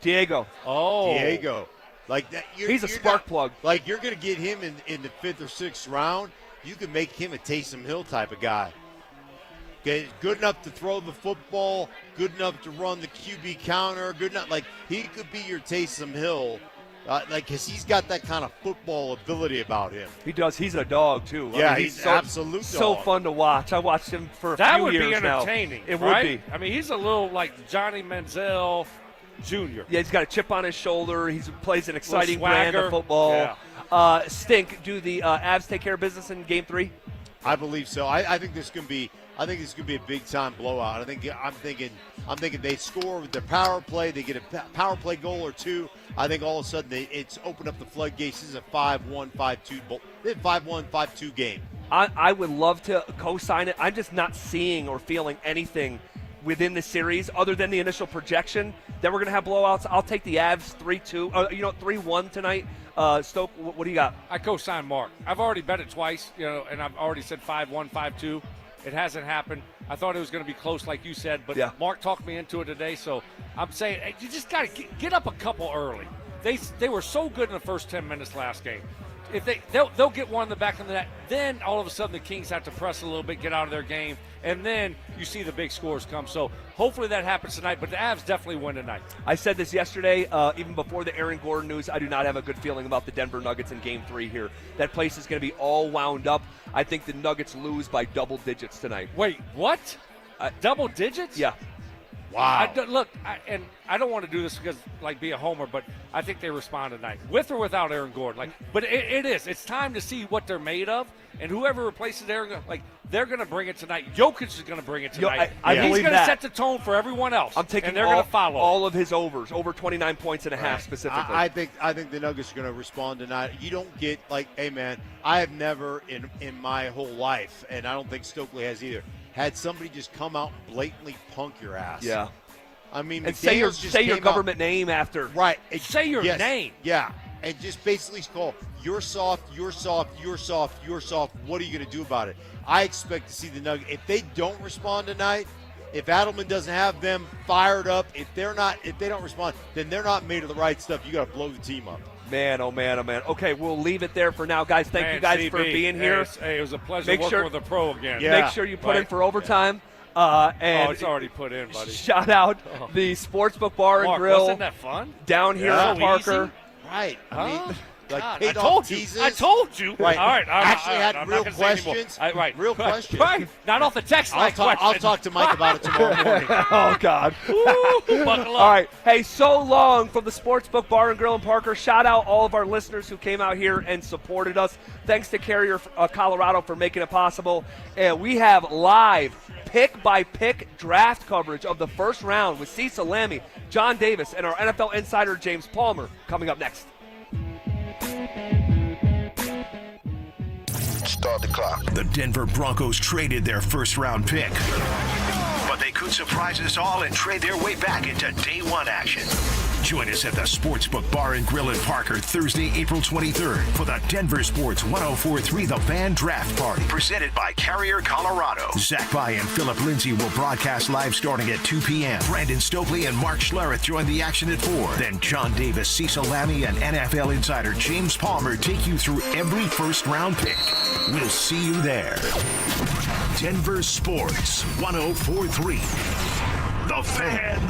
Diego. Oh. Diego. Like that. He's a spark plug. Like, you're going to get him in the 5th or 6th round. You can make him a Taysom Hill type of guy. Okay, good enough to throw the football, good enough to run the QB counter, good enough. Like, he could be your Taysom Hill. Because he's got that kind of football ability about him. He does. He's a dog, too. Yeah, I mean, he's absolute so dog. fun to watch. I watched him for a That few would years be entertaining. now. It right? would be. I mean, he's a little like Johnny Manziel Jr. Yeah, he's got a chip on his shoulder. He plays an exciting Little brand of swagger. football. Yeah. Stink, do the Avs take care of business in Game 3? I believe so. I think this could be. I think this could be a big time blowout. I'm thinking they score with their power play. They get a power play goal or 2. I think all of a sudden it's opened up the floodgates. This is a 5-1, 5-2 5-1, 5-2 game. I would love to co-sign it. I'm just not seeing or feeling anything within the series other than the initial projection that we're going to have blowouts. I'll take the Avs 3-2. 3-1 tonight. Stoke, what do you got? I co-signed Mark. I've already bet it twice, and I've already said 5-1, 5-2. It hasn't happened. I thought it was going to be close, like you said, but Mark talked me into it today. So I'm saying, hey, you just got to get up a couple early. They were so good in the first 10 minutes last game. If they'll get one in the back of the net, then all of a sudden the Kings have to press a little bit, get out of their game, and then you see the big scores come. So hopefully that happens tonight, but the Avs definitely win tonight. I said this yesterday, even before the Aaron Gordon news. I do not have a good feeling about the Denver Nuggets in Game 3 here. That place is going to be all wound up. I think the Nuggets lose by double digits tonight. Wait, what? Double digits? Yeah. Wow. I don't want to do this because, be a homer, but I think they respond tonight, with or without Aaron Gordon. But it is. It's time to see what they're made of, and whoever replaces Aaron Gordon, they're going to bring it tonight. Jokic is going to bring it tonight. I believe he's going to that. set the tone for everyone else. I'm taking and they're going to follow all of his overs, over 29 points and a half specifically. I think the Nuggets are going to respond tonight. You don't get hey man, I have never in my whole life, and I don't think Stokely has either, had somebody just come out and blatantly punk your ass. Yeah. I mean, and say your government name after. Right. Say your name. Yeah. And just basically call, you're soft, you're soft, you're soft, you're soft. What are you going to do about it? I expect to see the Nuggets. If they don't respond tonight, if Adelman doesn't have them fired up, if they don't respond, then they're not made of the right stuff. You got to blow the team up. Man, oh man, oh man. Okay, we'll leave it there for now, guys. Thank you guys for being here. Hey, it was a pleasure working with a pro again. Yeah. Make sure you put in for overtime. And it's already put in, buddy. Shout out the Sportsbook Bar and Mark, Grill. wasn't that fun? Down here in Parker. Right. I mean, like God, paid I told off you. teases. I told you. Right. All right. Actually had I'm real not gonna say anymore. questions. Right. Real questions. Right. Not off the text line I'll talk to Mike about it tomorrow morning. Oh, God. Buckle up. All right. Hey, so long from the Sportsbook Bar and Grill in Parker. Shout out all of our listeners who came out here and supported us. Thanks to Carrier Colorado for making it possible. And we have live pick-by-pick draft coverage of the first round with Cecil Lammy, John Davis, and our NFL insider James Palmer coming up next. Start the clock. The Denver Broncos traded their first-round pick, but they could surprise us all and trade their way back into day one action. Join us at the Sportsbook Bar and Grill in Parker Thursday, April 23rd for the Denver Sports 104.3 The Fan Draft Party, presented by Carrier Colorado. Zach Bai and Phillip Lindsay will broadcast live starting at 2 p.m. Brandon Stokely and Mark Schlereth join the action at 4. Then John Davis, Cecil Lammy, and NFL insider James Palmer take you through every first-round pick. We'll see you there. Denver Sports 104.3 The Fan.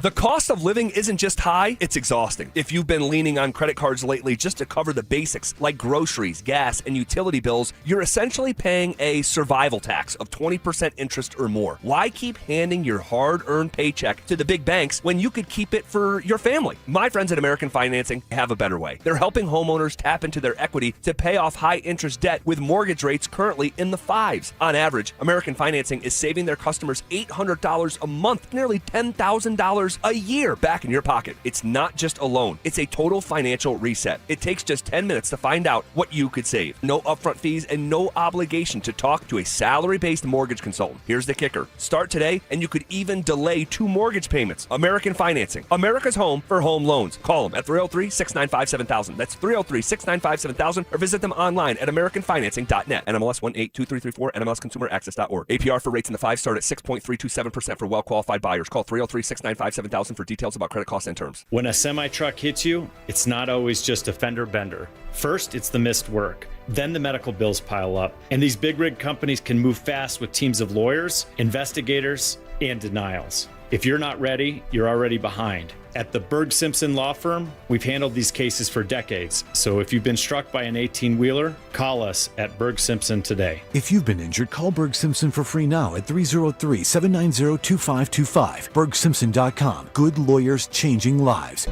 The cost of living isn't just high, it's exhausting. If you've been leaning on credit cards lately just to cover the basics like groceries, gas, and utility bills, you're essentially paying a survival tax of 20% interest or more. Why keep handing your hard-earned paycheck to the big banks when you could keep it for your family? My friends at American Financing have a better way. They're helping homeowners tap into their equity to pay off high-interest debt with mortgage rates currently in the 5s. On average, American Financing is saving their customers $800 a month, nearly $10,000 a year back in your pocket. It's not just a loan, it's a total financial reset. It takes just 10 minutes to find out what you could save. No upfront fees and no obligation to talk to a salary-based mortgage consultant. Here's the kicker. Start today and you could even delay 2 mortgage payments. American Financing, America's home for home loans. Call them at 303-695-7000. That's 303-695-7000 or visit them online at americanfinancing.net. NMLS 182334, NMLSconsumeraccess.org. APR for rates in the 5 start at 6.327% for well-qualified buyers. Call 303-695-7000 for details about credit costs and terms. When a semi-truck hits you, it's not always just a fender bender. First, it's the missed work. Then the medical bills pile up. And these big rig companies can move fast with teams of lawyers, investigators, and denials. If you're not ready, you're already behind. At the Berg Simpson Law Firm, we've handled these cases for decades. So if you've been struck by an 18-wheeler, call us at Berg Simpson today. If you've been injured, call Berg Simpson for free now at 303-790-2525. BergSimpson.com. Good lawyers changing lives.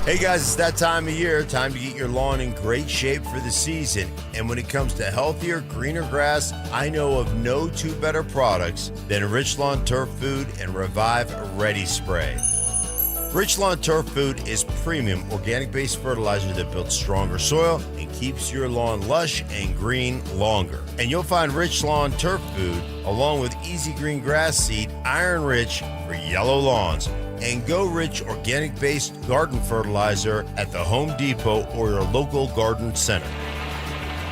Hey guys, it's that time of year. Time to get your lawn in great shape for the season. And when it comes to healthier, greener grass, I know of no 2 better products than Rich Lawn Turf Food and Revive Ready Spray. Rich Lawn Turf Food is premium organic-based fertilizer that builds stronger soil and keeps your lawn lush and green longer. And you'll find Rich Lawn Turf Food along with Easy Green Grass Seed, Iron Rich for yellow lawns, and Go Rich organic-based garden fertilizer at the Home Depot or your local garden center.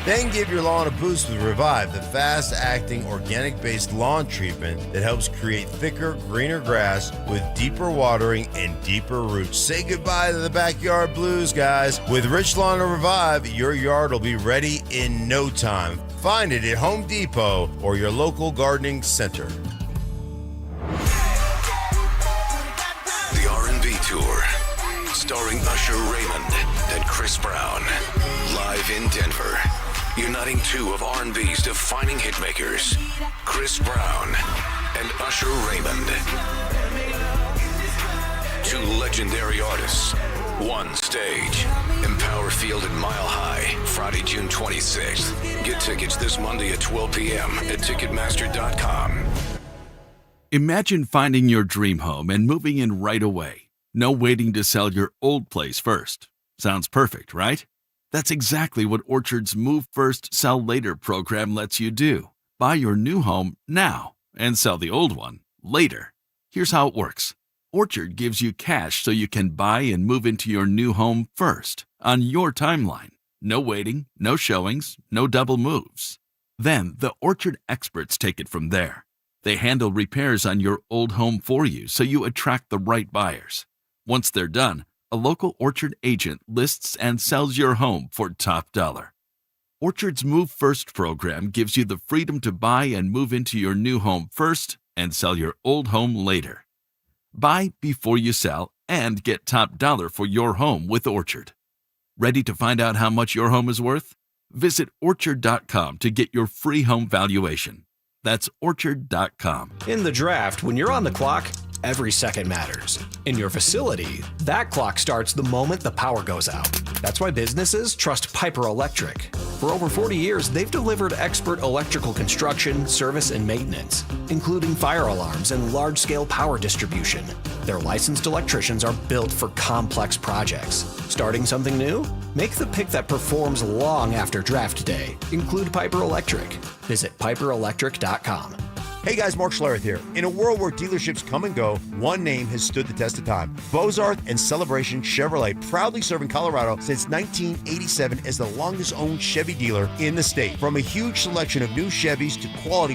Then give your lawn a boost with Revive, the fast-acting organic-based lawn treatment that helps create thicker, greener grass with deeper watering and deeper roots. Say goodbye to the backyard blues, guys. With Rich Lawn and Revive, your yard will be ready in no time. Find it at Home Depot or your local gardening center. The R&B Tour, starring Usher Raymond and Chris Brown, live in Denver, uniting 2 of R&B's defining hitmakers, Chris Brown and Usher Raymond. 2 legendary artists, 1 stage, Empower Field at Mile High, Friday, June 26th. Get tickets this Monday at 12 p.m. at Ticketmaster.com. Imagine finding your dream home and moving in right away. No waiting to sell your old place first. Sounds perfect, right? That's exactly what Orchard's Move First, Sell Later program lets you do. Buy your new home now and sell the old one later. Here's how it works. Orchard gives you cash so you can buy and move into your new home first, on your timeline. No waiting, no showings, no double moves. Then the Orchard experts take it from there. They handle repairs on your old home for you so you attract the right buyers. Once they're done, a local Orchard agent lists and sells your home for top dollar. Orchard's Move First program gives you the freedom to buy and move into your new home first and sell your old home later. Buy before you sell and get top dollar for your home with Orchard. Ready to find out how much your home is worth? Visit Orchard.com to get your free home valuation. That's Orchard.com. In the draft, when you're on the clock, every second matters. In your facility, that clock starts the moment the power goes out. That's why businesses trust Piper Electric. For over 40 years, they've delivered expert electrical construction, service, and maintenance, including fire alarms and large-scale power distribution. Their licensed electricians are built for complex projects. Starting something new? Make the pick that performs long after draft day. Include Piper Electric. Visit piperelectric.com. Hey guys, Mark Schlereth here. In a world where dealerships come and go, one name has stood the test of time. Bozarth and Celebration Chevrolet, proudly serving Colorado since 1987 as the longest owned Chevy dealer in the state. From a huge selection of new Chevys to quality